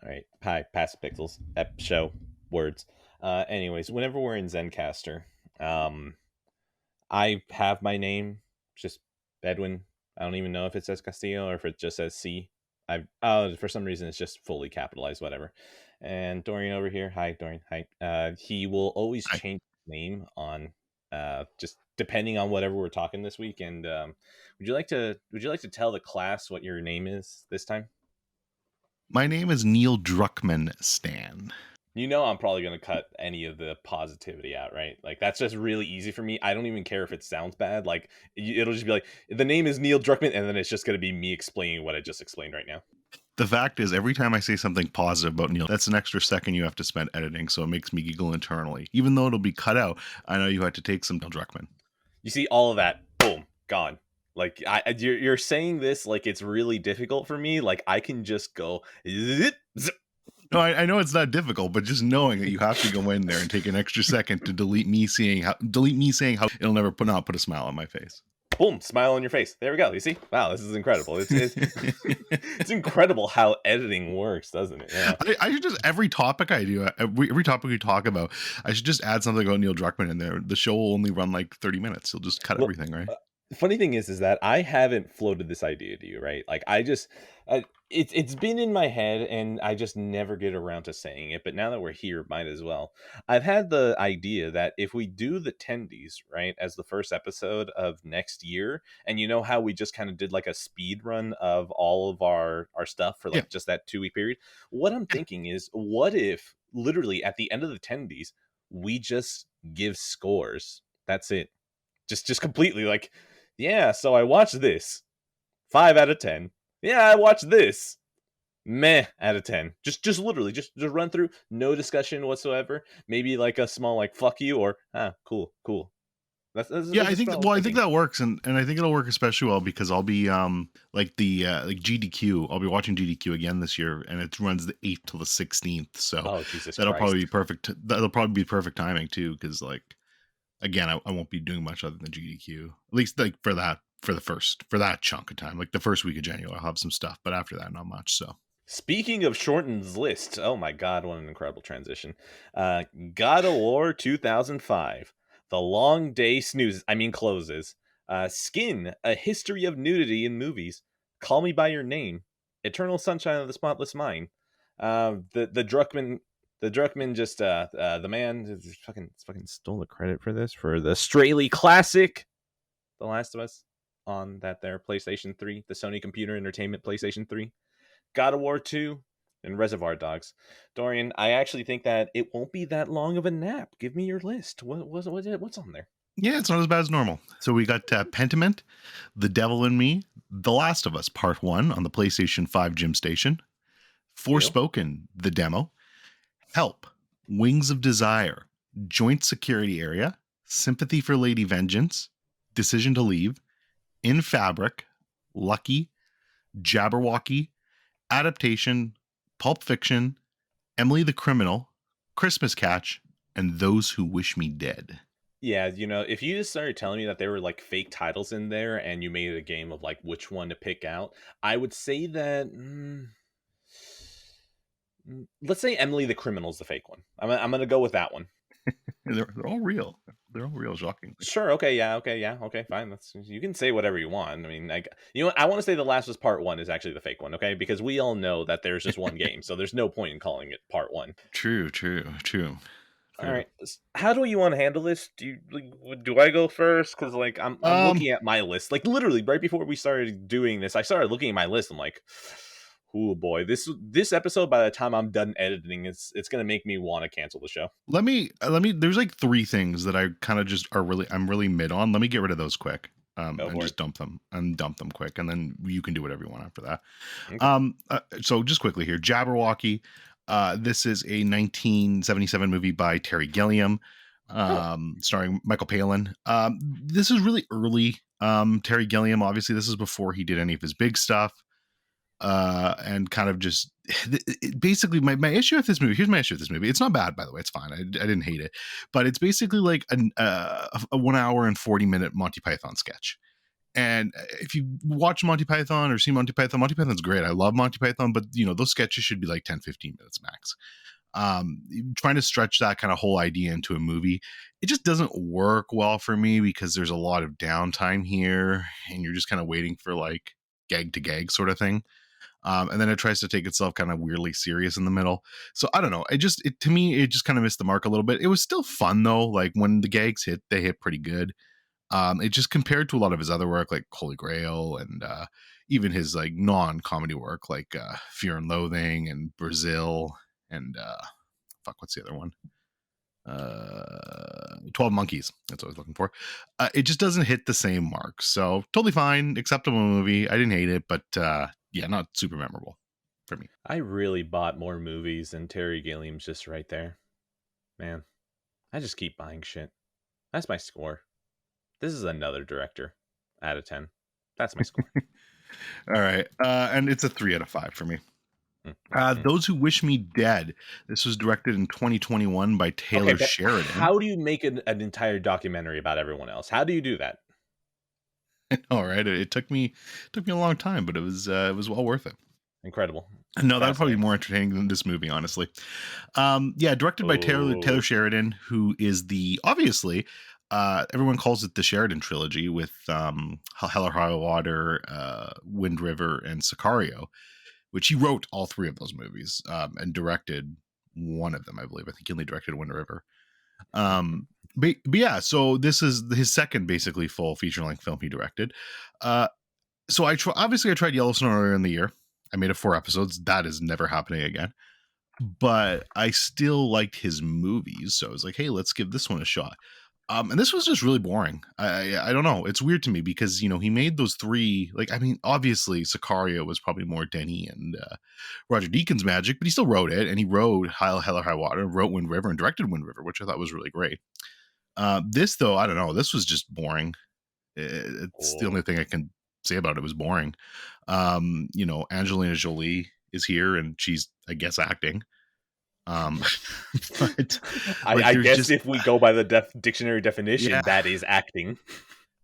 All right. Hi, past pixels. Show words. Anyways, whenever we're in Zencaster, um, I have my name, just Edwin. I don't even know if it says Castillo or if it just says C. For some reason it's just fully capitalized, whatever. And Dorian over here, hi Dorian, hi. He will always Hi. change his name on just depending on whatever we're talking this week. And would you like to tell the class what your name is this time? My name is Neil Druckmann Stan. You know I'm probably going to cut any of the positivity out, right? Like that's just really easy for me. I don't even care if it sounds bad. Like it'll just be like the name is Neil Druckmann, and then it's just going to be me explaining what I just explained right now. The fact is, every time I say something positive about Neil, that's an extra second you have to spend editing, so it makes me giggle internally. Even though it'll be cut out, I know you had to take some Neil Druckmann. You see all of that, boom, gone. Like you're saying this like it's really difficult for me. Like I can just go zip, zip. No, I know it's not difficult, but just knowing that you have to go in there and take an extra second to delete me saying how it'll never not put a smile on my face. Boom, smile on your face. There we go. You see? Wow, this is incredible. It's incredible how editing works, doesn't it? Yeah. I should just every topic I do, every topic we talk about, I should just add something about Neil Druckmann in there. The show will only run like 30 minutes. He'll just cut Well, everything, right? funny thing is that I haven't floated this idea to you, right? Like it's been in my head, and I just never get around to saying it. But now that we're here, might as well. I've had the idea that if we do the tendies right as the first episode of next year, and you know how we just kind of did like a speed run of all of our stuff for Yeah. like just that 2 week period. What I'm thinking is, what if literally at the end of the tendies we just give scores? That's it. Just completely like, yeah, so I watched this. 5 out of 10. Yeah, I watched this. Meh out of 10. Just literally just run through, no discussion whatsoever. Maybe like a small like fuck you or cool. Yeah, That's I just think what that, I was well, I think thinking. that works, and I think it'll work especially well because I'll be like the like GDQ. I'll be watching GDQ again this year, and it runs the 8th till the 16th. So Oh Jesus that'll probably Christ. be perfect. That'll probably be perfect timing too, because like again, I won't be doing much other than GDQ. At least like for that chunk of time, like the first week of January, I'll have some stuff, but after that, not much. So Speaking of shortened lists, oh my god, what an incredible transition. God of War 2005. The Long Day Snoozes, I mean closes. Skin, A History of Nudity in Movies. Call Me by Your Name. Eternal Sunshine of the Spotless Mind. The Druckmann just the man fucking stole the credit for this for the Straley Classic, The Last of Us, on that there PlayStation 3, the Sony Computer Entertainment PlayStation 3. God of War 2, and Reservoir Dogs. Dorian, I actually think that it won't be that long of a nap. Give me your list. What's on there? yeah, it's not as bad as normal. So we got Pentiment, The Devil in Me, The Last of Us Part 1 on the PlayStation 5 Gym Station, Deal. Forspoken, the demo, Help, Wings of Desire, Joint Security Area, Sympathy for Lady Vengeance, Decision to Leave, In Fabric, Lucky, Jabberwocky, Adaptation, Pulp Fiction, Emily the Criminal, Christmas Catch, and Those Who Wish Me Dead. Yeah, if you just started telling me that there were like fake titles in there and you made it a game of like which one to pick out, I would say that. Let's say Emily the Criminal is the fake one. I'm gonna go with that one. They're all real. They're all real, shockingly. Sure. Okay. Yeah. Okay. Yeah. Okay. Fine. You can say whatever you want. I mean, like, I want to say The Last of Us Part One is actually the fake one. Okay, because we all know that there's just one game, so there's no point in calling it Part One. True. All right. How do you want to handle this? Do I go first? Because like I'm Um, looking at my list. Like literally right before we started doing this, I started looking at my list. I'm like, oh boy, this episode by the time I'm done editing, it's gonna make me want to cancel the show. let me there's like three things that I kind of just I'm really mid on. Let me get rid of those quick. Go And for it. just dump them quick, and then you can do whatever you want after that. Okay. So just quickly here, Jabberwocky. This is a 1977 movie by Terry Gilliam, Oh, starring Michael Palin. This is really early. Terry Gilliam, obviously, this is before he did any of his big stuff. And kind of just basically my issue with this movie. Here's my issue with this movie. It's not bad, by the way. It's fine. I didn't hate it, but it's basically like a 1 hour and 40 minute Monty Python sketch. And if you watch Monty Python or see Monty Python's great. I love Monty Python, but those sketches should be like 10-15 minutes max. Trying to stretch that kind of whole idea into a movie, it just doesn't work well for me because there's a lot of downtime here and you're just kind of waiting for like gag to gag sort of thing. And then it tries to take itself kind of weirdly serious in the middle. So I don't know. To me, it just kind of missed the mark a little bit. It was still fun though. Like when the gags hit, they hit pretty good. It just compared to a lot of his other work, like Holy Grail and even his like non-comedy work, like Fear and Loathing and Brazil and what's the other one? 12 Monkeys. That's what I was looking for. It just doesn't hit the same mark. So totally fine, acceptable movie. I didn't hate it, but not super memorable for me. I really bought more movies and Terry Gilliam's just right there. Man, I just keep buying shit. That's my score. This is another director out of 10. That's my score. All right. And it's a 3 out of 5 for me. Those Who Wish Me Dead. This was directed in 2021 by Taylor Sheridan. How do you make an entire documentary about everyone else? How do you do that? All right. It took me a long time, but it was well worth it. Incredible. No, that would probably be more entertaining than this movie, honestly. Directed by Taylor Sheridan, who is obviously everyone calls it the Sheridan trilogy with Hell or High Water, Wind River, and Sicario, which he wrote all 3 of those movies and directed one of them, I believe. I think he only directed Wind River. But yeah, so this is his second basically full feature-length film he directed. So I tried Yellowstone earlier in the year. I made it 4 episodes. That is never happening again. But I still liked his movies, so I was like, hey, let's give this one a shot. And this was just really boring. I don't know. It's weird to me because, he made those 3, obviously Sicario was probably more Denny and Roger Deakins magic, but he still wrote it. And he wrote Hell or High Water, wrote Wind River, and directed Wind River, which I thought was really great. This, though, I don't know. This was just boring. It's the only thing I can say about it was boring. Angelina Jolie is here and she's, I guess, acting. But I guess if we go by the dictionary definition, that is acting.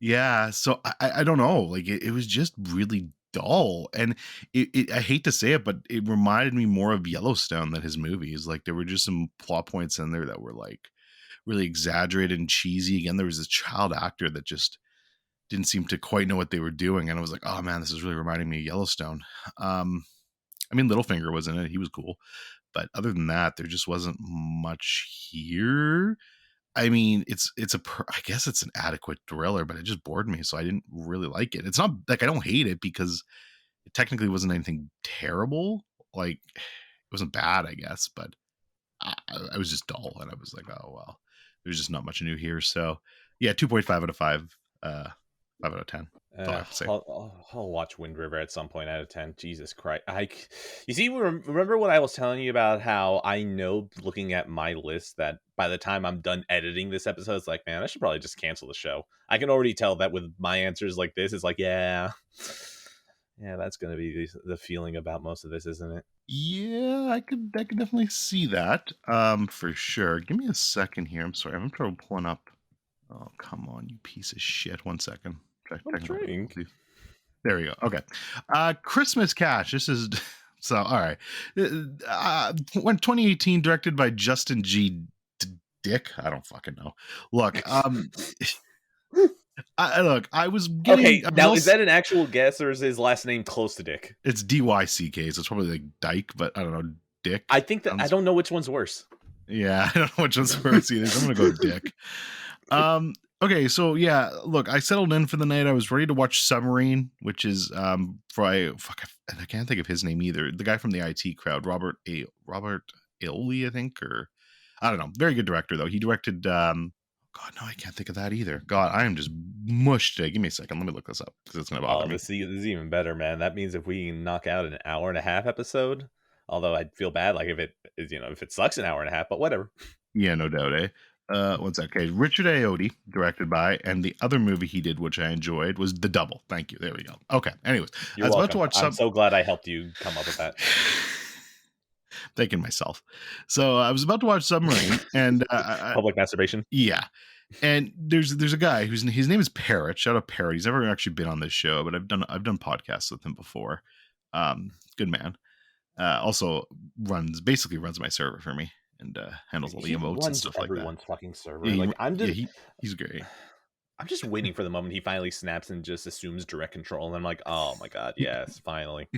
Yeah. So I don't know. Like it was just really dull, and I hate to say it, but it reminded me more of Yellowstone than his movies. Like there were just some plot points in there that were like really exaggerated and cheesy. Again, there was this child actor that just didn't seem to quite know what they were doing, and I was like, oh man, this is really reminding me of Yellowstone. Littlefinger was in it. He was cool. But other than that, there just wasn't much here. I mean, I guess it's an adequate thriller, but it just bored me, so I didn't really like it. It's not like I don't hate it because it technically wasn't anything terrible. Like it wasn't bad, I guess, but I was just dull, and I was like, oh well, there's just not much new here. So yeah, 2.5 out of 5, 5 out of 10. I'll watch Wind River at some point out of 10. Jesus Christ. You see, remember what I was telling you about how I know looking at my list that by the time I'm done editing this episode, it's like, man, I should probably just cancel the show. I can already tell that with my answers like this, it's like, yeah, that's going to be the feeling about most of this, isn't it? Yeah, I could definitely see that for sure. Give me a second here. I'm sorry. I'm trouble pulling up. Oh, come on, you piece of shit. 1 second. There we go. Okay. Christmas Cash. This is so all right. 2018, directed by Justin G. Dick. I don't fucking know. Look, I was getting. Okay, now is that an actual guess or is his last name close to Dick? It's D-Y-C-K, so it's probably like Dyke, but I don't know. Dick. I think that I don't know which one's worse. Yeah, I don't know which one's worse either. So I'm gonna go Dick. Okay, so yeah, look, I settled in for the night. I was ready to watch Submarine, which is I can't think of his name either. The guy from the IT Crowd, Robert Aoli, I think, or I don't know. Very good director though. He directed God, no, I can't think of that either. God, I am just mushed today. Give me a second. Let me look this up because it's gonna bother me. This is even better, man. That means if we can knock out an hour and a half episode, although I'd feel bad like if it sucks an hour and a half, but whatever. Yeah, no doubt, eh? One sec. Okay, Richard Ayoade, directed by, and the other movie he did, which I enjoyed, was The Double. Thank you. There we go. Okay. Anyways, I was about to watch. I'm so glad I helped you come up with that. Thanking myself. So I was about to watch Submarine, and public masturbation. Yeah, And there's a guy whose his name is Parrot. Shout out Parrot. He's never actually been on this show, but I've done podcasts with him before. Good man. Also basically runs my server for me and handles all the He emotes and runs stuff like that. everyone's fucking server. Yeah, Like he's great. I'm just waiting for the moment he finally snaps and just assumes direct control, and I'm like, oh my god, yes, finally.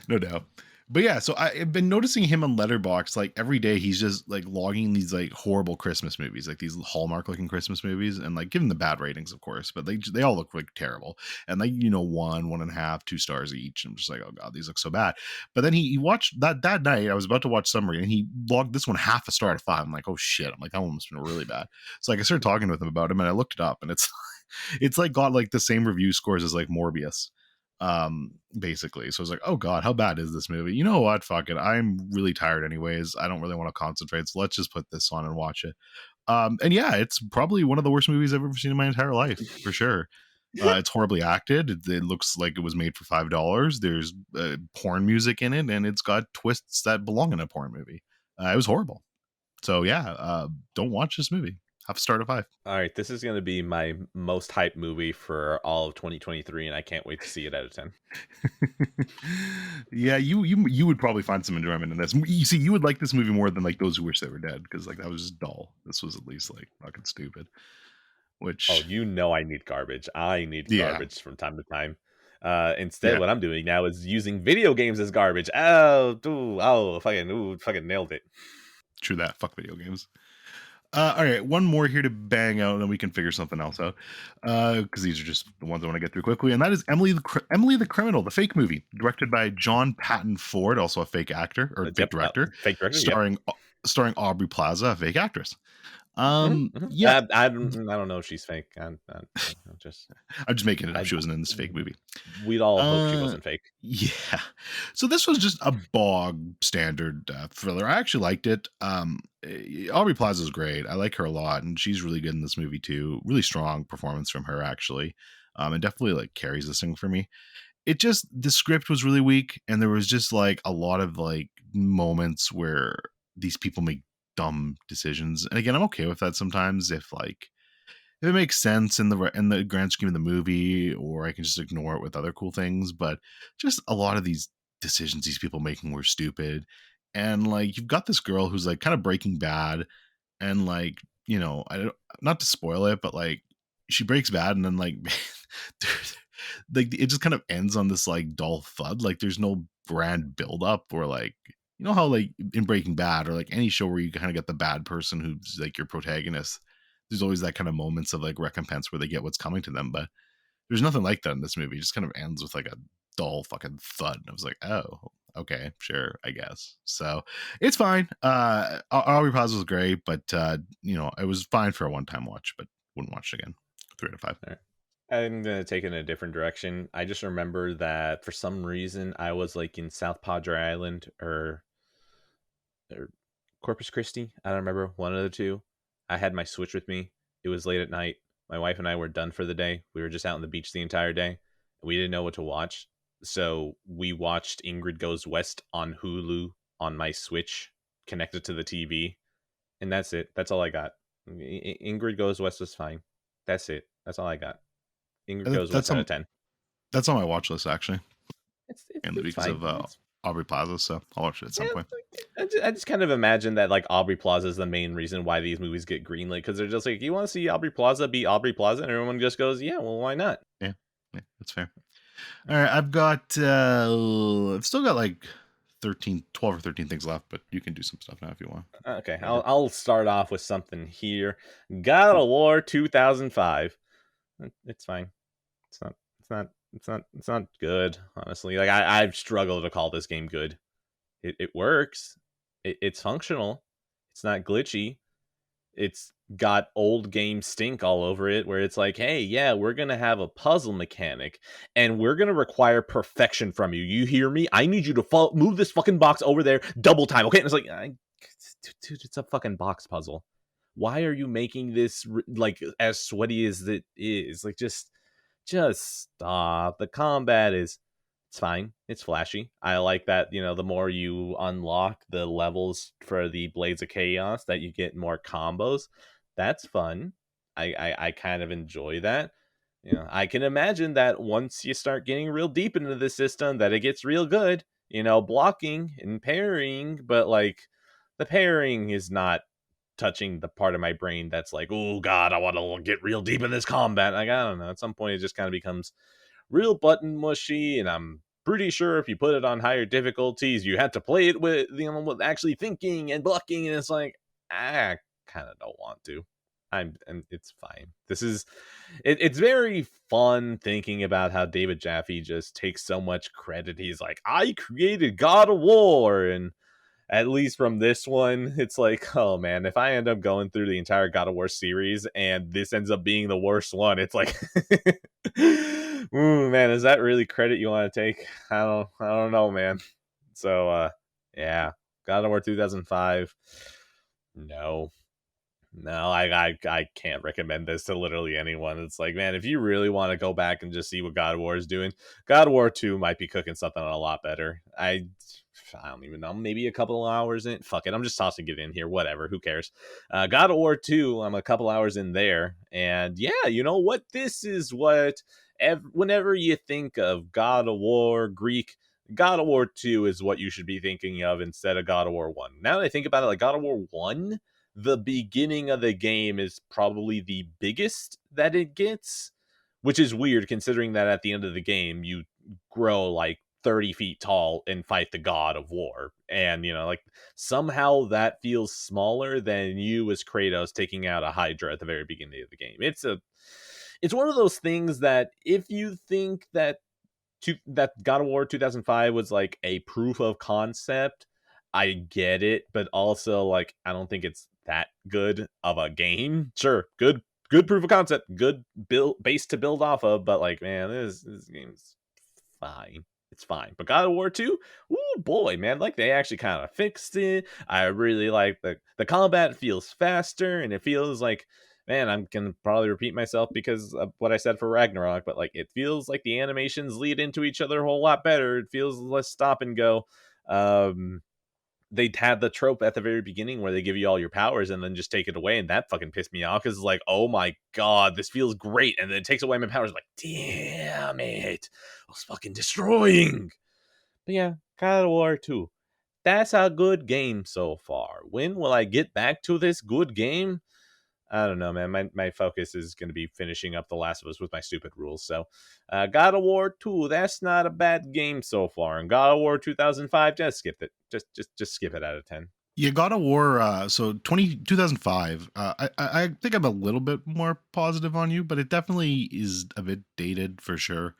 No doubt. But yeah, so I've been noticing him on Letterboxd. Like every day, he's just like logging these like horrible Christmas movies, like these Hallmark looking Christmas movies, and like giving the bad ratings, of course. But they all look like terrible, and like 1.5, 2 stars each. I'm just like, oh god, these look so bad. But then he watched that night. I was about to watch Summary, and he logged this one half a star out of 5. I'm like, oh shit. I'm like, that one must have been really bad. So like I started talking with him about him, and I looked it up, and it's like got like the same review scores as like Morbius, basically. So I was like, oh god, how bad is this movie? You know what, fuck it, I'm really tired anyways, I don't really want to concentrate, so let's just put this on and watch it. And yeah, it's probably one of the worst movies I've ever seen in my entire life, for sure. It's horribly acted. It looks like it was made for $5. There's porn music in it, and it's got twists that belong in a porn movie. It was horrible. So yeah, don't watch this movie. Half a star to 5. All right, this is going to be my most hyped movie for all of 2023, and I can't wait to see it out of 10. Yeah, you would probably find some enjoyment in this. You see, you would like this movie more than like Those Who Wish They Were Dead, because like that was just dull. This was at least like fucking stupid. Oh, Which I need garbage. I need yeah, garbage from time to time. Instead, yeah, what I'm doing now is using video games as garbage. Fucking nailed it. true that. Fuck video games. All right, one more here to bang out, and then we can figure something else out. Because these are just the ones I want to get through quickly, and that is Emily the Criminal, the fake movie, directed by John Patton Ford, also a fake actor or fake Yep, director, fake director. Yep. starring Aubrey Plaza, a fake actress. Yeah, I don't know if she's fake. Just I'm just making it up. I She wasn't in this fake movie. we'd all hope she Uh, wasn't fake. yeah. So this was just a bog standard thriller. I actually liked it. Aubrey Plaza is great. I like her a lot, and she's really good in this movie too. Really strong performance from her, actually. And definitely like carries this thing for me. It just the script was really weak, and there was just like a lot of like moments where these people make dumb decisions. And again, I'm okay with that sometimes if it makes sense in the grand scheme of the movie, or I can just ignore it with other cool things. But just a lot of these decisions these people making were stupid. And like you've got this girl who's like kind of Breaking Bad, and like I don't, not to spoil it, but like she breaks bad, and then like like it just kind of ends on this like dull thud. Like there's no grand build up, or like how like in Breaking Bad or like any show where you kind of get the bad person who's like your protagonist, there's always that kind of moments of like recompense where they get what's coming to them. But there's nothing like that in this movie. It just kind of ends with like a dull fucking thud. And I was like, oh, okay, sure, I guess. So it's fine. Aubrey Plaza was great, but it was fine for a one-time watch, but wouldn't watch it again. 3 out of 5. All right. I'm gonna take it in a different direction. I just remember that for some reason I was like in South Padre Island or Corpus Christi. I don't remember, one of the two. I had my Switch with me. It was late at night. My wife and I were done for the day. We were just out on the beach the entire day. We didn't know what to watch, so we watched Ingrid Goes West on Hulu on my Switch connected to the TV, and that's it. That's all I got. Ingrid Goes West was fine. That's it. That's all I got. Ingrid Goes That's West out on of 10. that's on my watch list actually, mainly It's because fine. of Aubrey Plaza. So I'll watch it at some Yeah, point. I just kind of imagine that like Aubrey Plaza is the main reason why these movies get greenlit, because they're just like, you want to see Aubrey Plaza be Aubrey Plaza, and everyone just goes, yeah, well, why not? Yeah, that's fair. All right, I've still got like 12 or 13 things left, but you can do some stuff now if you want. Okay, I'll start off with something here. God of War 2005. It's fine. It's not. It's not. It's not good. Honestly, like I've struggled to call this game good. It works. It's functional. It's not glitchy. It's got old game stink all over it, where it's like, hey, yeah, we're gonna have a puzzle mechanic, and we're gonna require perfection from you. You hear me? I need you to move this fucking box over there double time, okay? And it's like, dude, it's a fucking box puzzle. Why are you making this like as sweaty as it is? Like, just stop. The combat is, it's fine. It's flashy. I like that, the more you unlock the levels for the Blades of Chaos, that you get more combos. That's fun. I kind of enjoy that. I can imagine that once you start getting real deep into the system, that it gets real good. Blocking and parrying, but like the parrying is not touching the part of my brain that's like, oh god, I want to get real deep in this combat. Like, I don't know. At some point, it just kind of becomes real button mushy, and I'm pretty sure if you put it on higher difficulties, you had to play it with with actually thinking and blocking, and it's like I kind of don't want to. And it's fine. It's very fun thinking about how David Jaffe just takes so much credit. He's like, I created God of War, and at least from this one, it's like, oh man, if I end up going through the entire God of War series and this ends up being the worst one, it's like, ooh man, is that really credit you want to take? I don't know, man. So yeah, God of War 2005. No, no, I can't recommend this to literally anyone. It's like, man, if you really want to go back and just see what God of War is doing, God of War 2 might be cooking something a lot better. I don't even know, maybe a couple of hours in. Fuck it, I'm just tossing it in here. Whatever, who cares? God of War 2, I'm a couple hours in there, and yeah, you know what? This is what whenever you think of God of War Greek, God of War 2 is what you should be thinking of instead of God of War 1. Now that I think about it, like God of War 1, the beginning of the game is probably the biggest that it gets, which is weird considering that at the end of the game you grow like 30 feet tall and fight the god of war. And, like somehow that feels smaller than you as Kratos taking out a Hydra at the very beginning of the game. It's one of those things that if you think that that God of War 2005 was like a proof of concept, I get it, but also like I don't think it's that good of a game. Sure, good proof of concept, good build base to build off of, but like man, this game's fine. It's fine. But God of War 2, ooh boy, man, like they actually kind of fixed it. I really like the combat feels faster, and it feels like, man, I'm gonna probably repeat myself because of what I said for Ragnarok, but like it feels like the animations lead into each other a whole lot better. It feels less stop and go. They had the trope at the very beginning where they give you all your powers and then just take it away, and that fucking pissed me off because it's like, oh my god, this feels great, and then it takes away my powers. Like, damn it, I was fucking destroying. But yeah, God of War 2. That's a good game so far. When will I get back to this good game? I don't know, man. My focus is going to be finishing up The Last of Us with my stupid rules. So, God of War 2, that's not a bad game so far. And God of War 2005, just skip it. Just skip it out of 10. Yeah, God of War. So 2005. I think I'm a little bit more positive on you, but it definitely is a bit dated for sure.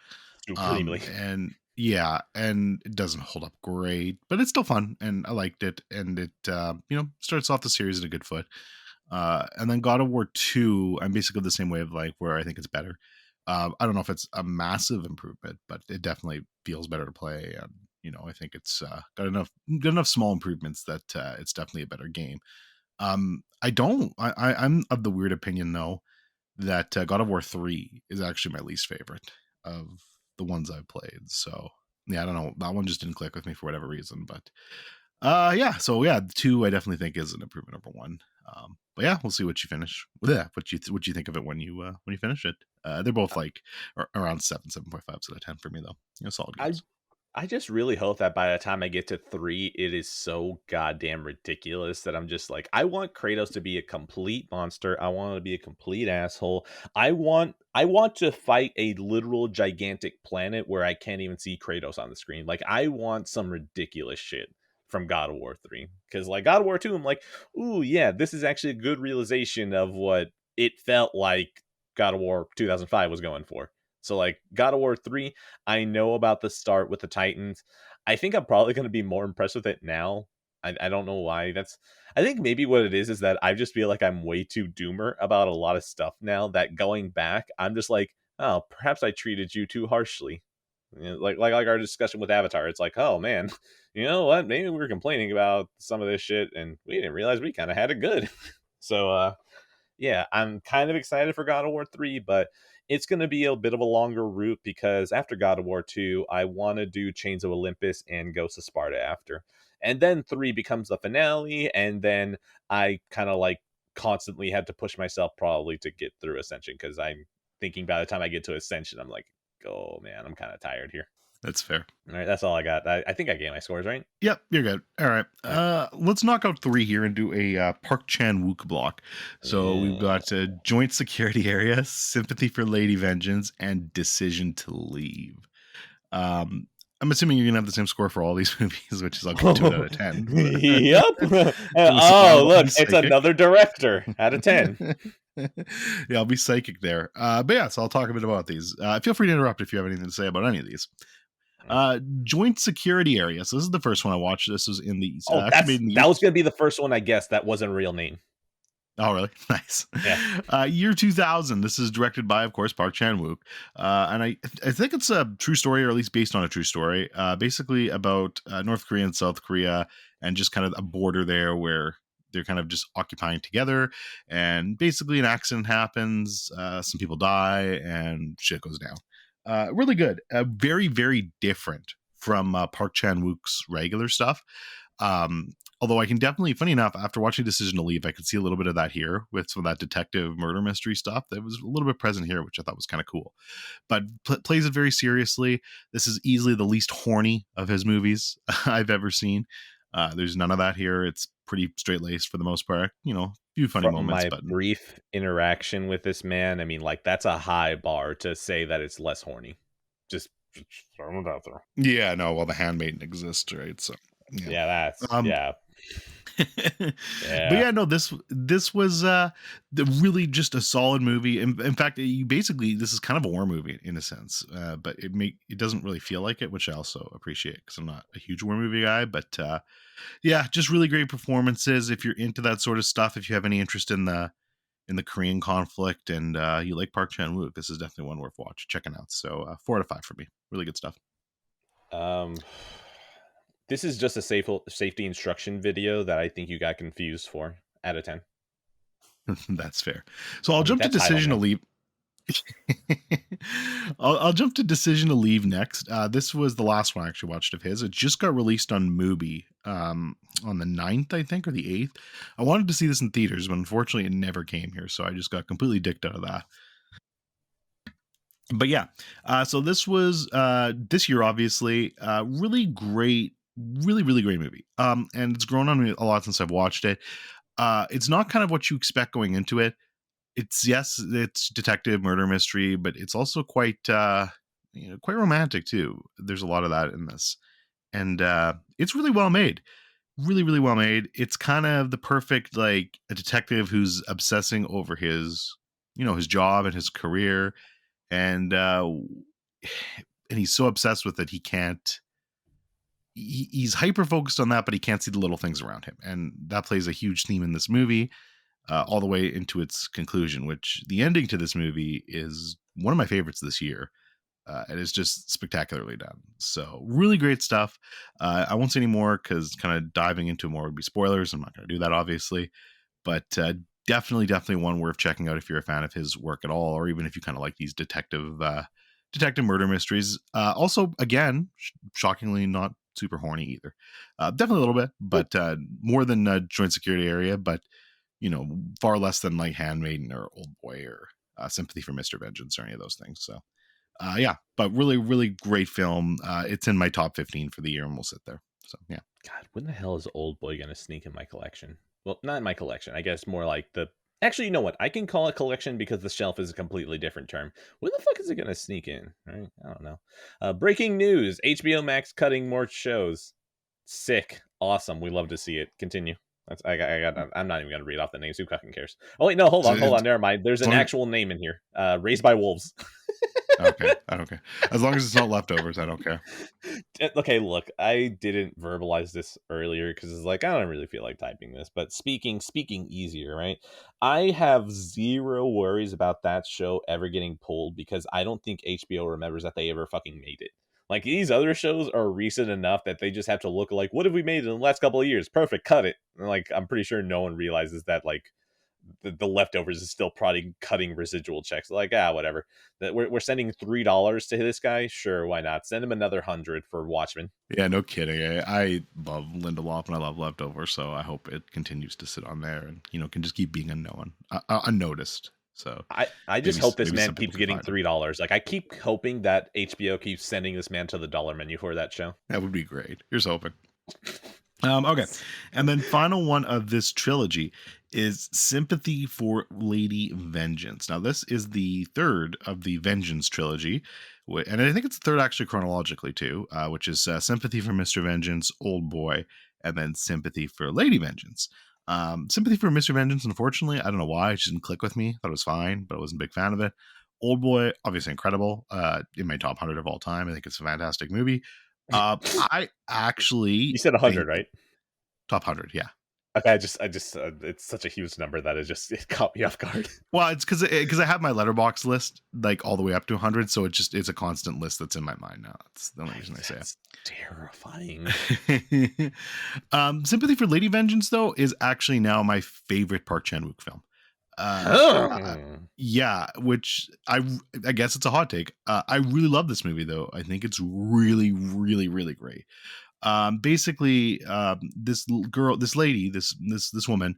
Supremely. And yeah, and it doesn't hold up great, but it's still fun, and I liked it, and it starts off the series in a good foot. And then God of War 2, I'm basically the same way of like where I think it's better. I don't know if it's a massive improvement, but it definitely feels better to play. And I think it's got enough small improvements that it's definitely a better game. I'm of the weird opinion though that God of War 3 is actually my least favorite of the ones I've played. So yeah, I don't know. That one just didn't click with me for whatever reason, but yeah, so yeah, the 2 I definitely think is an improvement over 1. But yeah, we'll see what you finish. Yeah, what you think of it when you finish it. They're both like around 7.5 out of 10 for me though. Solid I games. I just really hope that by the time I get to 3, it is so goddamn ridiculous that I'm just like, I want Kratos to be a complete monster. I want him to be a complete asshole. I want to fight a literal gigantic planet where I can't even see Kratos on the screen. Like I want some ridiculous shit from God of War 3. Because like God of War 2, I'm like, ooh, yeah, this is actually a good realization of what it felt like God of War 2005 was going for. So like God of War 3, I know about the start with the Titans. I think I'm probably going to be more impressed with it now. I don't know why. I think maybe what it is that I just feel like I'm way too doomer about a lot of stuff now that going back, I'm just like, oh, perhaps I treated you too harshly. Like our discussion with Avatar. It's like, oh man, you know what? Maybe we were complaining about some of this shit and we didn't realize we kind of had it good. So yeah, I'm kind of excited for God of War 3, but it's going to be a bit of a longer route because after God of War 2, I want to do Chains of Olympus and Ghosts of Sparta after. And then 3 becomes the finale, and then I kind of like constantly had to push myself probably to get through Ascension, because I'm thinking by the time I get to Ascension, I'm like, oh man, I'm kind of tired here. That's fair. All right, that's all I got. I think I gave my scores right. Yep, you're good. All right. All right. Let's knock out 3 here and do a Park Chan Wook block. So we've got Joint Security Area, Sympathy for Lady Vengeance, and Decision to Leave. I'm assuming you're gonna have the same score for all these movies, which is I'll give 2 out of 10. Yep. I'll Look, be it's psychic. another director out of 10. Yeah, I'll be psychic there. But yeah, so I'll talk a bit about these. Feel free to interrupt if you have anything to say about any of these. Joint Security Area. So this is the first one I watched. This was in the Oh, actually made in the that was gonna be the first one, I guess. That wasn't a real name. Oh, really? Nice. Yeah. Year 2000. This is directed by, of course, Park Chan-wook. And I think it's a true story, or at least based on a true story, basically about North Korea and South Korea, and just kind of a border there where they're kind of just occupying together. And basically an accident happens, some people die, and shit goes down. Really good. Very, very different from Park Chan-wook's regular stuff. Although I can definitely, funny enough, after watching Decision to Leave, I could see a little bit of that here with some of that detective murder mystery stuff that was a little bit present here, which I thought was kind of cool. But plays it very seriously. This is easily the least horny of his movies I've ever seen. There's none of that here. It's pretty straight laced for the most part. You know, a few funny From moments, my but brief interaction with this man, I mean, like, that's a high bar to say that it's less horny. Just throwing it out there. yeah, no. Well, the handmaiden exists, right? So yeah. Yeah, that's yeah. But yeah, no, this was really just a solid movie. In fact, you basically, this is kind of a war movie in a sense, but it doesn't really feel like it, which I also appreciate because I'm not a huge war movie guy. But yeah, just really great performances. If you're into that sort of stuff, if you have any interest in the Korean conflict and you like Park Chan-wook, this is definitely one worth checking out. So 4 out of 5 for me. Really good stuff. This is just a safety instruction video that I think you got confused for. Out of 10. That's fair. So I'll jump to that title, Decision to man. Leave. I'll jump to Decision to Leave next. This was the last one I actually watched of his. It just got released on Mubi on the 9th, I think, or the 8th. I wanted to see this in theaters, but unfortunately it never came here, so I just got completely dicked out of that. But yeah, so this was this year, obviously. Really great, really great movie. And it's grown on me a lot since I've watched it. It's not kind of what you expect going into it. It's detective murder mystery, but it's also quite quite romantic too. There's a lot of that in this, and it's really well made. Really well made. It's kind of the perfect, like, a detective who's obsessing over his his job and his career, and he's so obsessed with it he can't. He's hyper focused on that, but he can't see the little things around him, and that plays a huge theme in this movie. All the way into its conclusion, which the ending to this movie is one of my favorites this year. And it's just spectacularly done. So really great stuff. I won't say any more because kind of diving into more would be spoilers. I'm not going to do that, obviously. But definitely one worth checking out if you're a fan of his work at all, or even if you kind of like these detective murder mysteries. Also, again, shockingly not super horny either. Definitely a little bit, but more than Joint Security Area, but far less than like Handmaiden or Old Boy or Sympathy for Mr. Vengeance or any of those things. So, yeah, but really great film. It's in my top 15 for the year, and we'll sit there. So, yeah. God, when the hell is Old Boy gonna sneak in my collection? Well, not in my collection. I guess more like the. Actually, you know what? I can call it collection because the shelf is a completely different term. When the fuck is it gonna sneak in? Right? I don't know. Breaking news: HBO Max cutting more shows. Sick, awesome. We love to see it. Continue. I'm not even gonna read off the names. Who fucking cares? Oh wait, no, hold on. Never mind. There's an actual name in here. Raised by Wolves. Okay, I don't care. As long as it's not leftovers, I don't care. Okay, look, I didn't verbalize this earlier because it's like I don't really feel like typing this. But speaking easier, right? I have zero worries about that show ever getting pulled because I don't think HBO remembers that they ever fucking made it. Like, these other shows are recent enough that they just have to look like, what have we made in the last couple of years? Perfect, cut it. And, like, I'm pretty sure no one realizes that, like, the leftovers is still probably cutting residual checks. Like, whatever. That we're sending $3 to this guy. Sure, why not? Send him another 100 for Watchmen. Yeah, no kidding. I love Lindelof and I love Leftovers, so I hope it continues to sit on there and can just keep being unnoticed. So I just hope this man some people keeps can getting find him. $3. Like, I keep hoping that HBO keeps sending this man to the dollar menu for that show. That would be great. Here's hoping. Okay, and then final one of this trilogy is Sympathy for Lady Vengeance. Now, this is the third of the Vengeance trilogy, and I think it's the third actually chronologically too, which is Sympathy for Mr. Vengeance, Old Boy, and then Sympathy for Lady Vengeance. Sympathy for Mr. Vengeance, unfortunately, I don't know why, it just didn't click with me. Thought it was fine, but I wasn't a big fan of it. Old Boy, obviously incredible, in my top 100 of all time. I think it's a fantastic movie. I actually You said 100, right? Top 100, yeah. Okay, I just, it's such a huge number that it caught me off guard. Well, it's because I have my letterbox list like all the way up to 100, so it's a constant list that's in my mind now. That's the only reason I say it. Terrifying. Sympathy for Lady Vengeance, though, is actually now my favorite Park Chan-wook film. Yeah, which I guess it's a hot take. I really love this movie, though. I think it's really, really, really great. Basically, this woman,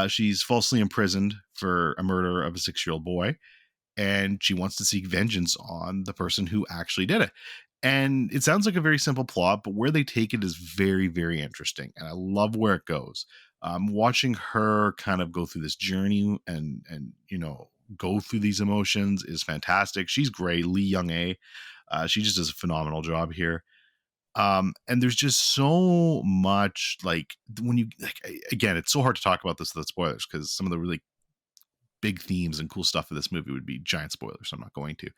she's falsely imprisoned for a murder of a 6-year-old boy, and she wants to seek vengeance on the person who actually did it. And it sounds like a very simple plot, but where they take it is very, very interesting, and I love where it goes. Watching her kind of go through this journey and go through these emotions is fantastic. She's great. Lee Young-ae, she just does a phenomenal job here. And there's just so much, like, when you, like, again, it's so hard to talk about this without spoilers, because some of the really big themes and cool stuff of this movie would be giant spoilers, so I'm not going to.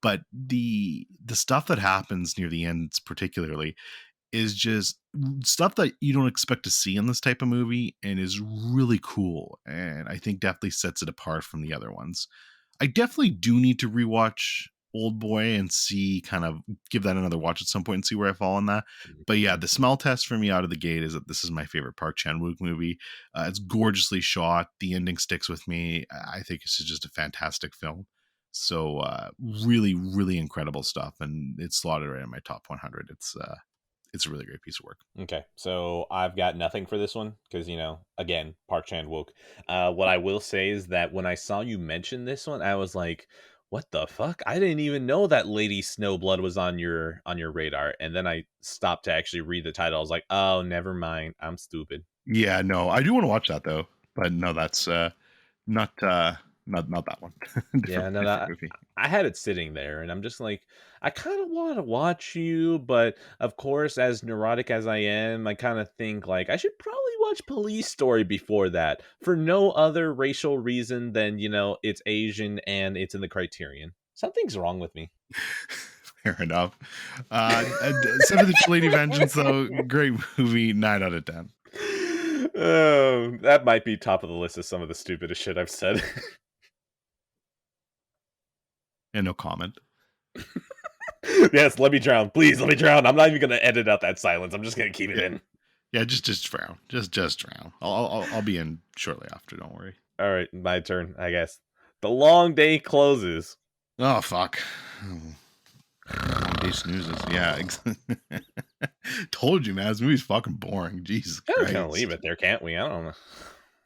But the stuff that happens near the end particularly is just stuff that you don't expect to see in this type of movie, and is really cool, and I think definitely sets it apart from the other ones. I definitely do need to rewatch Old Boy and give that another watch at some point and see where I fall on that. But yeah, the smell test for me out of the gate is that this is my favorite Park Chan-wook movie. It's gorgeously shot. The ending sticks with me. I think this is just a fantastic film. So really, really incredible stuff, and it's slotted right in my top 100. It's a really great piece of work. Okay, so I've got nothing for this one because, again, Park Chan-wook. What I will say is that when I saw you mention this one, I was like, what the fuck? I didn't even know that Lady Snowblood was on your radar. And then I stopped to actually read the title. I was like, oh, never mind. I'm stupid. Yeah, no, I do want to watch that though. But no, that's not that one. Yeah, no, I had it sitting there, and I'm just like, I kind of want to watch you, but of course, as neurotic as I am, I kind of think like I should probably watch Police Story before that, for no other racial reason than it's Asian and it's in the Criterion. Something's wrong with me. Fair enough. Sympathy for Lady Vengeance, though, great movie, 9 out of 10. That might be top of the list of some of the stupidest shit I've said. And no comment. Yes, let me drown. Please, let me drown. I'm not even going to edit out that silence. I'm just going to keep it in. Yeah, just drown. Just drown. I'll be in shortly after. Don't worry. All right, my turn, I guess. The long day closes. Oh, fuck. Long day snoozes. Yeah. Told you, man. This movie's fucking boring. Jesus Christ. We're going to leave it there, can't we? I don't know.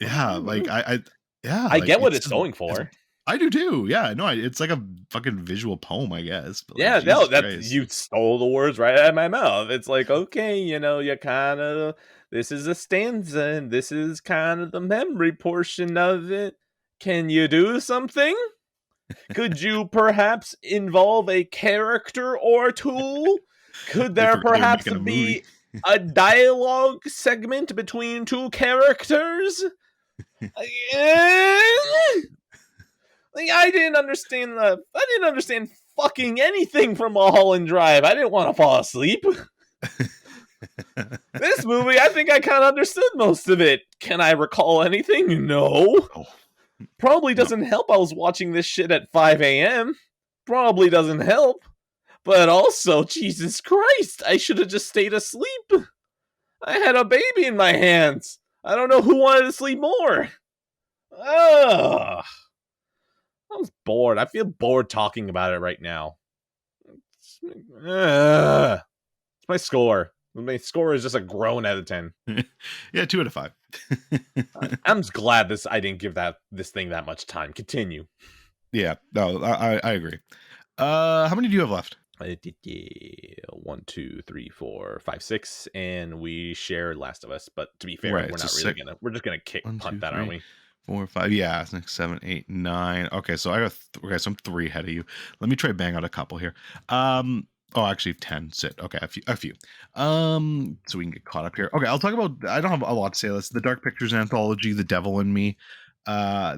Yeah, like, I get what it's going for. I do too. Yeah, no, it's like a fucking visual poem, I guess. But yeah, no, you stole the words right out of my mouth. It's like, okay, you kind of, this is a stanza, and this is kind of the memory portion of it. Can you do something? Could you perhaps involve a character or two? Could there perhaps be a dialogue segment between two characters? Like, I didn't understand fucking anything from Mulholland Drive. I didn't want to fall asleep. This movie, I think I kind of understood most of it. Can I recall anything? No. Probably doesn't help I was watching this shit at 5 a.m. Probably doesn't help. But also, Jesus Christ, I should have just stayed asleep. I had a baby in my hands. I don't know who wanted to sleep more. Ugh. I was bored. I feel bored talking about it right now. Ugh. It's my score. My score is just a groan out of 10. Yeah, 2 out of 5. I'm just glad I didn't give this thing that much time. Continue. Yeah, no, I agree. How many do you have left? I did 1, 2, 3, 4, 5, 6, and we share Last of Us. But to be fair, Right, we're so not really six. gonna. We're just gonna One, punt two, that, aren't three, we? 4, 5. Yeah, 6, 7, 8, 9. Okay, so I got okay, so I'm 3 ahead of you. Let me try bang out a couple here. Oh, actually 10. Sit. Okay, a few. So we can get caught up here. Okay, I'll talk about. I don't have a lot to say. This the Dark Pictures anthology, The Devil in Me.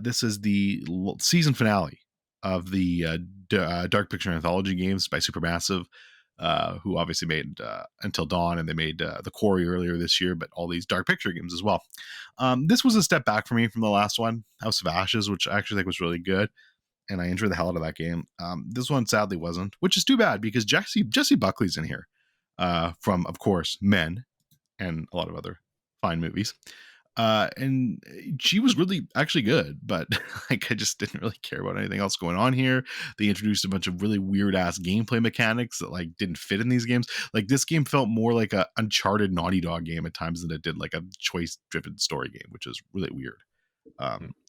This is the season finale of the Dark Picture anthology games by Supermassive. Who obviously made Until Dawn, and they made The Quarry earlier this year, but all these Dark Picture games as well. This was a step back for me from the last one, House of Ashes, which I actually think was really good, and I enjoyed the hell out of that game. This one sadly wasn't, which is too bad because Jesse Buckley's in here, from of course Men and a lot of other fine movies. And she was really actually good, but like I just didn't really care about anything else going on here. They introduced a bunch of really weird ass gameplay mechanics that like didn't fit in these games. Like this game felt more like a Uncharted Naughty Dog game at times than it did like a choice driven story game, which is really weird.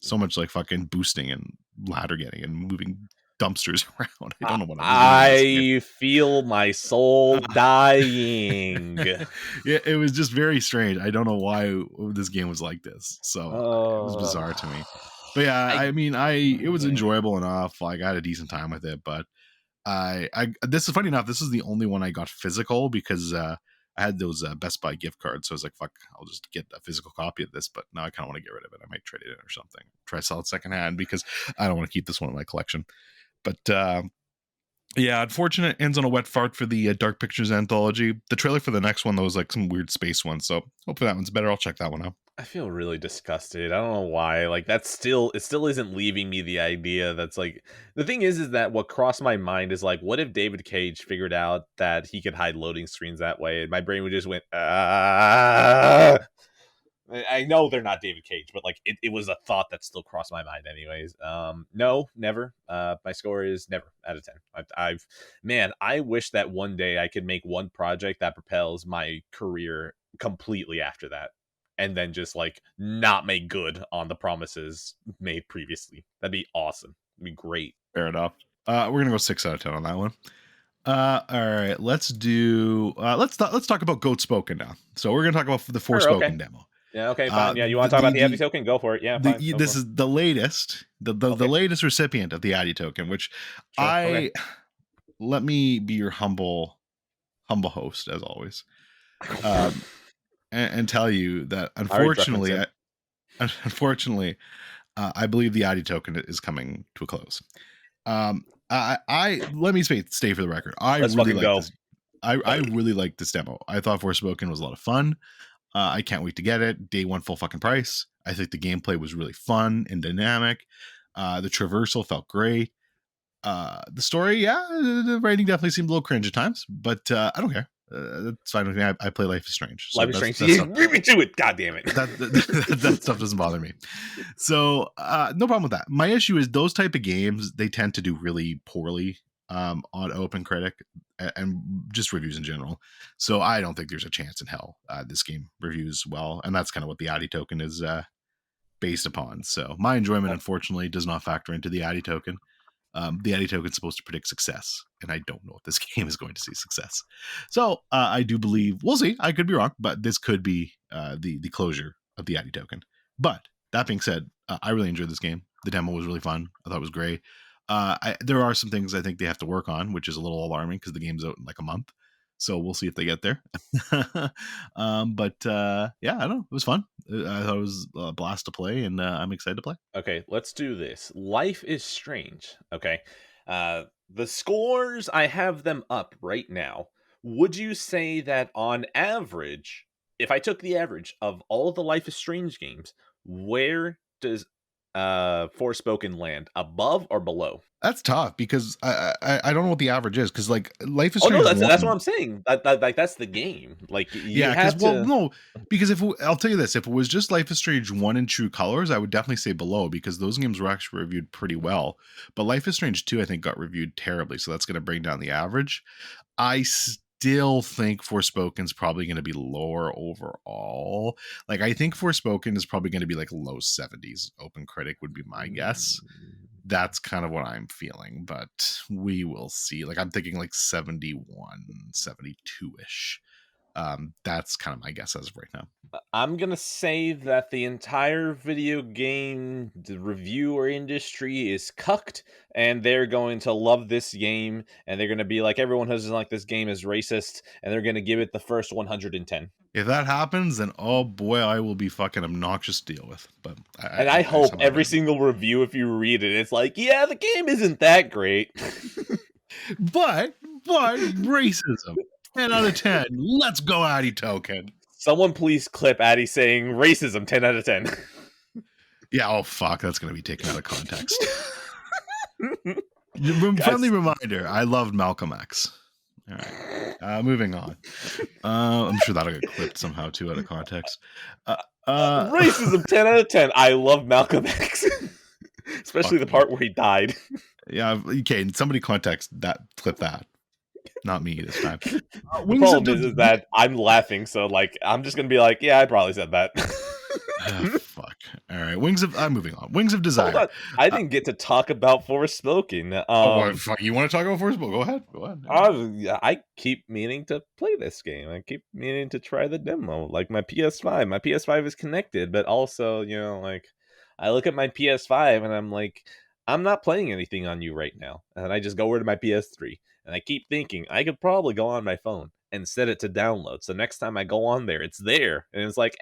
So much like fucking boosting and ladder getting and moving dumpsters around. I don't know what I was doing in this game. I feel my soul dying. Yeah, it was just very strange. I don't know why this game was like this. So it was Uh, bizarre to me. But yeah, I I mean, it was enjoyable enough. Like I had a decent time with it. But I this is funny enough. This is the only one I got physical because I had those Best Buy gift cards. So I was like, fuck, I'll just get a physical copy of this. But now I kind of want to get rid of it. I might trade it in or something. Try to sell it secondhand because I don't want to keep this one in my collection. But yeah, unfortunate. Ends on a wet fart for the Dark Pictures anthology. The trailer for the next one, though, was like some weird space one. So hopefully that one's better. I'll check that one out. feel really disgusted. I don't know why. Like it still isn't leaving me the idea that's like the thing is that what crossed my mind is like, what if David Cage figured out that he could hide loading screens that way? And my brain would just went, ah. I know they're not David Cage, but like it was a thought that still crossed my mind anyways. No, never. My score is never out of 10. I've man, I wish that one day I could make one project that propels my career completely after that. And then just like not make good on the promises made previously. That'd be awesome. It'd be great. Fair enough. We're gonna go 6 out of 10 on that one. All right, let's do. Let's talk about Goat Spoken now. So we're gonna talk about the Sure, okay. Forspoken demo. Yeah, okay, fine. Yeah, you want to talk about the Addy token? Go for it. Yeah, fine. Go This for it. is the latest, the Okay. latest recipient of the Addy token, which Sure. Okay. let me be your humble host as always, and tell you that I already referenced it. unfortunately, I believe the Addy token is coming to a close. I let me stay for the record. Let's fucking go. This. I really like this demo. I thought Forspoken was a lot of fun. I can't wait to get it. Day one full fucking price. I think the gameplay was really fun and dynamic. The traversal felt great. The story, yeah, the writing definitely seemed a little cringe at times, but I don't care. That's fine with me. I play Life is Strange. So Life is Strange. Read me to it. God damn it. That stuff doesn't bother me. So no problem with that. My issue is those type of games, they tend to do really poorly on OpenCritic and just reviews in general. So I don't think there's a chance in hell this game reviews well. And that's kind of what the Addy token is based upon. So my enjoyment, unfortunately, does not factor into the Addy token. The Addy token is supposed to predict success, and I don't know if this game is going to see success. So I do believe we'll see. I could be wrong, but this could be the closure of the Addy token. But that being said, I really enjoyed this game. The demo was really fun. I thought it was great. There are some things I think they have to work on, which is a little alarming because the game's out in like a month. So we'll see if they get there. But yeah, I don't know. It was fun. I thought it was a blast to play, and I'm excited to play. Okay, let's do this. Life is Strange. Okay. The scores, I have them up right now. Would you say that on average, if I took the average of all the Life is Strange games, where does Forspoken land, above or below? That's tough because I don't know what the average is because like Life is Oh no, Strange that's what one. I'm saying. That like that's the game. Like you Yeah, because have to. no, because I'll tell you this, if it was just Life is Strange 1 in True Colors, I would definitely say below because those games were actually reviewed pretty well. But Life is Strange 2, I think, got reviewed terribly, so that's going to bring down the average. I still think Forspoken's probably going to be lower overall. Like, I think Forspoken is probably going to be like low 70s. Open Critic would be my guess. That's kind of what I'm feeling, but we will see. Like, I'm thinking like 71, 72-ish. That's kind of my guess as of right now. I'm gonna say that the entire video game reviewer industry is cucked, and they're going to love this game, and they're gonna be like, everyone who doesn't like this game is racist, and they're gonna give it the first 110. If that happens, then oh boy, I will be fucking obnoxious to deal with. But And I I just hope have no every doubt. single review, if you read it, it's like, yeah, the game isn't that great. But racism. 10 out of 10. Let's go, Addy Token. Someone please clip Addy saying racism 10 out of 10. Yeah, oh fuck, that's gonna be taken out of context. Guys, Friendly reminder, I loved Malcolm X. All right. Moving on. I'm sure that'll get clipped somehow too out of context. racism 10 out of 10. I love Malcolm X. Especially the part where he died. Yeah, okay, somebody context that, clip that. Not me this time. The problem is that I'm laughing, so like I'm just gonna be like, yeah, I probably said that. Fuck. All right, moving on. Wings of Desire. Hold on. I didn't get to talk about Forspoken. Fuck, you want to talk about Forspoken? Go ahead. I keep meaning to play this game. I keep meaning to try the demo. Like my PS5. My PS5 is connected, but also, like I look at my PS5 and I'm like, I'm not playing anything on you right now. And I just go over to my PS3. And I keep thinking I could probably go on my phone and set it to download. So next time I go on there, it's there. And it's like,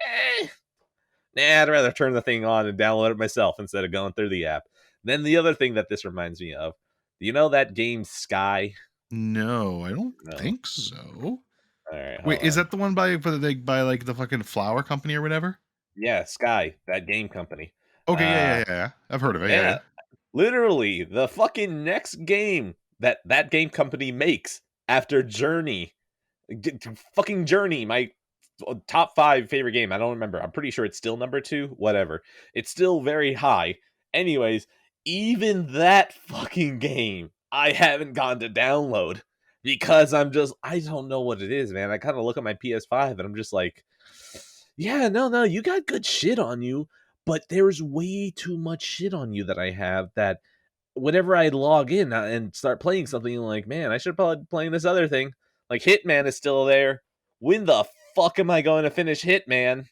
nah, I'd rather turn the thing on and download it myself instead of going through the app. Then the other thing that this reminds me of, do you know that game Sky? No, I don't think so. All right, wait, is that the one by like the fucking flower company or whatever? Yeah, Sky, that game company. Okay, yeah. I've heard of it. Yeah. Literally, the fucking next game that game company makes after Journey, fucking Journey, my top 5 favorite game. I don't remember. I'm pretty sure it's still number 2. Whatever. It's still very high. Anyways, even that fucking game, I haven't gone to download because I don't know what it is, man. I kind of look at my PS5 and I'm just like, yeah, no, you got good shit on you, but there's way too much shit on you that I have that whenever I log in and start playing something, like, man, I should probably be playing this other thing. Like Hitman is still there. When the fuck am I going to finish Hitman?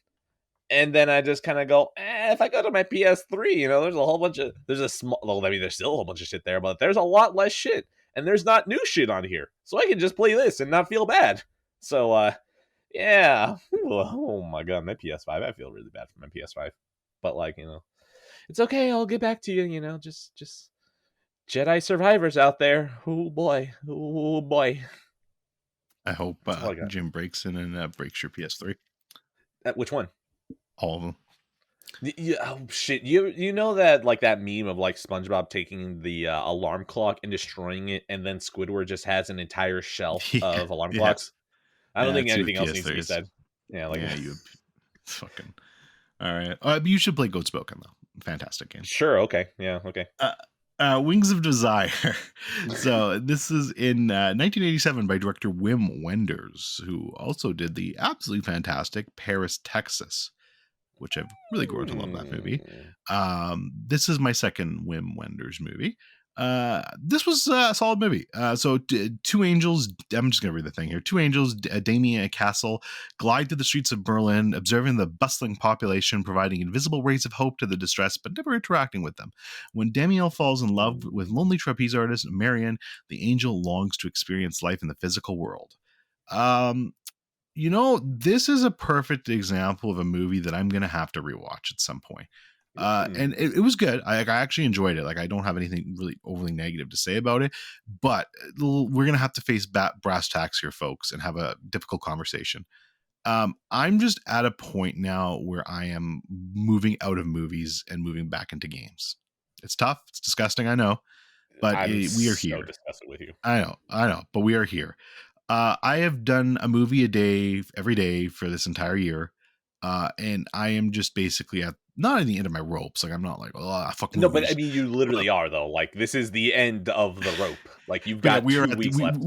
And then I just kind of go, if I go to my PS3, there's a whole bunch of, there's still a whole bunch of shit there, but there's a lot less shit. And there's not new shit on here. So I can just play this and not feel bad. So, yeah. Oh my god, my PS5. I feel really bad for my PS5. But, like, it's okay. I'll get back to you, just Jedi survivors out there. Oh boy. Oh boy. I hope Jim breaks in and breaks your PS3. Which one? All of them. Yeah, oh shit! You know that, like, that meme of like SpongeBob taking the alarm clock and destroying it, and then Squidward just has an entire shelf of alarm clocks. I don't think anything else needs to be said. Yeah, like, yeah, you fucking. All right, you should play Spoken though. Fantastic game. Sure. Okay. Yeah. Okay. Wings of Desire. So this is in 1987 by director Wim Wenders, who also did the absolutely fantastic Paris, Texas, which I've really grown to love that movie. This is my second Wim Wenders movie. This was a solid movie. So two angels, I'm just gonna read the thing here. Two angels, Damien and Castle, glide through the streets of Berlin, observing the bustling population, providing invisible rays of hope to the distressed, but never interacting with them. When Damiel falls in love with lonely trapeze artist Marion, the angel longs to experience life in the physical world. This is a perfect example of a movie that I'm gonna have to rewatch at some point. And it was good. I actually enjoyed it. Like, I don't have anything really overly negative to say about it, but we're gonna have to face brass tacks here, folks, and have a difficult conversation. I'm just at a point now where I am moving out of movies and moving back into games. It's tough. It's disgusting. I know, but I'm we are so here. disgusted with you. I know, but we are here. I have done a movie a day every day for this entire year, and I am just basically at not at the end of my ropes. Like I'm not like, oh, fuck No, but I movies. mean, you literally are though. Like this is the end of the rope. Like you've But yeah, got we are 2 at the weeks left.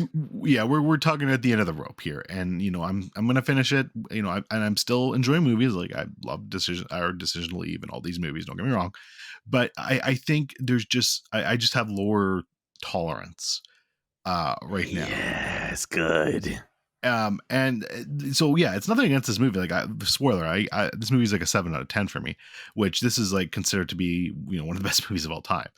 yeah, we're talking at the end of the rope here, and I'm gonna finish it. And I'm still enjoying movies. Like I love Decision to Leave and all these movies. Don't get me wrong, but I think there's just I just have lower tolerance right now. Yes, good. And so yeah, it's nothing against this movie. Like spoiler, this movie is like a 7 out of 10 for me, which this is like considered to be one of the best movies of all time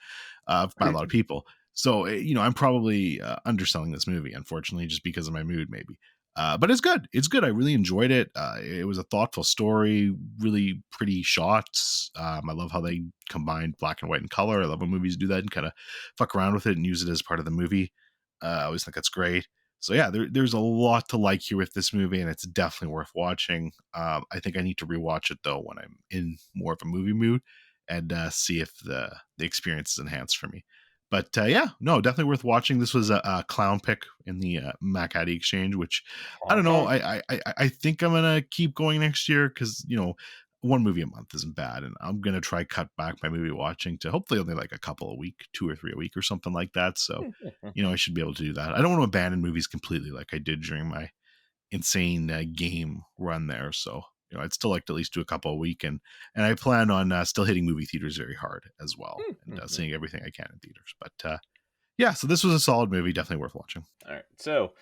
by a lot of people. So I'm probably underselling this movie, unfortunately, just because of my mood, maybe. But it's good. It's good. I really enjoyed it. It was a thoughtful story, really pretty shots. I love how they combined black and white and color. I love when movies do that and kind of fuck around with it and use it as part of the movie. I always think that's great. So yeah, there's a lot to like here with this movie, and it's definitely worth watching. I think I need to rewatch it though when I'm in more of a movie mood, and see if the experience is enhanced for me. But yeah, no, definitely worth watching. This was a clown pick in the Mac Addy exchange, which I don't Honk, know. honk. I think I'm gonna keep going next year because one movie a month isn't bad, and I'm gonna try cut back my movie watching to hopefully only like a couple a week, 2 or 3 a week or something like that. So I should be able to do that. I don't want to abandon movies completely like I did during my insane game run there. So I'd still like to at least do a couple a week, and I plan on still hitting movie theaters very hard as well, and seeing everything I can in theaters. But yeah, so this was a solid movie, definitely worth watching. All right. So,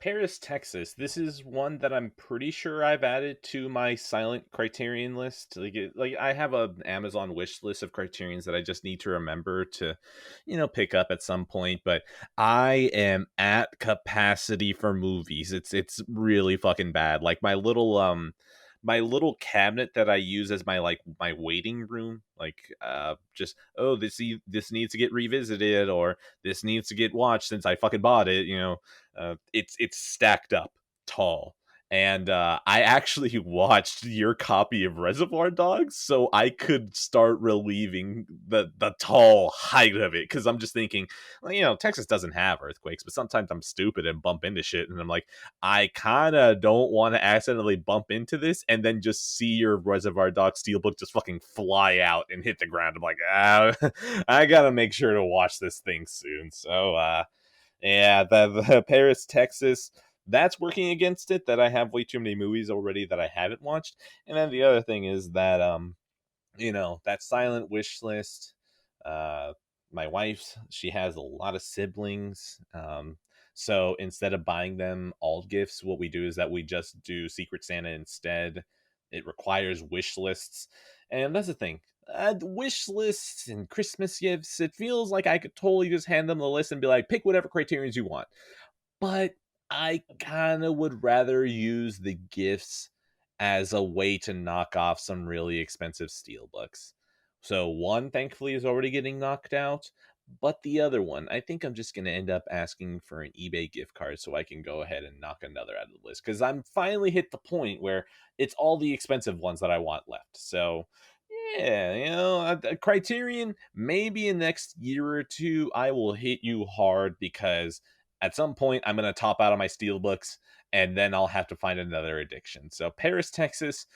Paris, Texas. This is one that I'm pretty sure I've added to my silent Criterion list. Like I have a Amazon wish list of Criterions that I just need to remember to, pick up at some point. But I am at capacity for movies. It's really fucking bad. Like my little cabinet that I use as my waiting room, just this needs to get revisited or this needs to get watched since I fucking bought it. It's stacked up tall. And I actually watched your copy of Reservoir Dogs so I could start relieving the tall height of it. Because I'm just thinking, well, Texas doesn't have earthquakes, but sometimes I'm stupid and bump into shit. And I'm like, I kind of don't want to accidentally bump into this and then just see your Reservoir Dogs steelbook just fucking fly out and hit the ground. I'm like, I gotta make sure to watch this thing soon. So, yeah, the Paris, Texas, that's working against it. That I have way too many movies already that I haven't watched. And then the other thing is that that silent wish list. Uh, my wife, she has a lot of siblings. So instead of buying them all gifts, what we do is that we just do Secret Santa instead. It requires wish lists, and that's the thing. Wish lists and Christmas gifts. It feels like I could totally just hand them the list and be like, pick whatever criterions you want. But I kind of would rather use the gifts as a way to knock off some really expensive steelbooks. So one, thankfully, is already getting knocked out. But the other one, I think I'm just going to end up asking for an eBay gift card so I can go ahead and knock another out of the list. Because I'm finally hit the point where it's all the expensive ones that I want left. So, yeah, a Criterion, maybe in the next year or two, I will hit you hard because at some point I'm going to top out on my steelbooks and then I'll have to find another addiction. So Paris, Texas,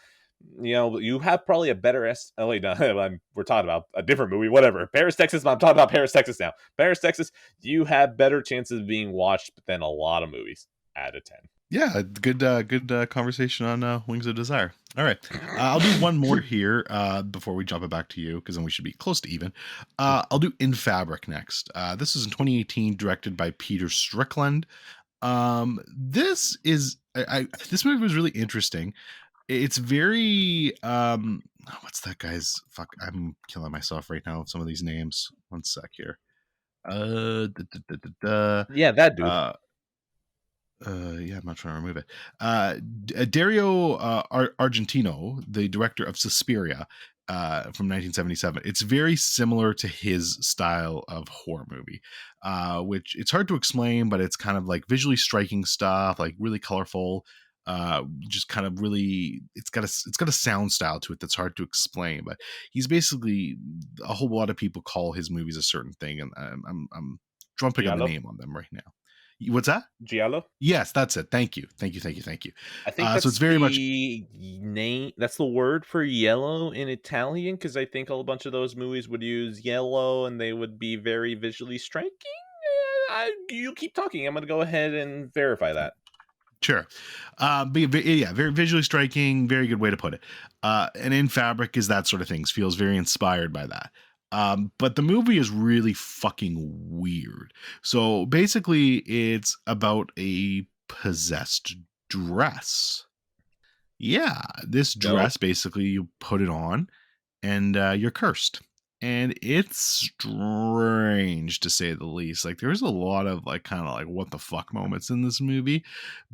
you have probably a better oh wait, no, we're talking about a different movie. Whatever. Paris, Texas. I'm talking about Paris, Texas now. Paris, Texas. You have better chances of being watched than a lot of movies. Out of 10. Yeah, good conversation on Wings of Desire. All right, I'll do one more here before we jump it back to you because then we should be close to even. I'll do In Fabric next. This is in 2018, directed by Peter Strickland. This is this movie was really interesting. It's very what's that guy's fuck? I'm killing myself right now with some of these names. One sec here. Da, da, da, da, da. Yeah, that dude. Yeah, I'm not trying to remove it. Dario Argentino, the director of Suspiria from 1977. It's very similar to his style of horror movie, which it's hard to explain, but it's kind of like visually striking stuff, like really colorful. Just kind of really, it's got a sound style to it that's hard to explain. But he's basically, a whole lot of people call his movies a certain thing, and I'm drumping on the Giallo? name on them right now. What's that? Giallo? Yes, that's it. Thank you, thank you, thank you, thank you. I think So it's that's very much the name. That's the word for yellow in Italian, because I think a bunch of those movies would use yellow, and they would be very visually striking. You keep talking. I'm going to go ahead and verify that. sure. Yeah, very visually striking, very good way to put it. And In Fabric is that sort of things, feels very inspired by that. But the movie is really fucking weird. So basically, it's about a possessed dress. Yeah, this Dope. dress, basically, you put it on and you're cursed. And it's strange, to say the least. Like, there's a lot of like kind of like what the fuck moments in this movie,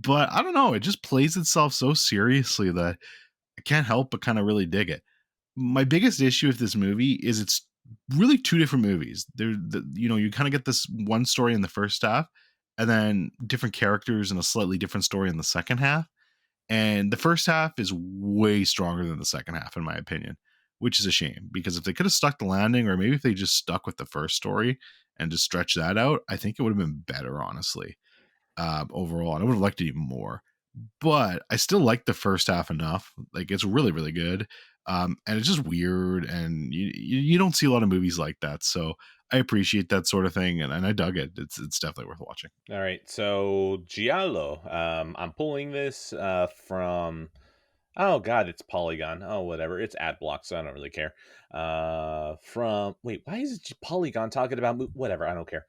but I don't know, it just plays itself so seriously that I can't help but kind of really dig it. My biggest issue with this movie is it's really two different movies. You kind of get this one story in the first half, and then different characters and a slightly different story in the second half. And the first half is way stronger than the second half, in my opinion, which is a shame, because if they could have stuck the landing, or maybe if they just stuck with the first story and just stretched that out, I think it would have been better, honestly, overall. And I would have liked it even more. But I still like the first half enough. Like, it's really, really good. And it's just weird. And you don't see a lot of movies like that. So I appreciate that sort of thing. And I dug it. It's definitely worth watching. All right, so Giallo. I'm pulling this from. Oh God, it's Polygon. Oh, whatever. It's ad block, so I don't really care. From wait, why is it Polygon talking about whatever? I don't care.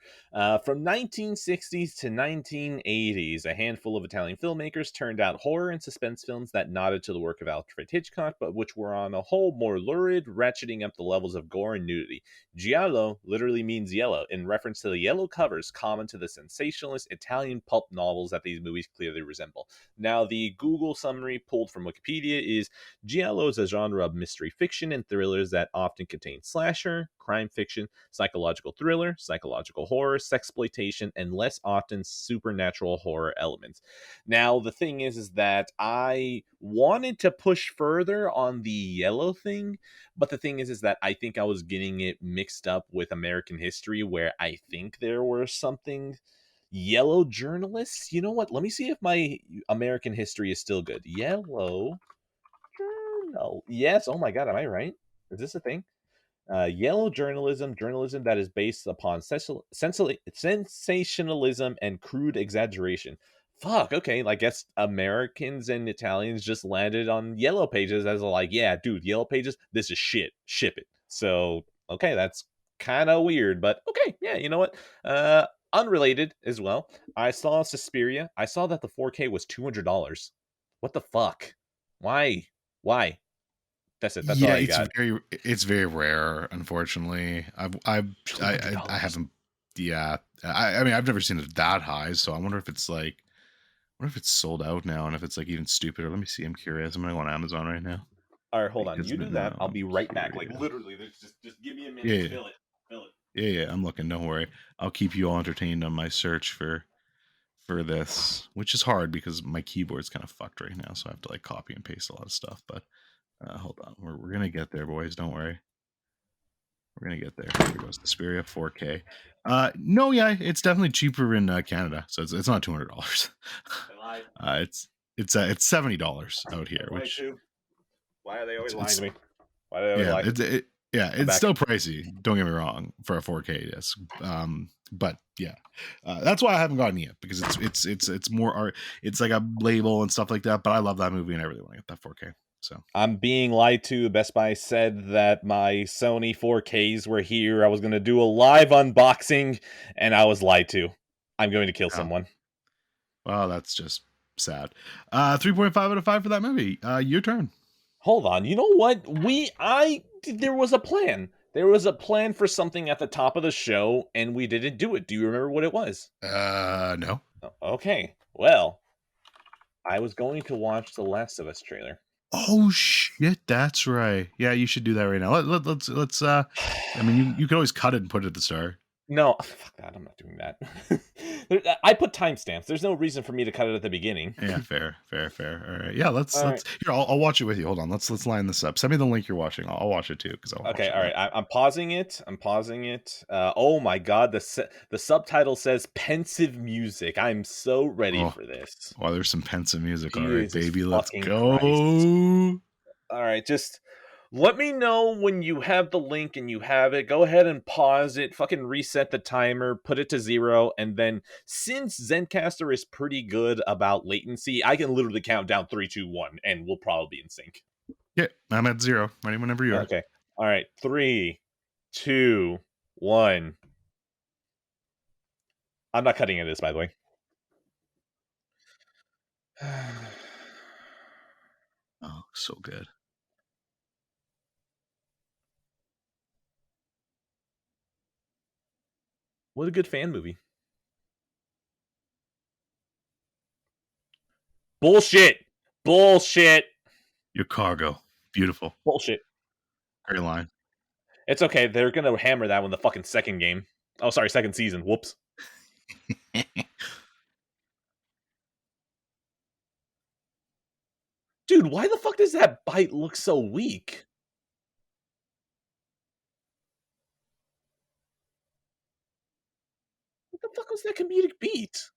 From 1960s to 1980s, a handful of Italian filmmakers turned out horror and suspense films that nodded to the work of Alfred Hitchcock, but which were on a whole more lurid, ratcheting up the levels of gore and nudity. Giallo literally means yellow, in reference to the yellow covers common to the sensationalist Italian pulp novels that these movies clearly resemble. Now, the Google summary pulled from Wikipedia is Giallo is a genre of mystery fiction and thrillers that often contain slasher, crime fiction, psychological thriller, psychological horror, sexploitation, and less often supernatural horror elements. Now, the thing is that I wanted to push further on the yellow thing, but the thing is that I think I was getting it mixed up with American history, where I think there were something yellow journalists. You know what? Let me see if my American history is still good. Yellow journal. Yes. Oh my God. Am I right? Is this a thing? Yellow journalism, journalism that is based upon sensationalism and crude exaggeration. Fuck, okay, I guess Americans and Italians just landed on Yellow Pages as like, yeah, dude, Yellow Pages, this is shit, ship it. So, okay, that's kind of weird, but okay, yeah, you know what? Unrelated as well, I saw Suspiria. I saw that the 4K was $200. What the fuck? Why? Why? That's it. That's all Yeah, I got. it's very rare, unfortunately. I $200. haven't. Yeah, I mean, I've never seen it that high, so I wonder if it's like, I wonder if it's sold out now, and if it's like even stupider. Let me see. I'm curious. I'm gonna go on Amazon right now All right, hold on. because You do that. now I'll I'm be right back. Like curious. literally, just give me a Yeah, minute. yeah, Fill it. Fill it. yeah. I'm looking. Don't worry. I'll keep you all entertained on my search for this, which is hard because my keyboard's kind of fucked right now, so I have to like copy and paste a lot of stuff. But hold on, we're gonna get there, boys. Don't worry. We're gonna get there. Here goes the Xperia 4K. No, yeah, it's definitely cheaper in Canada, so it's not $200. They lied. It's $70 out They here, lied which too. Why are they always lying it's to me? Why do they always yeah, lie? I'm it's back. still pricey. Don't get me wrong for a 4K disc, but yeah, that's why I haven't gotten it yet, because it's more art. It's like a label and stuff like that. But I love that movie, and I really want to get that 4K. So I'm being lied to. Best Buy said that my Sony 4Ks were here. I was going to do a live unboxing, and I was lied to. I'm going to kill yeah, someone. well, that's just sad. 3.5 out of 5 for that movie. Your turn. Hold on. You know what? There was a plan. There was a plan for something at the top of the show, and we didn't do it. Do you remember what it was? No. Okay. Well, I was going to watch the Last of Us trailer. Oh shit, that's right. Yeah, you should do that right now. Let's I mean, you can always cut it and put it at the start. No, fuck that. I'm not doing that. I put timestamps. There's no reason for me to cut it at the beginning. Yeah, fair. All right, yeah. Let's All right. here. I'll watch it with you. Hold on. Let's line this up. Send me the link you're watching. I'll watch it too because I'll watch Okay, it all now. right. I'm pausing it. I'm pausing it. Oh my god, the subtitle says pensive music. I'm so ready Oh, for this. wow. There's some pensive music. All right, Jesus baby. Let's fucking Christ. go. All right, just let me know when you have the link and you have it. Go ahead and pause it. Fucking reset the timer, put it to 0, and then since Zencaster is pretty good about latency, I can literally count down 3, 2, 1, and we'll probably be in sync. Yeah, I'm at 0. Ready whenever you are. Okay. All right. 3, 2, 1. I'm not cutting into this, by the way. Oh, so good. What a good fan movie. Bullshit. Bullshit. Your cargo. Beautiful. Bullshit. Great line. It's okay. They're going to hammer that one the fucking second game. Oh, sorry, second season. Whoops. Dude, why the fuck does that bite look so weak? What the fuck was that comedic beat?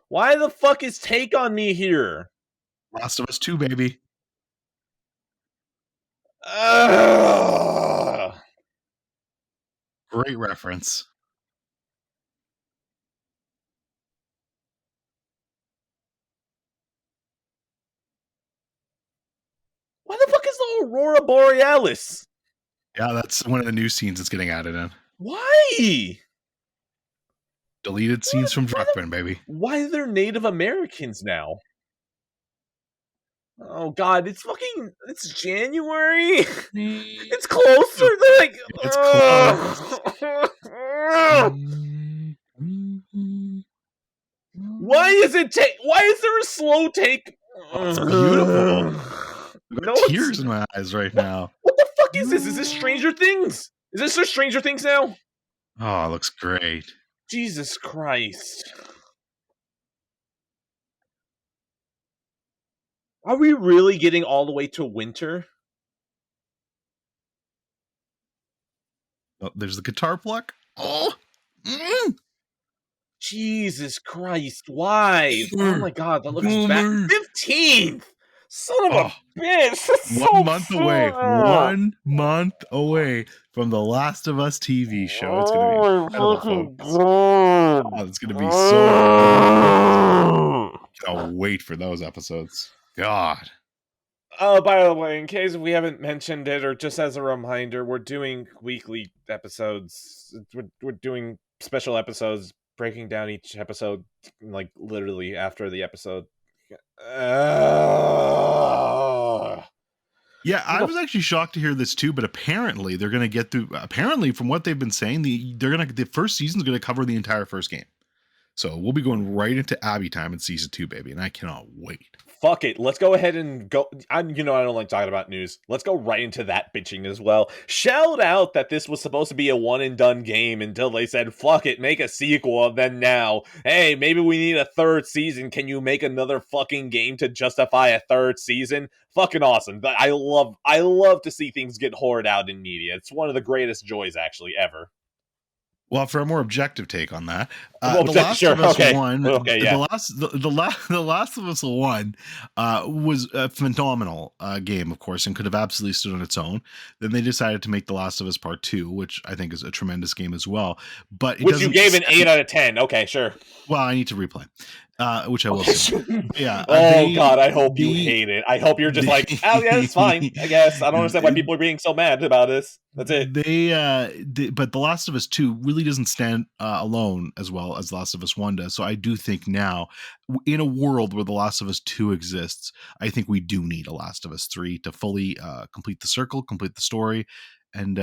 Why the fuck is Take on Me here? Last of Us 2, baby. Ugh. Great reference. Why the fuck is the Aurora Borealis? Yeah, that's one of the new scenes that's getting added in. Why? Deleted scenes from Druckmann, baby. Why are there Native Americans now? Oh god, it's January. It's closer than like It's close. Why is there a slow take? Oh, it's beautiful. I've No, got tears in my eyes right now. what the fuck is this? Is this Stranger Things? Is this just Stranger Things now? Oh, it looks great. Jesus Christ. Are we really getting all the way to winter? Oh, there's the guitar pluck. Oh. Jesus Christ, why? Oh my god, that looks bad. Boomer. 15th! Son of Oh, a bitch! That's 1 so month away. 1 month away from the Last of Us TV show. It's going to be incredible, folks. God. Oh, it's going to be so. I'll wait for those episodes. God. Oh, by the way, in case we haven't mentioned it, or just as a reminder, we're doing weekly episodes. We're doing special episodes, breaking down each episode, like literally after the episode. Yeah, I was actually shocked to hear this too, but apparently they're going to get through. Apparently, from what they've been saying, the first season's going to cover the entire first game. So we'll be going right into Abby time in season 2, baby, and I cannot wait. Fuck it. Let's go ahead and go. I don't like talking about news. Let's go right into that bitching as well. Shout out that this was supposed to be a one and done game until they said, fuck it, make a sequel. And then now, hey, maybe we need a third season. Can you make another fucking game to justify a third season? Fucking awesome. I love to see things get hoarded out in media. It's one of the greatest joys, actually, ever. Well, for a more objective take on that, Well, the Last sure, of Us okay. 1, Okay, yeah. the Last of Us 1 was a phenomenal game, of course, and could have absolutely stood on its own. Then they decided to make The Last of Us Part 2, which I think is a tremendous game as well. But which you gave an 8 out of 10. Okay, sure. Well, I need to replay. Which I will soon. Yeah. God, I hope you hate it. I hope you're just like, oh yeah, it's fine. I guess I don't understand why people are being so mad about this. That's it. But The Last of Us 2 really doesn't stand alone as well as The Last of Us 1 does. So I do think now, in a world where The Last of Us 2 exists, I think we do need a Last of Us 3 to fully complete the circle, complete the story, and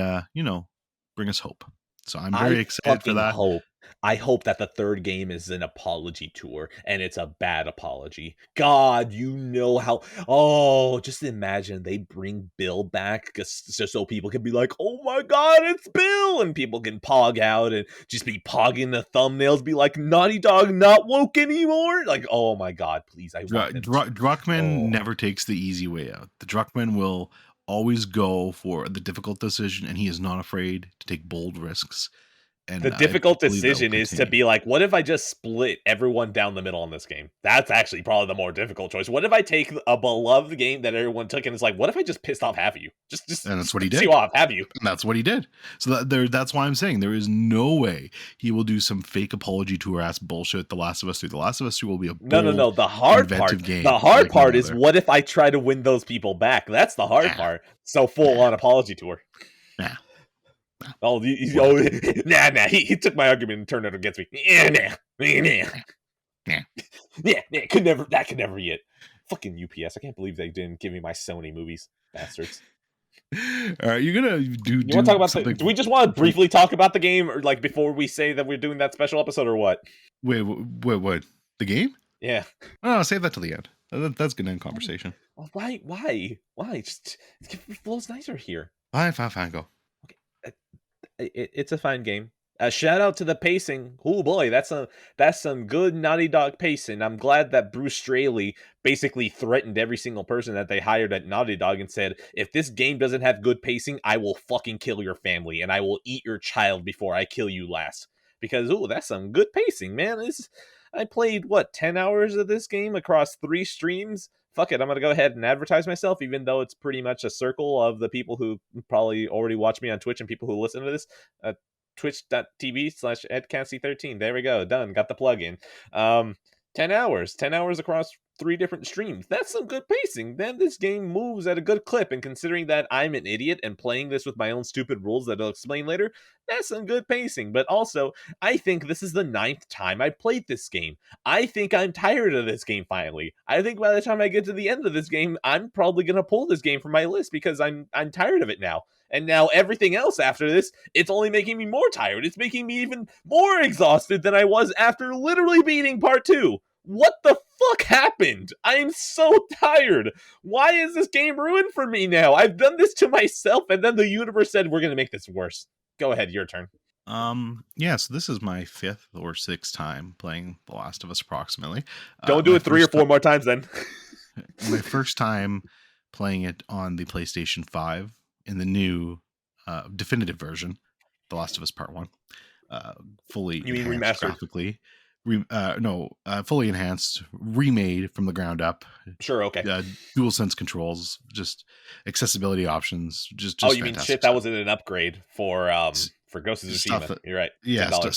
bring us hope. So I'm very I excited for fucking that. hope. I hope that the third game is an apology tour and it's a bad apology. God, you know how. Oh, just imagine they bring Bill back just so people can be like, oh my God, it's Bill. And people can pog out and just be pogging the thumbnails, be like, Naughty Dog not woke anymore. Like, oh my God, please. I want them to. Druckmann Oh. never takes the easy way out. The Druckmann will always go for the difficult decision, and he is not afraid to take bold risks. The And I difficult believe that will decision is to continue. be like, what if I just split everyone down the middle in this game? That's actually probably the more difficult choice. What if I take a beloved game that everyone took and it's like, what if I just pissed off half of you? And that's Just what he piss you did. off, have you? And that's what he did. So that's why I'm saying there is no way he will do some fake apology tour ass bullshit. The Last of Us 2. The Last of Us 2 will be a No. bold, inventive The game hard like no part is other. what if I try to win those people back? That's the hard Nah, part. So full nah, on apology tour. nah. Oh, Won't happen. nah. He took my argument and turned it against me. Nah. Nah. Yeah, that could never be it. Fucking UPS. I can't believe they didn't give me my Sony movies. Bastards. All right, you're gonna You want to talk about something do we just want to from. briefly talk about the game or like before we say that we're doing that special episode or what? What? The game? Yeah. Oh, save that till the end. That's gonna end conversation. Why? Just it flows nicer here. Fine, go. Okay. It's a fine game. Shout out to the pacing. Oh boy, that's some good Naughty Dog pacing. I'm glad that Bruce Straley basically threatened every single person that they hired at Naughty Dog and said, if this game doesn't have good pacing, I will fucking kill your family and I will eat your child before I kill you last. Because that's some good pacing, man. I played 10 hours of this game across 3 streams. Fuck it, I'm gonna go ahead and advertise myself, even though it's pretty much a circle of the people who probably already watch me on Twitch and people who listen to this. Twitch.tv/EdCancy13. There we go. Done. Got the plug-in. 10 hours. 10 hours across 3 different streams. That's some good pacing. Then this game moves at a good clip. And considering that I'm an idiot and playing this with my own stupid rules that I'll explain later, that's some good pacing. But also, I think this is the 9th time I played this game. I think I'm tired of this game finally. I think by the time I get to the end of this game, I'm probably going to pull this game from my list because I'm tired of it now. And now everything else after this, it's only making me more tired. It's making me even more exhausted than I was after literally beating part 2. What the fuck happened? I am so tired. Why is this game ruined for me now? I've done this to myself, and then the universe said we're going to make this worse. Go ahead, your turn. Yeah, so this is my 5th or 6th time playing The Last of Us approximately. Don't do it 3 or 4 more times then. My first time playing it on the PlayStation 5 in the new definitive version, The Last of Us Part 1. Fully You mean enhanced remastered? graphically. Fully enhanced, remade from the ground up. Sure, okay. DualSense controls, just accessibility options, just you mean shit that wasn't an upgrade for Ghost of stuff Tsushima. You're right. Yeah, $10.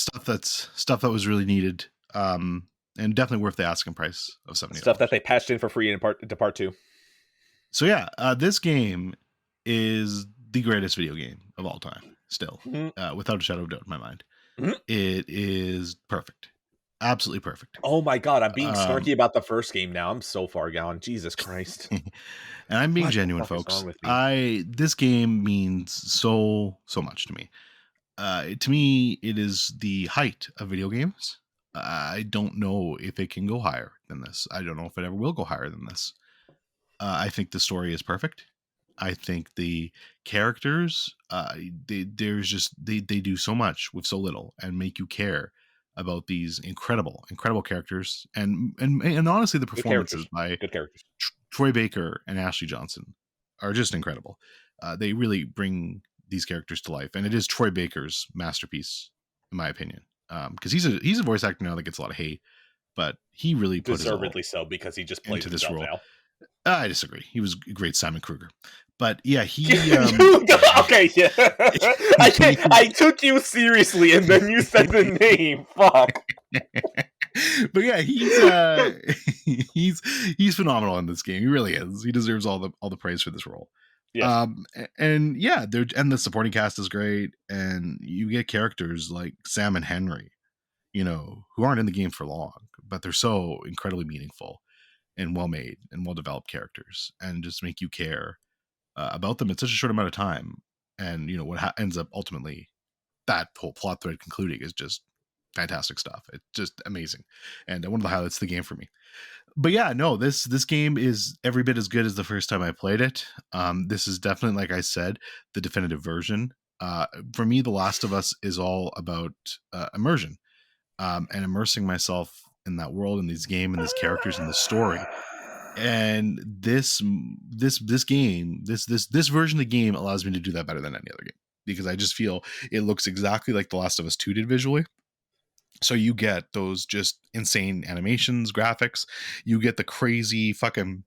stuff that was really needed. And definitely worth the asking price of $70. Stuff that they patched in for free into part 2. So yeah, this game is the greatest video game of all time, still, without a shadow of doubt in my mind. Mm-hmm. It is perfect. Absolutely perfect. Oh my god, I'm being snarky about the first game now. I'm so far gone. Jesus Christ. And I'm being genuine, folks. This game means so much to me. To me, it is the height of video games. I don't know if it can go higher than this. I don't know if it ever will go higher than this. I think the story is perfect. I think the characters, they do so much with so little and make you care about these incredible characters and honestly the performances by good characters. Troy Baker and Ashley Johnson are just incredible. They really bring these characters to life, and it is Troy Baker's masterpiece in my opinion, because he's a voice actor now that gets a lot of hate, but he really put deservedly so because he just plays into this role. now. I disagree. He was a great Simon Kruger, but yeah, he. Okay, yeah. I took you seriously, and then you said the name. Fuck. But yeah, he's phenomenal in this game. He really is. He deserves all the praise for this role. Yes. And yeah, and the supporting cast is great, and you get characters like Sam and Henry, who aren't in the game for long, but they're so incredibly meaningful and well made and well developed characters, and just make you care about them in such a short amount of time. And what ends up ultimately that whole plot thread concluding is just fantastic stuff. It's just amazing, and one of the highlights of the game for me. But yeah, no, this game is every bit as good as the first time I played it. This is definitely, like I said, the definitive version. For me, The Last of Us is all about immersion, and immersing myself in that world, in these game, and these characters, in the story. And this game, this version of the game allows me to do that better than any other game, because I just feel it looks exactly like The Last of Us 2 did visually. So you get those just insane animations, graphics. You get the crazy fucking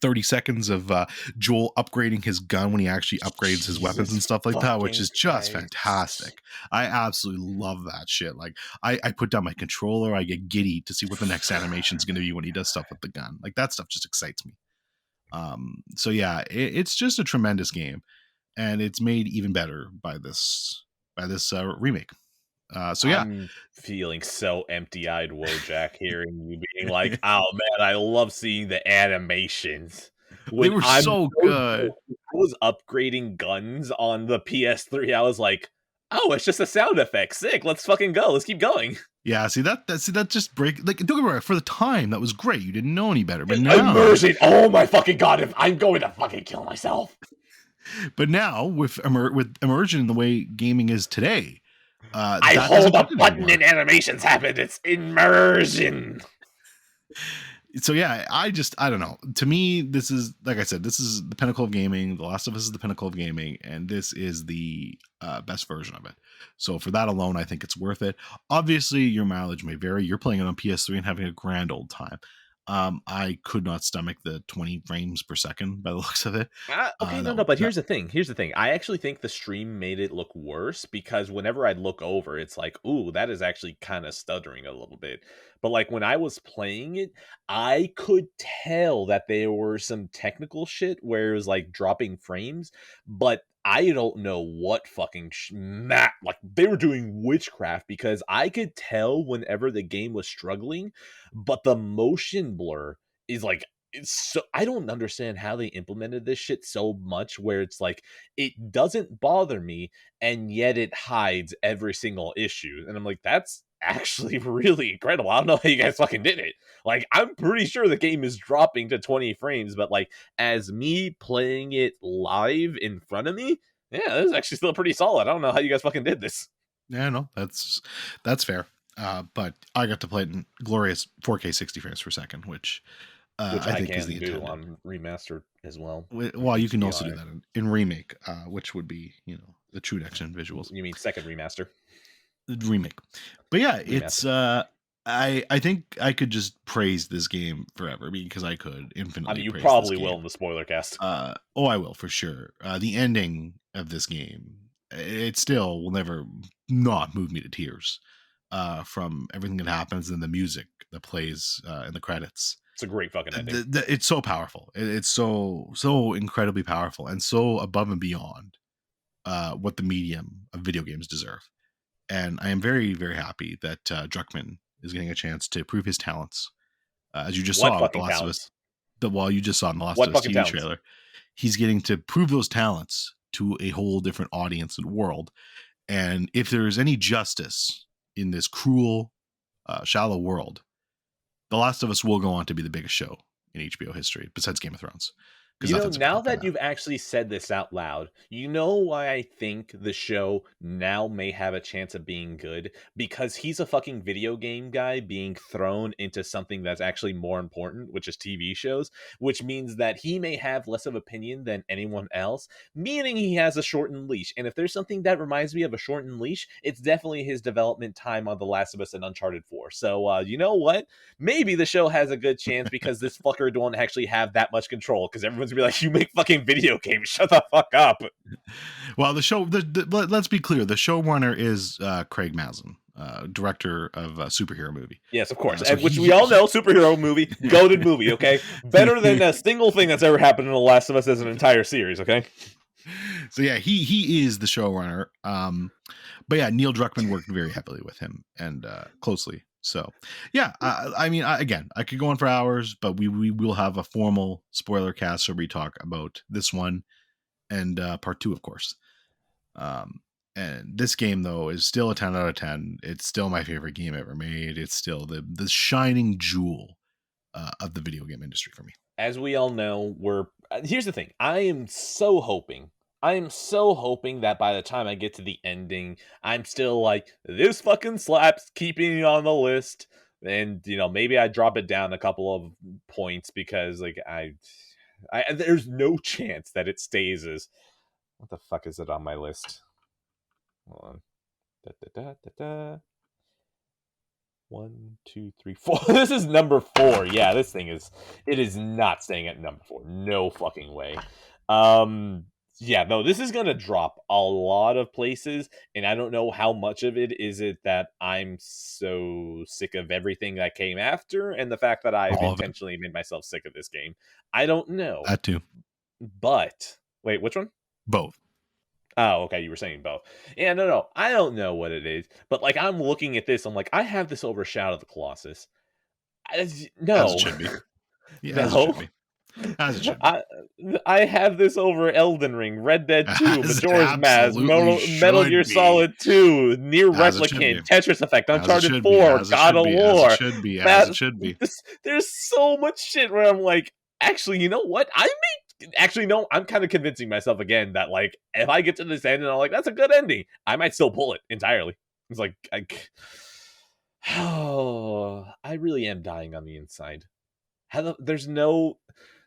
30 seconds of Joel upgrading his gun when he actually upgrades his weapons and Jesus stuff like that, which fucking is just Christ. fantastic. I absolutely love that shit. Like I put down my controller, I get giddy to see what the next animation is going to be when he does stuff with the gun. Like that stuff just excites me. So yeah, it's just a tremendous game, and it's made even better by this remake. So yeah, I'm feeling so empty-eyed, Wojak, hearing you being like, "Oh man, I love seeing the animations." they When were I'm so so good. I was upgrading guns on the PS3, I was like, "Oh, it's just a sound effect. Sick. Let's fucking go. Let's keep going." Yeah, see that just break, like, don't get me wrong, for the time that was great. You didn't know any better, but now, Immersion. Oh my fucking god! If I'm going to fucking kill myself. with with immersion in the way gaming is today, I that hold doesn't a do it button anymore. and animations happen. It's immersion. So yeah, I don't know. To me, this is, like I said, this is the pinnacle of gaming. The Last of Us is the pinnacle of gaming, and this is the best version of it. So for that alone, I think it's worth it. Obviously, your mileage may vary. You're playing it on PS3 and having a grand old time. I could not stomach the 20 frames per second by the looks of it. Okay, no, No, no, but that, here's the thing. Here's the thing. I actually think the stream made it look worse because whenever I'd look over, it's like, ooh, that is actually kind of stuttering a little bit. But like when I was playing it, I could tell that there were some technical shit where it was like dropping frames, but I don't know what fucking like they were doing witchcraft because I could tell whenever the game was struggling, but the motion blur is like it's so I don't understand how they implemented this shit so much where it's like it doesn't bother me and yet it hides every single issue. And I'm like, that's actually really incredible. I don't know how you guys fucking did it. Like, I'm pretty sure the game is dropping to 20 frames, but like as me playing it live in front of me, yeah, this is actually still pretty solid. I don't know how you guys fucking did this. yeah, no, that's fair. But I got to play it in glorious 4K 60 frames per second, which Which I I think is the can do intended. on remastered as well on Well, you can also do HDR. that in remake, which would be, the true next gen visuals. You mean second remaster? Remake. But yeah, Remaster. it's I think I could just praise this game forever, because I could I infinitely mean, you praise this probably will game. in the spoiler cast. Oh, I will for sure. The ending of this game, it still will never not move me to tears. From everything that happens and the music that plays in the credits. It's a great fucking ending. It's so powerful. It's so incredibly powerful and so above and beyond what the medium of video games deserve. And I am very, very happy that Druckmann is getting a chance to prove his talents. As you just What saw with The fucking Last of Us, talents? you just saw in The Last What of Us fucking TV talents? trailer, he's getting to prove those talents to a whole different audience and world. And if there is any justice in this cruel, shallow world, The Last of Us will go on to be the biggest show in HBO history, besides Game of Thrones, because You know, nothing's ever now topping that that. you've actually said this out loud, you know why I think the show now may have a chance of being good? Because he's a fucking video game guy being thrown into something that's actually more important, which is TV shows, which means that he may have less of opinion than anyone else, meaning he has a shortened leash. And if there's something that reminds me of a shortened leash, it's definitely his development time on The Last of Us and Uncharted 4. So, you know what? Maybe the show has a good chance because this fucker don't actually have that much control because everyone's gonna be like, you make fucking video games, shut the fuck up. Well, let's be clear. The showrunner is Craig Mazin, director of a superhero movie. Yes, of course, So and which we all know, superhero movie, goated movie, okay? Better than a single thing that's ever happened in The Last of Us as an entire series, okay? So yeah, he is the showrunner. But yeah, Neil Druckmann worked very heavily with him and closely. So yeah, I mean, again, I could go on for hours, but we will have a formal spoiler cast where we talk about this one and part two, of course. Um, And this game, though, is still a 10 out of 10. It's still my favorite game ever made. It's still the shining jewel of the video game industry for me. As we all know, here's the thing. I am so hoping that by the time I get to the ending, I'm still like, this fucking slaps, keeping it on the list. And, maybe I drop it down a couple of points because, like, there's no chance that it stays as, what the fuck is it on my list? Hold on. Da, da, da, da, da. 1, 2, 3, 4. This is number 4. Yeah, it is not staying at number 4. No fucking way. Yeah, no, this is gonna drop a lot of places, and I don't know how much of it is it that I'm so sick of everything that came after, and the fact that I've All of it. intentionally made myself sick of this game. I don't know. That too. But wait, which one? Both. Oh, okay, you were saying both. Yeah, no, I don't know what it is, but, like, I'm looking at this, I'm like, I have this over Shadow of the Colossus. As No. it should be. Yeah, as it No. should be. As it should be. I have this over Elden Ring, Red Dead 2, As it Majora's Mask, absolutely Metal Gear should be. Solid 2, Nier As it should Replicant, be. Tetris Effect, As it Uncharted should be. 4, As it God should of be. War. As it should be. As it should be. There's so much shit where I'm like, actually, you know what? No, I'm kind of convincing myself again that, like, if I get to this end and I'm like, that's a good ending, I might still pull it entirely. It's like, I really am dying on the inside. There's no,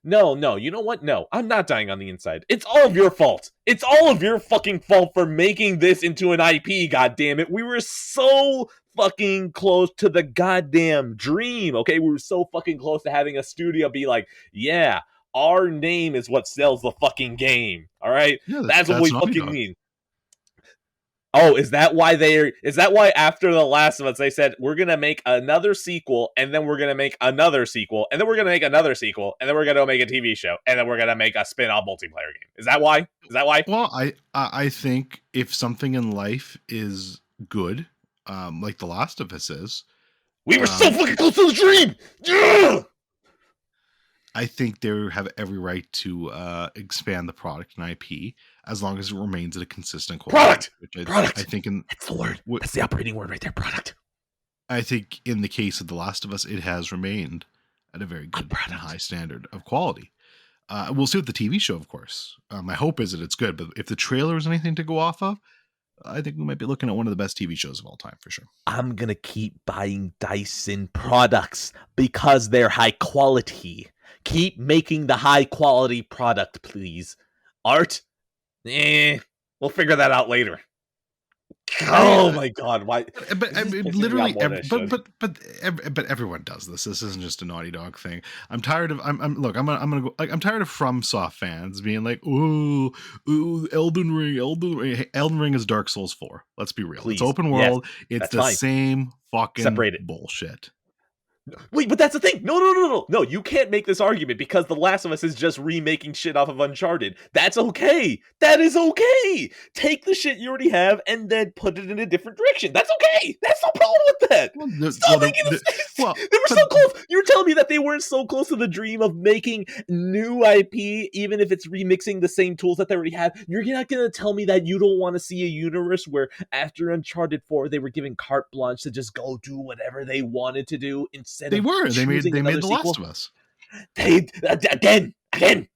you know what? No, I'm not dying on the inside. It's all of your fault. It's all of your fucking fault for making this into an IP, goddammit. We were so fucking close to the goddamn dream, okay? We were so fucking close to having a studio be like, yeah, our name is what sells the fucking game, all right? Yeah, that's what we Naughty fucking Dog. mean. Oh, is that why after The Last of Us they said we're gonna make another sequel, and then we're gonna make another sequel, and then we're gonna make another sequel, and then we're gonna make a TV show, and then we're gonna make a spin-off multiplayer game? Is that why? Well, I think if something in life is good, like The Last of Us is, we were so fucking close to the dream. Yeah! I think they have every right to expand the product and IP as long as it remains at a consistent quality. Product. I think that's the word. That's the operating word right there. Product. I think in the case of The Last of Us, it has remained at a very good and high standard of quality. We'll see with the TV show, of course. My hope is that it's good, but if the trailer is anything to go off of, I think we might be looking at one of the best TV shows of all time for sure. I'm gonna keep buying Dyson products because they're high quality. Keep making the high quality product, please. Art? We'll figure that out later. Oh my god! Why? But I mean, literally, but everyone does this. This isn't just a Naughty Dog thing. I'm tired of. I'm gonna go. Like, I'm tired of FromSoft fans being like, "Ooh, Elden Ring. Hey, Elden Ring is Dark Souls 4. Let's be real. Please. It's open world. Yes, it's the same fucking separated bullshit." Wait, but that's the thing. No, you can't make this argument because The Last of Us is just remaking shit off of Uncharted. That's okay. That is okay. Take the shit you already have and then put it in a different direction. That's okay. That's no problem with that. They were so close. You were telling me that they weren't so close to the dream of making new IP, even if it's remixing the same tools that they already have. You're not going to tell me that you don't want to see a universe where after Uncharted 4, they were given carte blanche to just go do whatever they wanted to do instead they were. They made The sequel. Last of Us. They again. But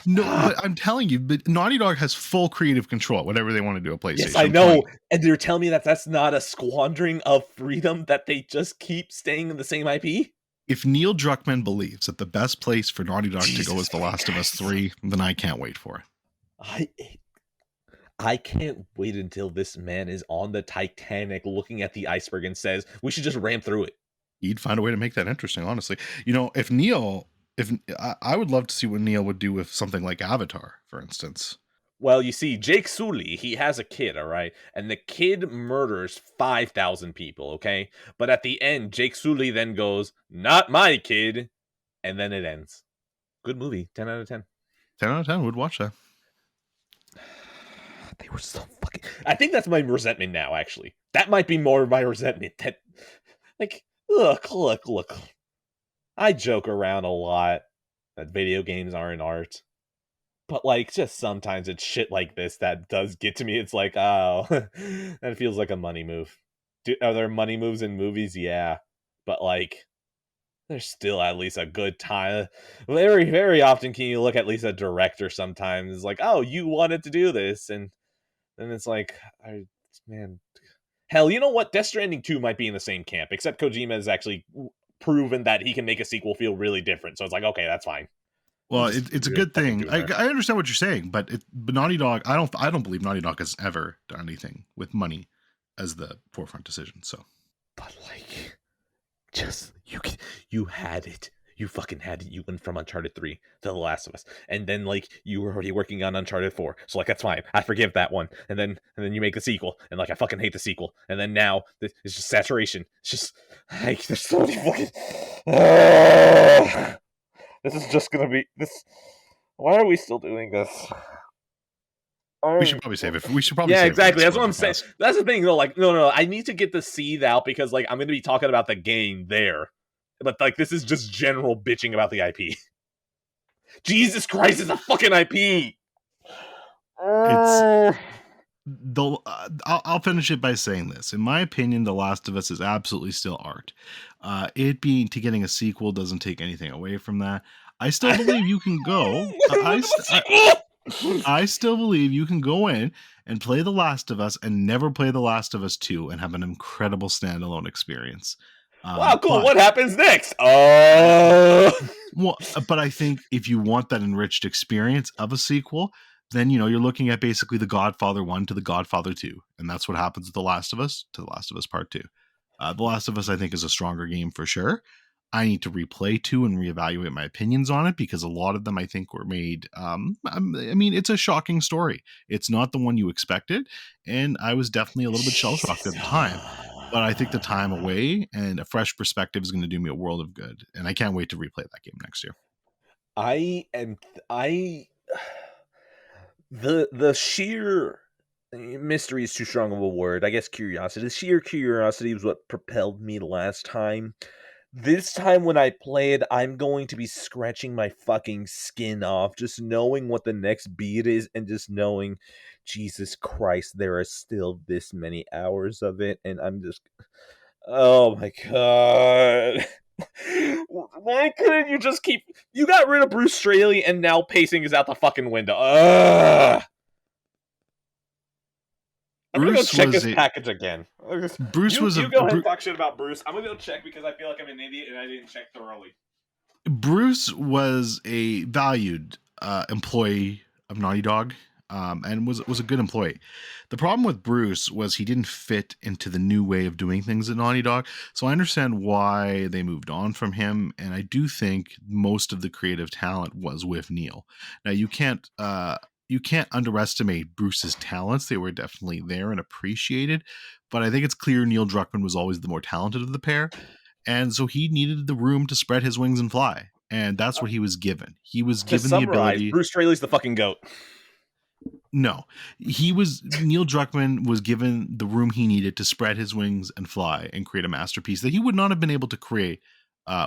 no, but I'm telling you, but Naughty Dog has full creative control, whatever they want to do at PlayStation. Yes, I know. And they're telling me that that's not a squandering of freedom, that they just keep staying in the same IP? If Neil Druckmann believes that the best place for Naughty Dog to go is The Last of Us 3, then I can't wait for it. I can't wait until this man is on the Titanic looking at the iceberg and says, we should just ram through it. He'd find a way to make that interesting, honestly. You know, I would love to see what Neil would do with something like Avatar, for instance. Well, you see, Jake Sully, he has a kid, all right? And the kid murders 5,000 people, okay? But at the end, Jake Sully then goes, not my kid. And then it ends. Good movie. 10 out of 10. 10 out of 10 would watch that. They were so fucking... I think that's my resentment now, actually. That might be more of my resentment. That, like, look. I joke around a lot that video games aren't art. But like, just sometimes it's shit like this that does get to me. It's like, oh, that feels like a money move. Are there money moves in movies? Yeah, but like, there's still at least a good time. Very, very often can you look at least a director sometimes. It's like, oh, you wanted to do this, and then it's like, man, hell, you know what? Death Stranding 2 might be in the same camp, except Kojima has actually proven that he can make a sequel feel really different. So it's like, okay, that's fine. Well, Just it's a good fucking thing. doing her. I understand what you're saying, but Naughty Dog, I don't believe Naughty Dog has ever done anything with money as the forefront decision. So, But like, just you had it. You fucking had it. You went from Uncharted 3 to The Last of Us. And then like you were already working on Uncharted 4. So like that's fine. I forgive that one. And then you make the sequel. And like I fucking hate the sequel. And then now it's just saturation. It's just like there's so many fucking this is just gonna be this. Why are we still doing this? we should probably save it. We should probably Yeah, save exactly. it. That's what I'm saying. That's the thing, though. Like, no. I need to get the Seethe out because, like, I'm going to be talking about the game there. But like, this is just general bitching about the IP. Jesus Christ, it's a fucking IP. It's I'll finish it by saying this. In my opinion, The Last of Us is absolutely still art. It being to getting a sequel doesn't take anything away from that. I still believe you can go. I still believe you can go in and play The Last of Us and never play The Last of Us 2 and have an incredible standalone experience. Wow, cool. But, what happens next? Oh. Well, but I think if you want that enriched experience of a sequel, then you're looking at basically The Godfather 1 to The Godfather 2, and that's what happens with The Last of Us to The Last of Us Part 2. The Last of Us, I think, is a stronger game for sure. I need to replay 2 and reevaluate my opinions on it because a lot of them I think were made. I mean, it's a shocking story. It's not the one you expected, and I was definitely a little bit shell shocked at the time. But I think the time away and a fresh perspective is going to do me a world of good, and I can't wait to replay that game next year. The sheer mystery is too strong of a word. I guess curiosity. The sheer curiosity was what propelled me last time. This time when I play it, I'm going to be scratching my fucking skin off, just knowing what the next beat is and just knowing, Jesus Christ, there are still this many hours of it, and I'm just, oh my god. Why couldn't you just keep, you got rid of Bruce Straley and now pacing is out the fucking window. Ugh. I'm gonna go check this package again. Bruce was you go ahead and talk shit about Bruce. I'm gonna go check because I feel like I'm an idiot and I didn't check thoroughly. Bruce was a valued employee of Naughty Dog, and was a good employee. The problem with Bruce was he didn't fit into the new way of doing things at Naughty Dog. So I understand why they moved on from him, and I do think most of the creative talent was with Neil. Now you can't underestimate Bruce's talents. They were definitely there and appreciated, but I think it's clear Neil Druckmann was always the more talented of the pair, and so he needed the room to spread his wings and fly, and that's what he was given. He was given the ability. Bruce Straley's the fucking GOAT. No, Neil Druckmann was given the room he needed to spread his wings and fly and create a masterpiece that he would not have been able to create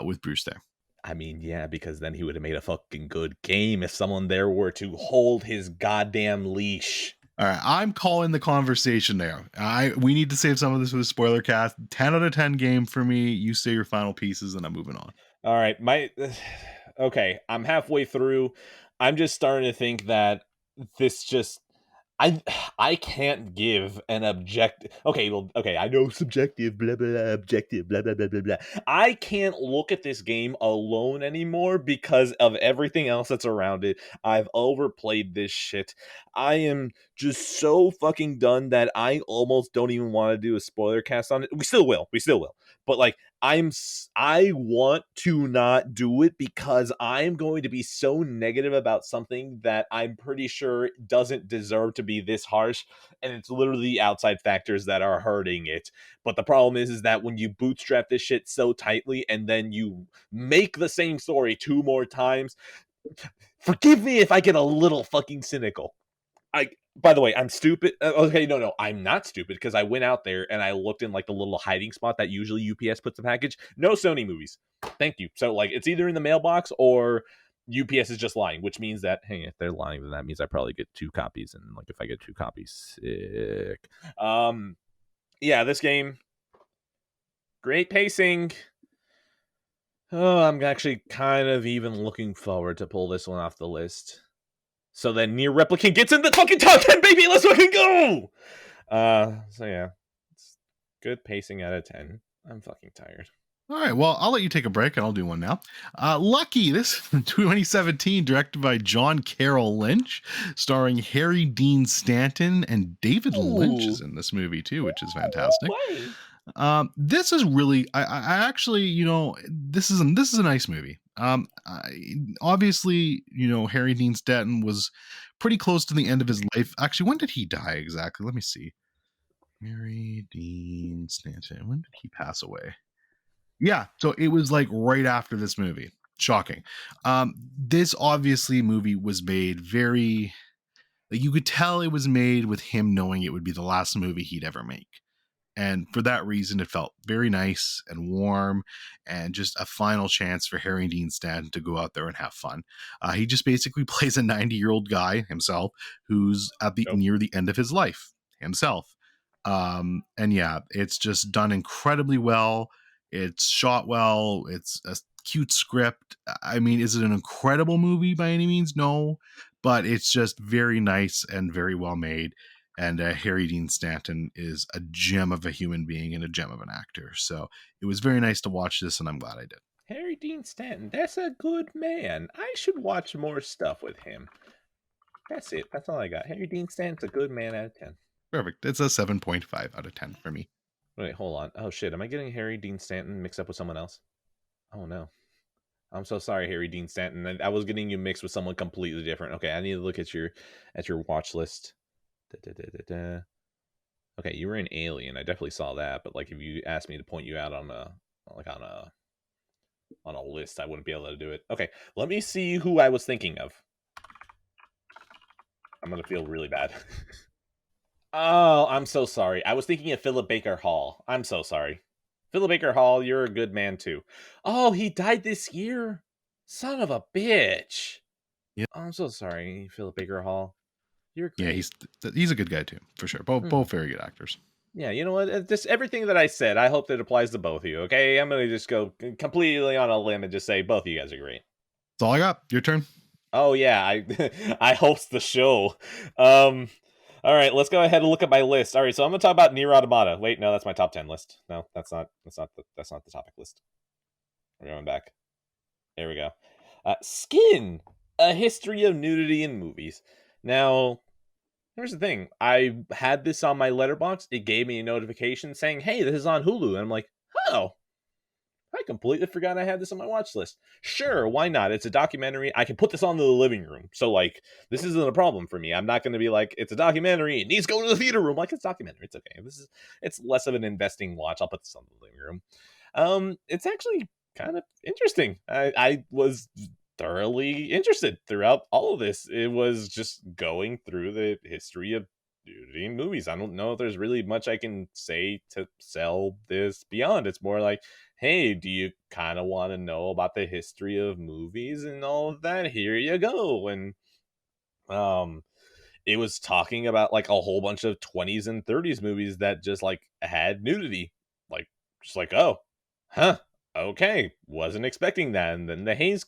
with Bruce there. I mean, yeah, because then he would have made a fucking good game if someone there were to hold his goddamn leash. All right, I'm calling the conversation there. We need to save some of this for the spoiler cast. 10 out of 10 game for me. You say your final pieces, and I'm moving on. All right, okay, I'm halfway through. I'm just starting to think that this just I can't give an objective. Okay, I know subjective, blah blah, objective, blah blah blah blah blah. I can't look at this game alone anymore because of everything else that's around it. I've overplayed this shit. I am just so fucking done that I almost don't even want to do a spoiler cast on it. We still will. But like, I want to not do it because I'm going to be so negative about something that I'm pretty sure doesn't deserve to be this harsh, and it's literally outside factors that are hurting it. But the problem is that when you bootstrap this shit so tightly and then you make the same story 2 more times, forgive me if I get a little fucking cynical. By the way, I'm stupid. Okay, no, I'm not stupid because I went out there and I looked in like the little hiding spot that usually UPS puts the package. No Sony movies. Thank you. So like it's either in the mailbox or UPS is just lying, which means that, hey, if they're lying, then that means I probably get 2 copies, and like if I get 2 copies, sick. Yeah, this game, great pacing. Oh, I'm actually kind of even looking forward to pull this one off the list. So then Near Replicant gets in the fucking top 10, baby. Let's fucking go. So yeah, it's good pacing out of 10. I'm fucking tired. All right, well, I'll let you take a break and I'll do one now. Lucky, this 2017, directed by John Carroll Lynch, starring Harry Dean Stanton, and David Lynch is in this movie too, which is fantastic. This is really, I actually, this is a nice movie. Obviously, Harry Dean Stanton was pretty close to the end of his life. Actually, when did he die exactly? Let me see. Harry Dean Stanton, when did he pass away? Yeah, so it was like right after this movie. Shocking. This obviously movie was made very, like, you could tell it was made with him knowing it would be the last movie he'd ever make. And for that reason, it felt very nice and warm, and just a final chance for Harry Dean Stanton to go out there and have fun. He just basically plays a 90-year-old guy himself who's at the near the end of his life himself. And yeah, it's just done incredibly well. It's shot well. It's a cute script. I mean, is it an incredible movie by any means? No, but it's just very nice and very well made. And Harry Dean Stanton is a gem of a human being and a gem of an actor. So it was very nice to watch this, and I'm glad I did. Harry Dean Stanton, that's a good man. I should watch more stuff with him. That's it. That's all I got. Harry Dean Stanton's a good man out of 10. Perfect. It's a 7.5 out of 10 for me. Wait, hold on. Oh shit, am I getting Harry Dean Stanton mixed up with someone else? Oh no. I'm so sorry, Harry Dean Stanton. I was getting you mixed with someone completely different. Okay, I need to look at your watch list. Okay, you were in Alien. I definitely saw that, but like if you asked me to point you out on a list, I wouldn't be able to do it. Okay, let me see who I was thinking of. I'm gonna feel really bad. Oh, I'm so sorry. I was thinking of Philip Baker Hall. I'm so sorry. Philip Baker Hall, you're a good man too. Oh, he died this year? Son of a bitch. Yeah. Oh, I'm so sorry, Philip Baker Hall. You're great. Yeah, he's a good guy too, for sure. Both very good actors. Yeah, you know what? Just everything that I said, I hope that applies to both of you, okay? I'm going to just go completely on a limb and just say both of you guys are great. That's all I got. Your turn. Oh, yeah, I host the show. All right, let's go ahead and look at my list. All right, so I'm going to talk about Nier Automata. Wait, no, that's my top 10 list. No, that's not the topic list. We're going back. There we go. Skin, A History of Nudity in Movies. Now, here's the thing. I had this on my letterbox. It gave me a notification saying, hey, this is on Hulu. And I'm like, oh, I completely forgot I had this on my watch list. Sure, why not? It's a documentary. I can put this on in the living room. So, like, this isn't a problem for me. I'm not going to be like, it's a documentary. It needs to go to the theater room. Like, it's a documentary. It's okay. It's less of an investing watch. I'll put this on the living room. It's actually kind of interesting. I was thoroughly interested throughout all of this. It was just going through the history of nudity in movies. I don't know if there's really much I can say to sell this beyond. It's more like, hey, do you kind of want to know about the history of movies and all of that? Here you go. And it was talking about like a whole bunch of 20s and 30s movies that just like had nudity. Like, just like, oh, huh, okay, wasn't expecting that. And then the Hays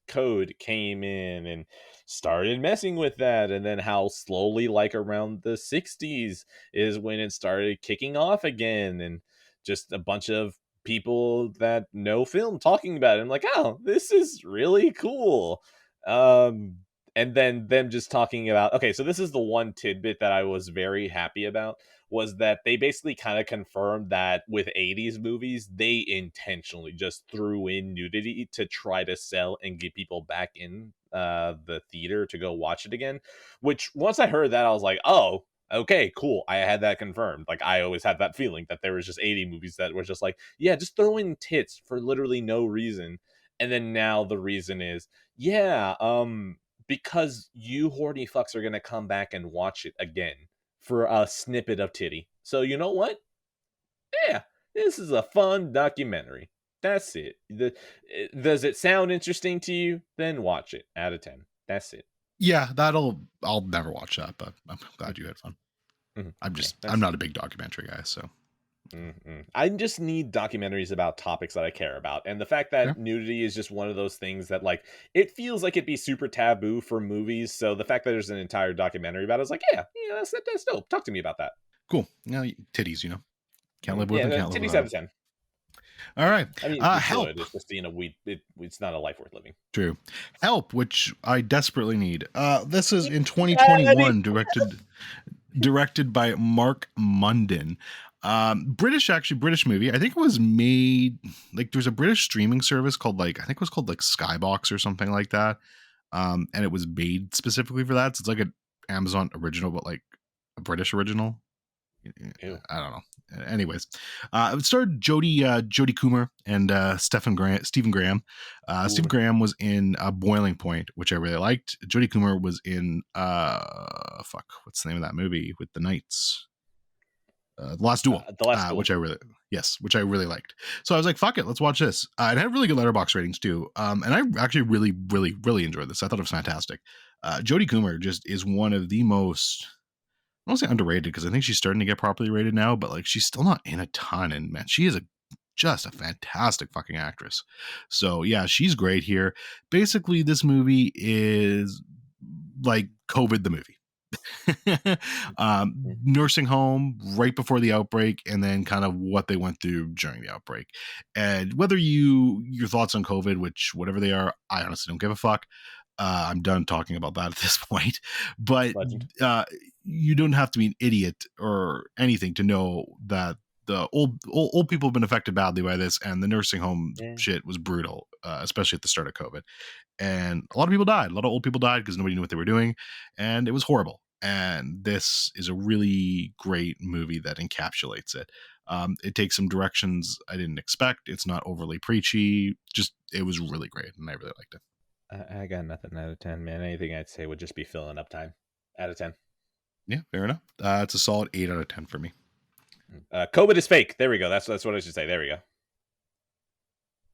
Code came in and started messing with that. And then how slowly, like around the 60s, is when it started kicking off again. And just a bunch of people that know film talking about it. I'm like, oh, this is really cool. And then them just talking about, okay, so this is the one tidbit that I was very happy about, was that they basically kind of confirmed that with 80s movies, they intentionally just threw in nudity to try to sell and get people back in the theater to go watch it again. Which, once I heard that, I was like, oh, okay, cool. I had that confirmed. Like, I always had that feeling that there was just 80 movies that were just like, yeah, just throw in tits for literally no reason. And then now the reason is, yeah, because you horny fucks are going to come back and watch it again for a snippet of titty. So you know what? Yeah, this is a fun documentary. That's it. Does it sound interesting to you? Then watch it. Out of 10. That's it. Yeah, I'll never watch that, but I'm glad you had fun. I'm not a big documentary guy, so. I just need documentaries about topics that I care about, and the fact that nudity is just one of those things that, like, it feels like it'd be super taboo for movies. So the fact that there's an entire documentary about it is like, yeah, that's dope. Talk to me about that. Cool. Titties, can't live with them. Can't live titties without out of them. 10. All right. I mean, Help. It's just it's not a life worth living. True. Help, which I desperately need. This is in 2021, directed by Mark Munden. British movie. I think it was made like there's a British streaming service called Skybox or something like that. And it was made specifically for that. So it's like an Amazon original, but like a British original. Ew. I don't know. Anyways, it starred Jodie Comer and Stephen Graham. Stephen Graham was in Boiling Point, which I really liked. Jodie Comer was in what's the name of that movie with the knights? The Last Duel. Which I really liked. So I was like, fuck it, let's watch this. It had really good letterbox ratings too. And I actually really, really, really enjoyed this. I thought it was fantastic. Jodie Comer just is one of the most, I don't say underrated because I think she's starting to get properly rated now, but like she's still not in a ton. And man, she is just a fantastic fucking actress. So yeah, she's great here. Basically, this movie is like COVID the movie. Nursing home right before the outbreak, and then kind of what they went through during the outbreak. And whether your thoughts on COVID, which whatever they are, I honestly don't give a fuck. I'm done talking about that at this point. But you don't have to be an idiot or anything to know that the old people have been affected badly by this, and the nursing home shit was brutal, especially at the start of COVID. And a lot of people died. A lot of old people died because nobody knew what they were doing, and it was horrible. And this is a really great movie that encapsulates it. It takes some directions I didn't expect. It's not overly preachy. Just, it was really great, and I really liked it. I got nothing out of 10, man. Anything I'd say would just be filling up time. Out of 10. Yeah, fair enough. It's a solid 8 out of 10 for me. COVID is fake. There we go. That's what I should say. There we go.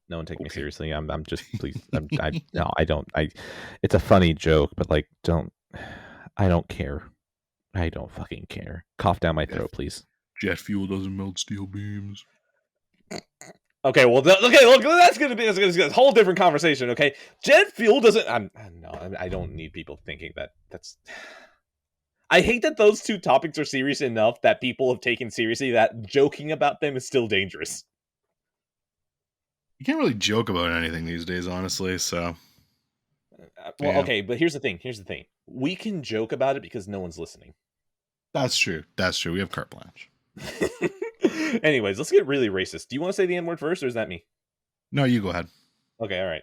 No one take me seriously. I'm just, please. I don't. It's a funny joke, but like, I don't care. I don't fucking care. Cough down my throat, please. Jet fuel doesn't melt steel beams. Okay, well, look, that's gonna be a whole different conversation. Okay, jet fuel doesn't. I don't need people thinking that. That's. I hate that those two topics are serious enough that people have taken seriously that joking about them is still dangerous. You can't really joke about anything these days, honestly. So. Okay, but here's the thing. We can joke about it because no one's listening. That's true. We have carte blanche. Anyways, let's get really racist. Do you want to say the N-word first, or is that me? No, you go ahead. Okay, all right.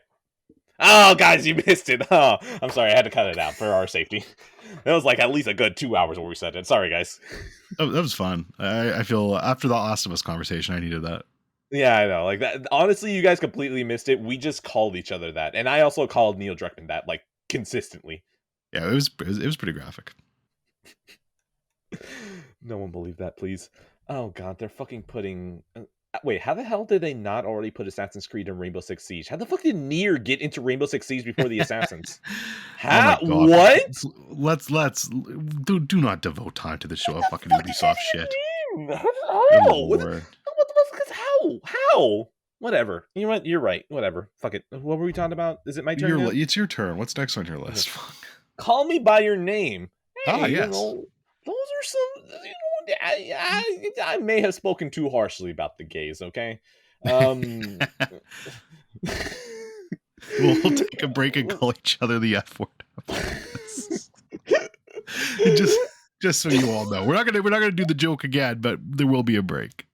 Oh, guys, you missed it. Oh, I'm sorry. I had to cut it out for our safety. It was like at least a good 2 hours where we said it. Sorry, guys. That was fun. I feel after the Last of Us conversation, I needed that. Yeah, I know. Like that. Honestly, you guys completely missed it. We just called each other that, and I also called Neil Druckmann that, like, consistently. Yeah, it was pretty graphic. No one believed that, please. Oh god, they're fucking putting. Wait, how the hell did they not already put Assassin's Creed in Rainbow Six Siege? How the fuck did Nier get into Rainbow Six Siege before the Assassins? How? Oh what? Let's do not devote time to the show of fucking Ubisoft shit. How? What the fuck is how? Whatever. You know what? You're right. Whatever. Fuck it. What were we talking about? Is it my turn? It's your turn. What's next on your list? Call me by your name. Hey, yes. Those are some. I may have spoken too harshly about the gays. Okay. We'll take a break and call each other the F word. just so you all know, we're not gonna do the joke again, but there will be a break.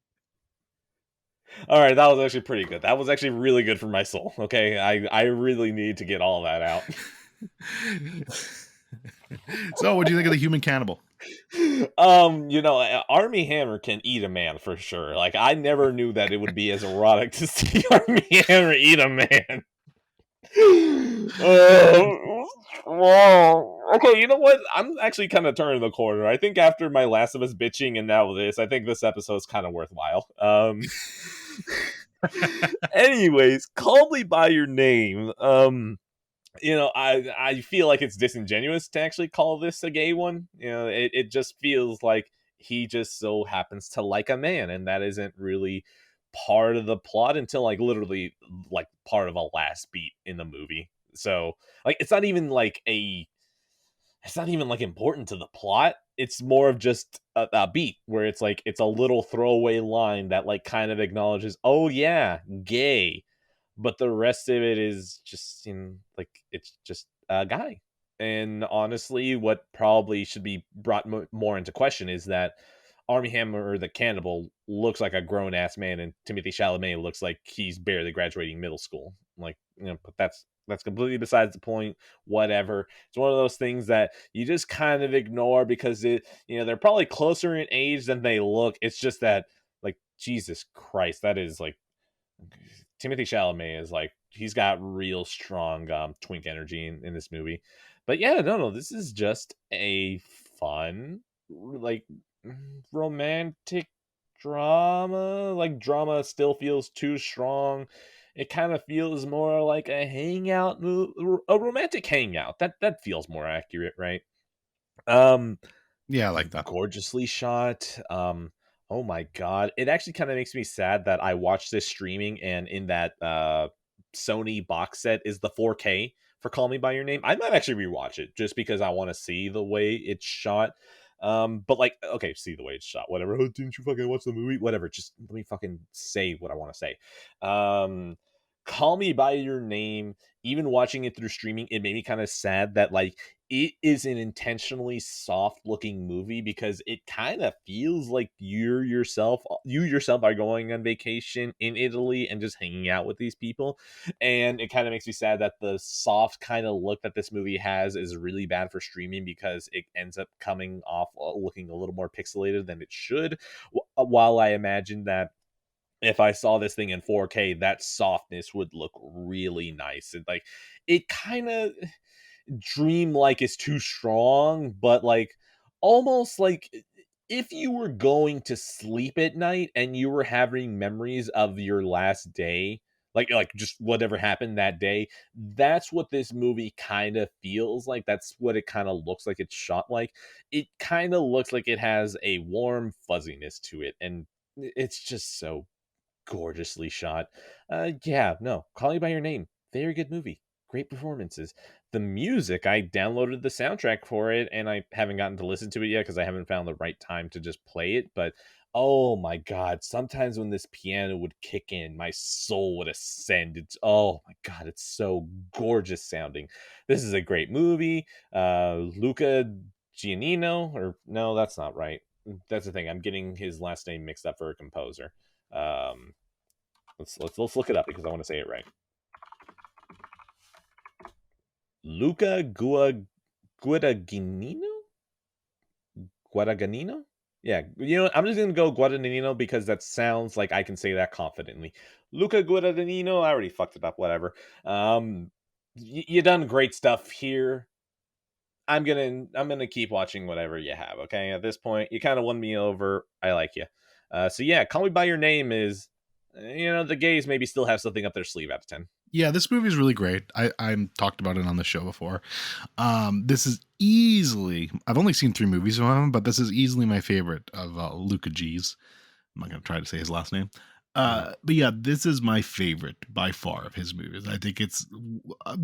All right, that was actually pretty good. That was actually really good for my soul. Okay, I really need to get all that out. So, what do you think of the human cannibal? Armie Hammer can eat a man for sure. Like, I never knew that it would be as erotic to see Armie Hammer eat a man. Okay, you know what? I'm actually kind of turning the corner. I think after my Last of Us bitching and now this, I think this episode's kind of worthwhile. Anyways, Call Me by Your Name. I feel like it's disingenuous to actually call this a gay one. It just feels like he just so happens to like a man, and that isn't really part of the plot until like literally like part of a last beat in the movie. So like it's not even like important to the plot. It's more of just a beat where it's like it's a little throwaway line that like kind of acknowledges, oh yeah, gay, but the rest of it is just like it's just a guy. And honestly, what probably should be brought more into question is that Army Hammer the cannibal looks like a grown ass man, and Timothy Chalamet looks like he's barely graduating middle school. Like, but that's completely besides the point. Whatever. It's one of those things that you just kind of ignore because they're probably closer in age than they look. It's just that, like, Jesus Christ, that is like Timothy Chalamet is like he's got real strong twink energy in this movie. But yeah, no, this is just a fun like romantic drama. Like drama still feels too strong. It kind of feels more like a hangout, a romantic hangout. That feels more accurate, right? Um, Yeah, I like that. Gorgeously shot. Oh my god, it actually kind of makes me sad that I watched this streaming, and in that Sony box set is the 4K for Call Me by Your Name. I might actually rewatch it just because I want to see the way it's shot. But like, okay, see the way it's shot, whatever. Oh, didn't you fucking watch the movie? Whatever, just let me fucking say what I want to say. um Call Me by Your Name, even watching it through streaming, it made me kind of sad that like it is an intentionally soft looking movie because it kind of feels like you yourself are going on vacation in Italy and just hanging out with these people. And it kind of makes me sad that the soft kind of look that this movie has is really bad for streaming because it ends up coming off looking a little more pixelated than it should. While I imagine that if I saw this thing in 4K, that softness would look really nice. And like it kind of dreamlike is too strong, but like almost like if you were going to sleep at night and you were having memories of your last day, like just whatever happened that day, that's what this movie kind of feels like. That's what it kind of looks like it's shot like. It kind of looks like it has a warm fuzziness to it, and it's just so gorgeously shot. Yeah, no, Call Me by Your Name, very good movie, great performances. The music, I downloaded the soundtrack for it, and I haven't gotten to listen to it yet because I haven't found the right time to just play it. But oh my god, sometimes when this piano would kick in, my soul would ascend. It's oh my god, it's so gorgeous sounding. This is a great movie. Luca Giannino, or no, that's not right. That's the thing. I'm getting his last name mixed up for a composer. Um, let's look it up because I want to say it right. Luca Guadagnino? Guadagnino? Yeah, I'm just gonna go Guadagnino because that sounds like I can say that confidently. Luca Guadagnino. I already fucked it up. Whatever. You done great stuff here. I'm gonna keep watching whatever you have. Okay, at this point, you kind of won me over. I like you. So yeah, Call Me by Your Name is, the gays maybe still have something up their sleeve out of 10. Yeah, this movie is really great. I talked about it on the show before. This is easily, I've only seen 3 movies of him, but this is easily my favorite of Luca G's. I'm not going to try to say his last name. Mhm. But yeah, this is my favorite by far of his movies. I think it's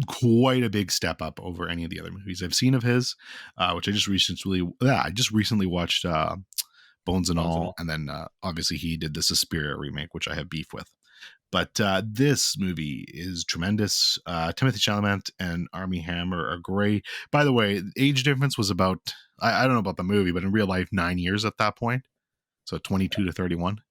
quite a big step up over any of the other movies I've seen of his, which I just recently watched Bones and Bones and All, all. and then obviously he did the Suspiria remake, which I have beef with. But this movie is tremendous. Timothy Chalamet and Armie Hammer are great. By the way, age difference was about, I don't know about the movie, but in real life, 9 years at that point. So 22 to 31.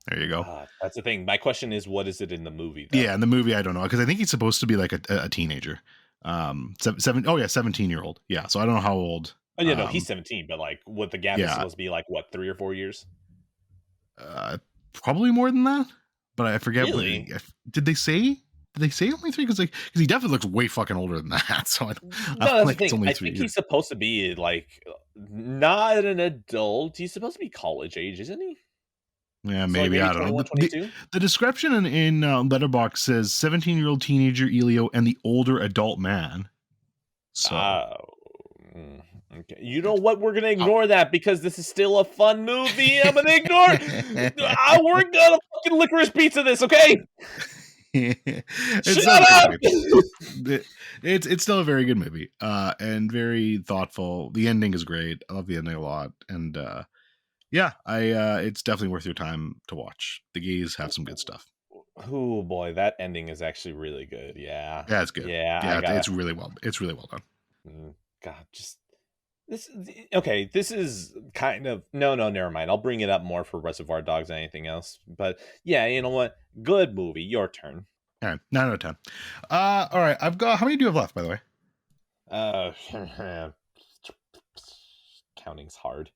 There you go. That's the thing. My question is, what is it in the movie though? Yeah, in the movie, I don't know, because I think he's supposed to be like a teenager. Oh yeah, 17-year-old. Yeah, so I don't know how old. Oh yeah, no, he's 17, but like, what the gap is Yeah, supposed to be like, what, 3 or 4 years? uh, probably more than that, but I forget. Really? Did they say? Did they say only 3? Because he definitely looks way fucking older than that. So I No, feel that's the like it's thing. only I 3 think he's years. supposed to be like not an adult. He's supposed to be college age, isn't he? Yeah, So like maybe. maybe I don't know. 21, 22. The description in Letterboxd says 17-year-old teenager Elio and the older adult man. So, Oh, okay. You know what? We're gonna ignore that because this is still a fun movie. I'm gonna ignore. We're gonna fucking licorice pizza this, okay? it's Shut still a great up. movie. It's still a very good movie, and very thoughtful. The ending is great. I love the ending a lot, and yeah, it's definitely worth your time to watch. The gays have some good stuff. Oh boy, that ending is actually really good. Yeah, Yeah, it's good. yeah. I Yeah, gotta. it's really well done. God, just this. Okay, this is kind of no. Never mind. I'll bring it up more for Reservoir Dogs than anything else. But yeah, you know what? Good movie. Your turn. All right, 9 out of 10. All right, I've got. How many do you have left, by the way? Uh, counting's hard.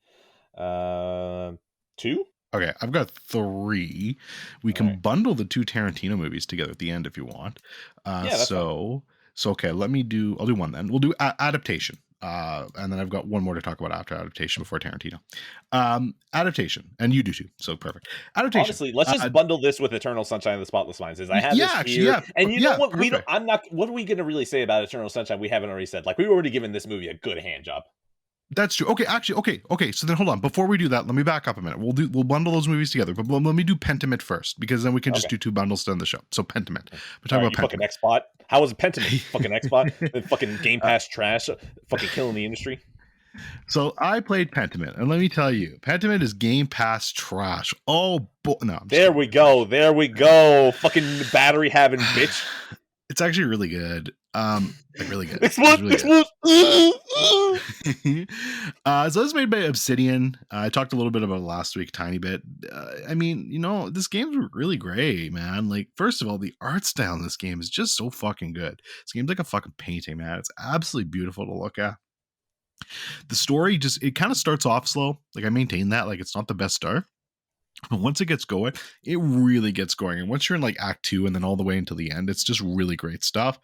2. Okay, I've got 3. We All can right. bundle the 2 Tarantino movies together at the end if you want. Yeah, that's fine. So okay, I'll do one then. We'll do Adaptation. And then I've got one more to talk about after Adaptation before Tarantino. Adaptation, and you do too. So perfect. Adaptation. Honestly, let's just bundle this with Eternal Sunshine of the Spotless Minds. As I have Yeah, this actually, here, yeah, and you know what? We don't. perfect. I'm not. What are we going to really say about Eternal Sunshine? We haven't already said. Like we've already given this movie a good hand job. That's true. Okay, actually, okay. So then hold on. Before we do that, let me back up a minute. We'll bundle those movies together, but let me do Pentiment first, because then we can just Okay. do 2 bundles to end the show. So Pentiment. We're All talking right, about you fucking Pentiment. X-Bot. How was Pentiment? Fucking X-Bot. The fucking Game Pass trash. Fucking killing the industry. So I played Pentiment, and let me tell you, Pentiment is Game Pass trash. Oh, no. There we go. There we go. Fucking battery having bitch. It's actually really good. Like really good. Explode! It's really good. So this is made by Obsidian. I talked a little bit about it last week, tiny bit. I mean, this game's really great, man. Like, first of all, the art style in this game is just so fucking good. This game's like a fucking painting, man. It's absolutely beautiful to look at. The story it kind of starts off slow. Like, I maintain that. Like, it's not the best start. But once it gets going, it really gets going. And once you're in like Act 2 and then all the way until the end, it's just really great stuff.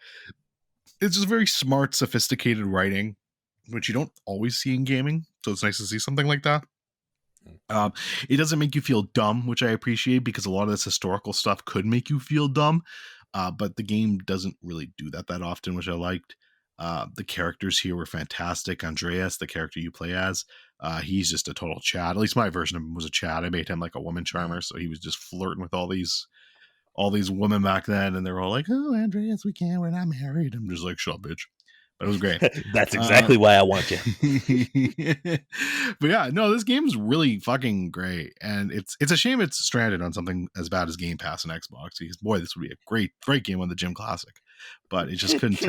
It's just very smart, sophisticated writing, which you don't always see in gaming. So it's nice to see something like that. It doesn't make you feel dumb, which I appreciate, because a lot of this historical stuff could make you feel dumb. But the game doesn't really do that often, which I liked. The characters here were fantastic. Andreas, the character you play as, he's just a total Chad. At least my version of him was a Chad. I made him like a woman charmer, so he was just flirting with all these women back then, and they were all like, "Oh, Andreas, we're not married." I'm just like, "Shut up, bitch." But it was great. That's exactly why I want you. But yeah, no, this game is really fucking great, and it's a shame it's stranded on something as bad as Game Pass and Xbox, because boy, this would be a great game on the Gym Classic, but it just couldn't.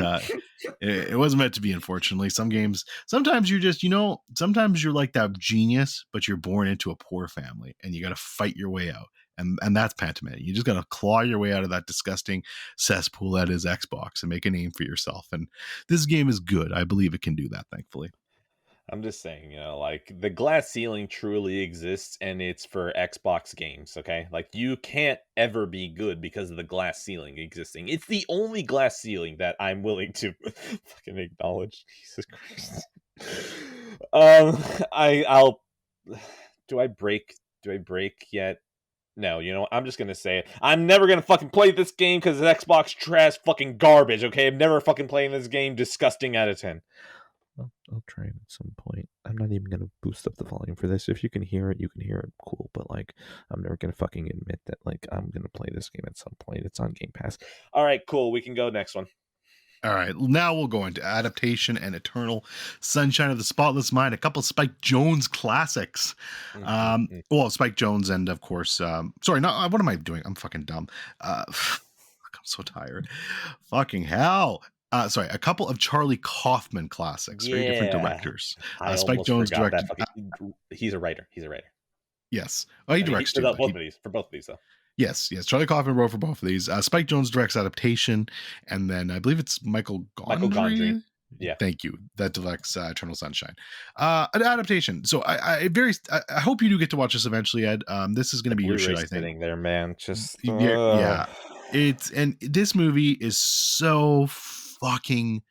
It wasn't meant to be, unfortunately. Sometimes you're just, sometimes you're like that genius, but you're born into a poor family, and you got to fight your way out. And that's Pentiment. You just got to claw your way out of that disgusting cesspool that is Xbox and make a name for yourself. And this game is good. I believe it can do that, thankfully. I'm just saying, like the glass ceiling truly exists, and it's for Xbox games, okay? Like you can't ever be good because of the glass ceiling existing. It's the only glass ceiling that I'm willing to fucking acknowledge. Jesus Christ. I'll do I break yet? No, I'm just gonna say it. I'm never gonna fucking play this game because Xbox trash fucking garbage, okay? I'm never fucking playing this game. Disgusting out of 10. I'll try it at some point. I'm not even gonna boost up the volume for this. If you can hear it, you can hear it. Cool. But like, I'm never gonna fucking admit that like I'm gonna play this game at some point. It's on Game Pass. All right, cool. We can go next one. All right, now we'll go into Adaptation and Eternal Sunshine of the Spotless Mind, a couple Spike Jonze classics. Well, Spike Jonze and, of course, sorry, not what am I doing? I'm fucking dumb. I'm so tired. Fucking hell. Sorry, a couple of Charlie Kaufman classics, very different directors. Spike Jonze directed. He's a writer. Yes. Oh, he directs too. For both of these, though. Yes. Charlie Kaufman wrote for both of these. Spike Jonze directs Adaptation, and then I believe it's Michael Gondry. Yeah. Thank you. That directs Eternal Sunshine. An Adaptation. So I hope you do get to watch this eventually, Ed. This is going to be your shit, I think. Sitting there, man. Just yeah. And this movie is so fucking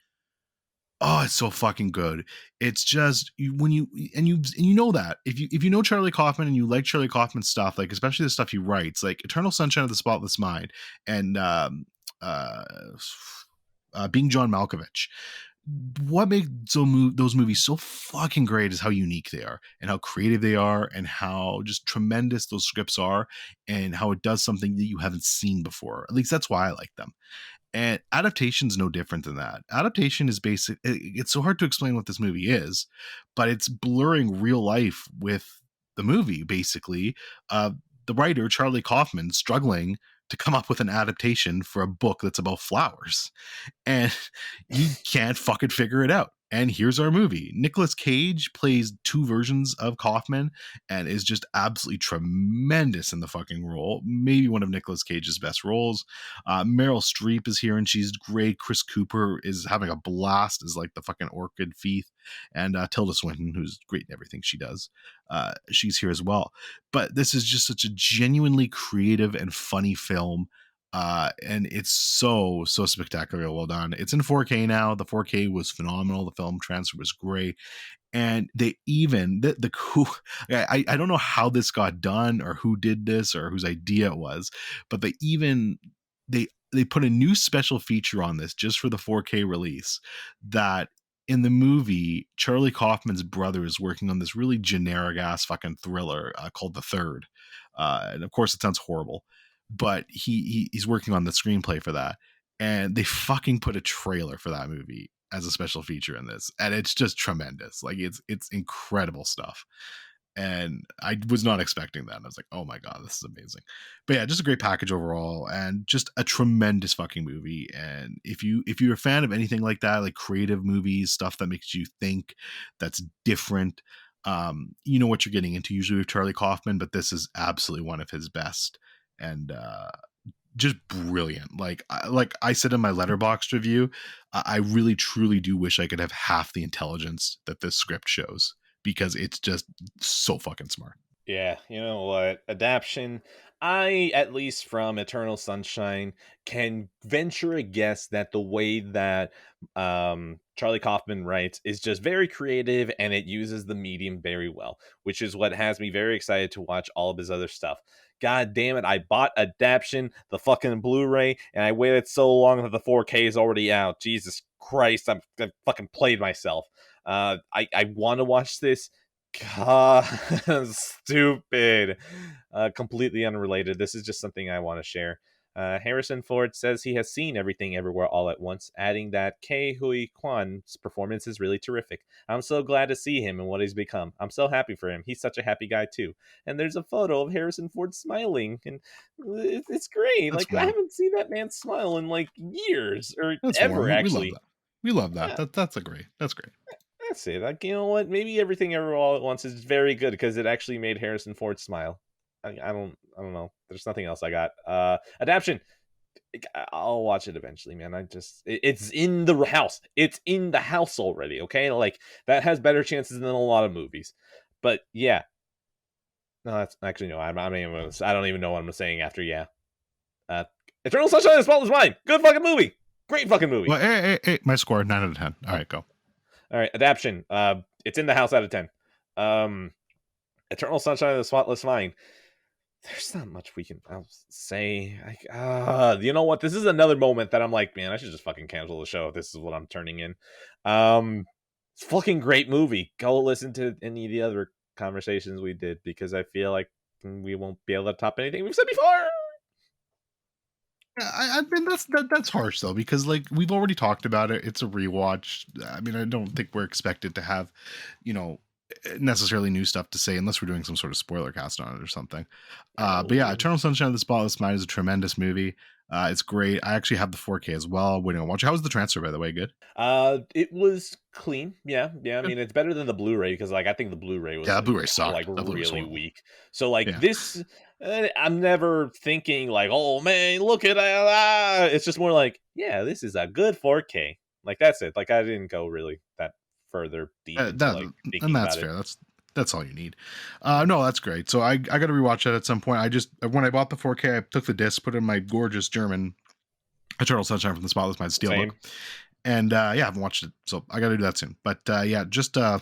Oh, it's so fucking good. It's just when you know that if you know Charlie Kaufman and you like Charlie Kaufman's stuff, like especially the stuff he writes, like Eternal Sunshine of the Spotless Mind and uh, Being John Malkovich. What makes those movies so fucking great is how unique they are and how creative they are and how just tremendous those scripts are and how it does something that you haven't seen before. At least that's why I like them. And adaptation's no different than that. Adaptation is basic. It's so hard to explain what this movie is, but it's blurring real life with the movie, basically. The writer, Charlie Kaufman, struggling to come up with an adaptation for a book that's about flowers. And you can't fucking figure it out. And here's our movie. Nicolas Cage plays two versions of Kaufman and is just absolutely tremendous in the fucking role. Maybe one of Nicolas Cage's best roles. Meryl Streep is here and she's great. Chris Cooper is having a blast as like the fucking orchid Seethe. And Tilda Swinton, who's great in everything she does. She's here as well. But this is just such a genuinely creative and funny film. And it's so spectacularly well done. It's in 4K now. The 4K was phenomenal. The film transfer was great, and they even the cool. I don't know how this got done or who did this or whose idea it was, but they put a new special feature on this just for the 4K release. That in the movie, Charlie Kaufman's brother is working on this really generic ass fucking thriller called The Third, and of course it sounds horrible. But he's working on the screenplay for that, and they fucking put a trailer for that movie as a special feature in this, and it's just tremendous. Like it's incredible stuff, and I was not expecting that. And I was like, oh my god, this is amazing. But yeah, just a great package overall, and just a tremendous fucking movie. And if you're a fan of anything like that, like creative movies, stuff that makes you think, that's different. You know what you're getting into usually with Charlie Kaufman, but this is absolutely one of his best. And just brilliant. Like I said in my Letterboxd review, I really truly do wish I could have half the intelligence that this script shows, because it's just so fucking smart. Yeah, you know what? Adaptation. I, at least from Eternal Sunshine, can venture a guess that the way that Charlie Kaufman writes is just very creative and it uses the medium very well, which is what has me very excited to watch all of his other stuff. God damn it, I bought Adaptation, the fucking Blu-ray, and I waited so long that the 4K is already out. Jesus Christ, I've fucking played myself. I want to watch this. God, stupid. Completely unrelated. This is just something I want to share. Harrison Ford says he has seen Everything Everywhere All at Once, adding that Ke Huy Kwan's performance is really terrific. I'm so glad to see him and what he's become. I'm so happy for him. He's such a happy guy too. And there's a photo of Harrison Ford smiling, and it's great. That's Like I haven't seen that man smile in like years or That's ever. warm. Actually, We love that. yeah. That's great. That's great. That's it. Like, you know what? Maybe Everything Everywhere All at Once is very good because it actually made Harrison Ford smile. I don't know. There's nothing else I got. Adaptation. I'll watch it eventually, man. It's in the house. It's in the house already. Okay, like that has better chances than a lot of movies. But yeah, no, that's actually no. I don't even know what I'm saying after yeah. Eternal Sunshine of the Spotless Mind. Good fucking movie. Great fucking movie. Well, hey, my score 9 out of 10. All right, go. All right, Adaptation. It's in the house out of 10. Eternal Sunshine of the Spotless Mind. There's not much we can say. You know what? This is another moment that I'm like, man, I should just fucking cancel the show if this is what I'm turning in. It's a fucking great movie. Go listen to any of the other conversations we did, because I feel like we won't be able to top anything we've said before. I mean that's harsh though, because like we've already talked about it. It's a rewatch. I mean, I don't think we're expected to have, necessarily new stuff to say unless we're doing some sort of spoiler cast on it or something. But yeah, Eternal Sunshine of the Spotless Mind is a tremendous movie. It's great. I actually have the 4K as well. Waiting on watch. How was the transfer, by the way? Good. It was clean. Yeah. I mean, it's better than the Blu-ray because, like, I think the Blu-ray was Blu-ray sucked. Like really weak. So, like Yeah. this, I'm never thinking like, oh man, look at that. It's just more like, yeah, this is a good 4K. Like that's it. Like I didn't go really that further deep. And that's fair. That's all you need. No, that's great. So I got to rewatch that at some point. When I bought the 4K, I took the disc, put it in my gorgeous German Eternal Sunshine from the Spotless Mind steelbook, And yeah, I haven't watched it, so I got to do that soon. But yeah, just a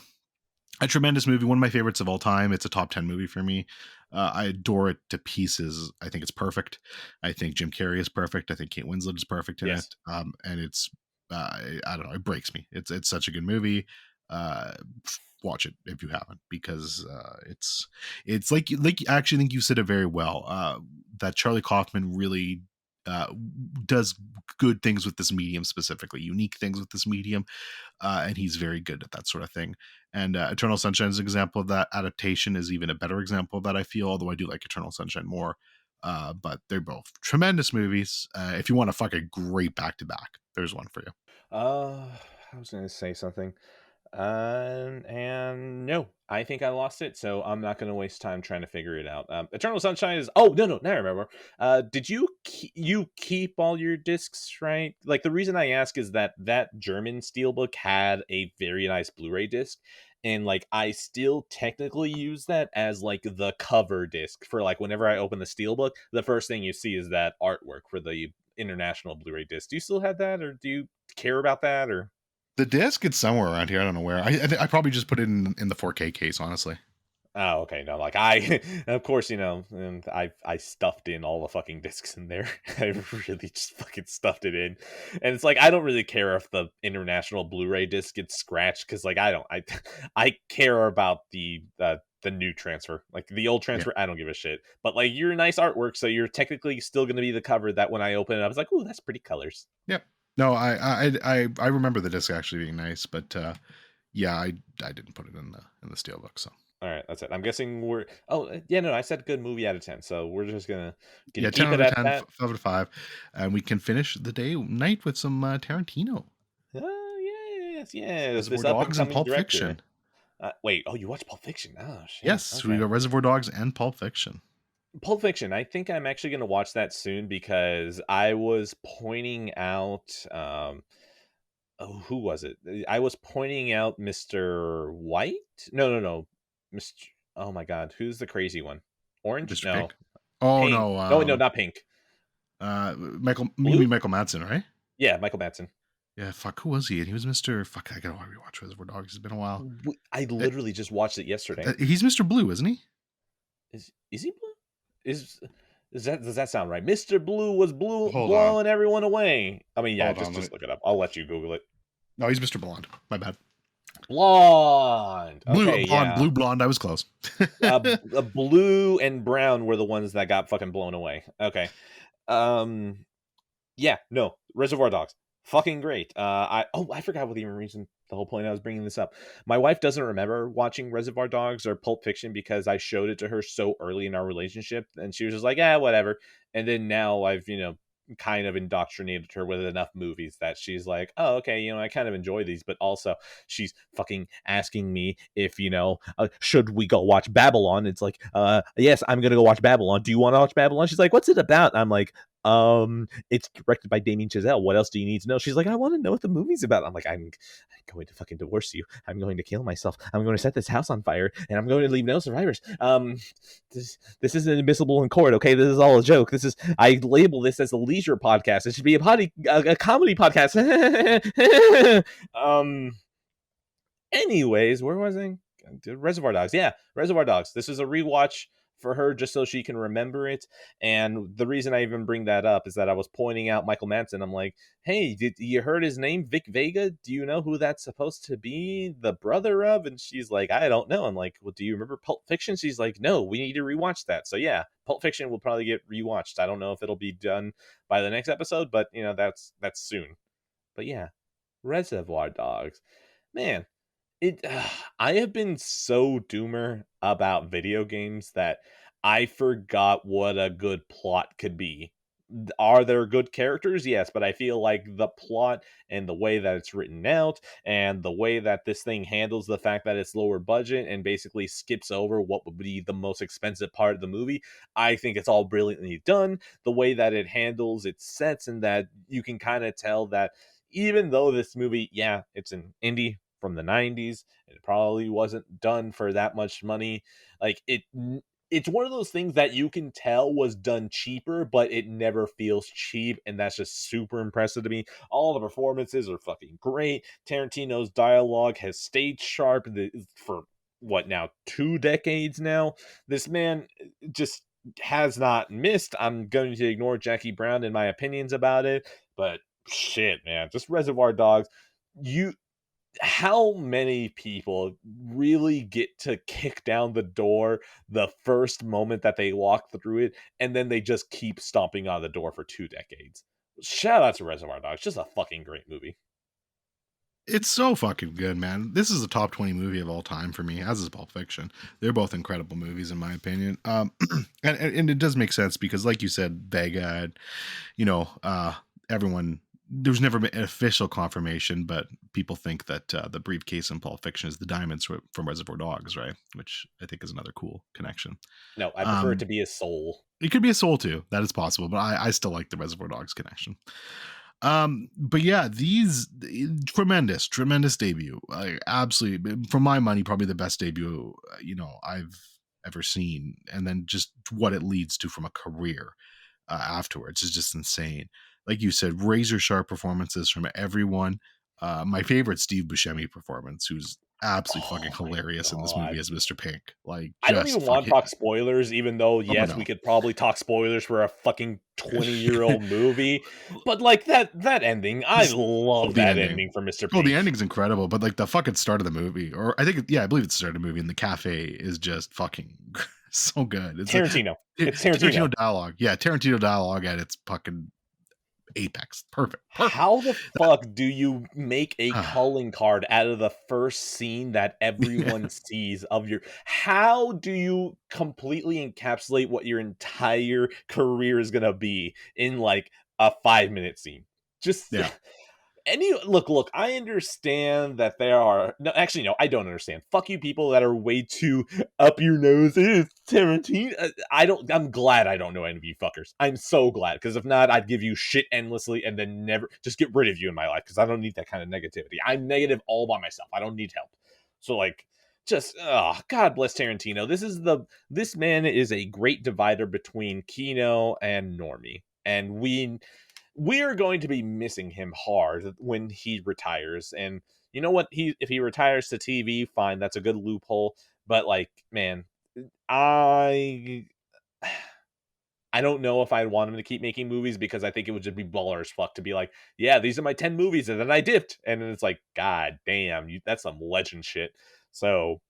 tremendous movie, one of my favorites of all time. It's a top 10 movie for me. I adore it to pieces. I think it's perfect. I think Jim Carrey is perfect. I think Kate Winslet is perfect in Yes. it. And it's I don't know, it breaks me. It's such a good movie. Uh, watch it if you haven't, because it's like I actually think you said it very well. That Charlie Kaufman really does good things with this medium, specifically unique things with this medium, and he's very good at that sort of thing. And Eternal Sunshine is an example of that. Adaptation is even a better example of that, I feel, although I do like Eternal Sunshine more. But they're both tremendous movies. If you want a fucking great back-to-back, there's one for you. I was gonna say something. And no, I think I lost it, so I'm not going to waste time trying to figure it out. Eternal Sunshine is. Oh no, now I remember. Did you keep all your discs, right? Like, the reason I ask is that German steelbook had a very nice Blu-ray disc, and like I still technically use that as like the cover disc for like whenever I open the steelbook, the first thing you see is that artwork for the international Blu-ray disc. Do you still have that, or do you care about that, or? The disc, it's somewhere around here. I don't know where. I probably just put it in the 4K case, honestly. Oh, okay. No, like I, of course, and I stuffed in all the fucking discs in there. I really just fucking stuffed it in, and it's like I don't really care if the international Blu-ray disc gets scratched, because like I care about the new transfer, like the old Yeah. transfer. I don't give a shit. But like, you're nice artwork, so you're technically still going to be the cover that when I open it, I was like, ooh, that's pretty colors. Yep. No, I remember the disc actually being nice, but yeah, I didn't put it in the steelbook. So All right, that's it. I'm guessing we're. Oh, yeah, no, I said good movie out of 10, so we're just gonna yeah, ten keep out it of at 10, that. 5 out of 5, and we can finish the night with some Tarantino, Yes, yes. Reservoir This up and Dogs, and coming Pulp director. Fiction. Wait, oh, you watched Pulp Fiction? Oh shit. Yes, so we Okay. got Reservoir Dogs and Pulp Fiction. Pulp Fiction. I think I'm actually gonna watch that soon, because I was pointing out. Oh, who was it? I was pointing out Mr. White. No, no, no. Mr. Oh my God, who's the crazy one? Orange? Mr. No, Pink. Oh pink. no, No, no, not pink. Michael, you Blue? mean Michael Madsen, right? Yeah, Michael Madsen. Yeah, fuck, who was he? And he was Mr. Fuck, I gotta rewatch Reservoir Dogs. It's been a while. I Uh, literally just watched it yesterday. He's Mr. Blue, isn't he? Is he blue? Is that does that sound right? Mr. Blue was Hold on. blowing everyone away. I mean, yeah, Hold on. just look it up. I'll let you Google it. No, he's Mr. Blonde. My bad. Blonde. Blue, Okay, blonde, yeah. blue, blonde. I was close. Blue and brown were the ones that got fucking blown away. Okay. Um Yeah, no, Reservoir Dogs, fucking great. I forgot what the reason, the whole point I was bringing this up. My wife doesn't remember watching Reservoir Dogs or Pulp Fiction, because I showed it to her so early in our relationship, and she was just like, "Yeah, whatever." And then now I've kind of indoctrinated her with enough movies that she's like, "Oh, okay, I kind of enjoy these." But also, she's fucking asking me if should we go watch Babylon? It's like, yes, I'm gonna go watch Babylon. Do you want to watch Babylon? She's like, "What's it about?" I'm like, it's directed by Damien Chazelle. What else do you need to know? She's like, I want to know what the movie's about. I'm like, I'm going to fucking divorce you. I'm going to kill myself. I'm going to set this house on fire, and I'm going to leave no survivors. This isn't admissible in court. Okay, this is all a joke. I label this as a leisure podcast. It should be a comedy podcast. Anyways, where was I? Reservoir Dogs. Yeah, Reservoir Dogs. This is a rewatch for her, just so she can remember it. And the reason I even bring that up is that I was pointing out Michael Madsen. I'm like, hey, did you heard his name, Vic Vega? Do you know who that's supposed to be the brother of? And she's like, I don't know. I'm like, well, do you remember Pulp Fiction? She's like, no, we need to rewatch that. So yeah, Pulp Fiction will probably get rewatched. I don't know if it'll be done by the next episode, but that's soon. But yeah, Reservoir Dogs, man. It I have been so doomer about video games that I forgot what a good plot could be. Are there good characters? Yes, but I feel like the plot and the way that it's written out, and the way that this thing handles the fact that it's lower budget and basically skips over what would be the most expensive part of the movie, I think it's all brilliantly done. The way that it handles its sets, and that you can kind of tell that even though this movie, yeah, it's an indie from the 90s, it probably wasn't done for that much money. Like, it's one of those things that you can tell was done cheaper, but it never feels cheap, and that's just super impressive to me. All the performances are fucking great. Tarantino's dialogue has stayed sharp for what now, 2 decades now. This man just has not missed. I'm going to ignore Jackie Brown in my opinions about it, but shit, man, just Reservoir Dogs. You How many people really get to kick down the door the first moment that they walk through it, and then they just keep stomping on the door for 2 decades? Shout out to Reservoir Dogs. Just a fucking great movie. It's so fucking good, man. This is a top 20 movie of all time for me, as is Pulp Fiction. They're both incredible movies, in my opinion. And it does make sense because, like you said, Vega, and, everyone, there's never been an official confirmation, but people think that the briefcase in Pulp Fiction is the diamonds from Reservoir Dogs, right? Which I think is another cool connection. No, I prefer it to be a soul. It could be a soul too. That is possible, but I still like the Reservoir Dogs connection. But yeah, these tremendous debut. Absolutely, for my money, probably the best debut I've ever seen. And then just what it leads to from a career afterwards is just insane. Like you said, razor sharp performances from everyone. My favorite Steve Buscemi performance, who's absolutely fucking hilarious in this movie as Mr. Pink. Like, I don't even want to talk spoilers, even though yes, we could probably talk spoilers for a fucking 20-year-old movie. But like that ending, I love that ending for Mr. Pink. Oh, the ending's incredible, but like the fucking start of the movie, or I believe it's the start of the movie, and the cafe is just fucking so good. It's Tarantino. It's Tarantino dialogue. Yeah, Tarantino dialogue at its fucking apex. Perfect. How the fuck do you make a calling card out of the first scene that everyone sees of your? How do you completely encapsulate what your entire career is gonna be in like a 5-minute scene? Just yeah. Look, I understand that there are no, I don't understand. Fuck you people that are way too up your nose. It's Tarantino. I'm glad I don't know any of you fuckers. I'm so glad, because if not, I'd give you shit endlessly and then never just get rid of you in my life, because I don't need that kind of negativity. I'm negative all by myself. I don't need help. So like, just God bless Tarantino. This man is a great divider between Kino and Normie, and we are going to be missing him hard when he retires. And you know what? If he retires to TV, fine, that's a good loophole. But like, man, I don't know if I'd want him to keep making movies, because I think it would just be baller as fuck to be like, yeah, these are my 10 movies, and then I dipped. And then it's like, God damn, that's some legend shit. So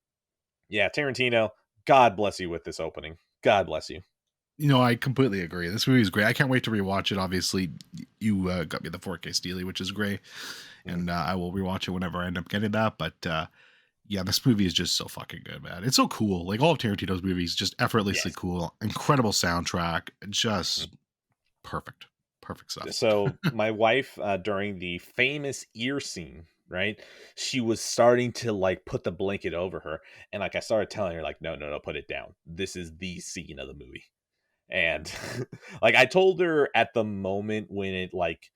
yeah, Tarantino, God bless you with this opening. God bless you. I completely agree. This movie is great. I can't wait to rewatch it. Obviously, you got me the 4K Steely, which is great, and I will rewatch it whenever I end up getting that. But yeah, this movie is just so fucking good, man. It's so cool. Like all of Tarantino's movies, just effortlessly cool. Incredible soundtrack. Just perfect stuff. So my wife, during the famous ear scene, right, she was starting to like put the blanket over her, and like I started telling her like, no, put it down. This is the scene of the movie. And like I told her at the moment when it like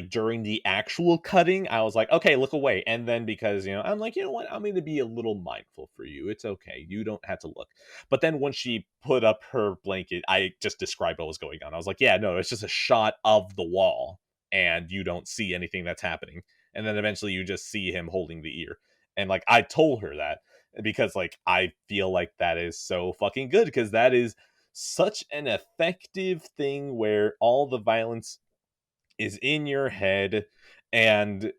during the actual cutting, I was like, okay, look away. And then because I'm like, you know what, I'm going to be a little mindful for you. It's okay, you don't have to look. But then when she put up her blanket, I just described what was going on. I was like, yeah, no, it's just a shot of the wall and you don't see anything that's happening. And then eventually you just see him holding the ear. And like I told her that because like I feel like that is so fucking good, because that is such an effective thing where all the violence is in your head, and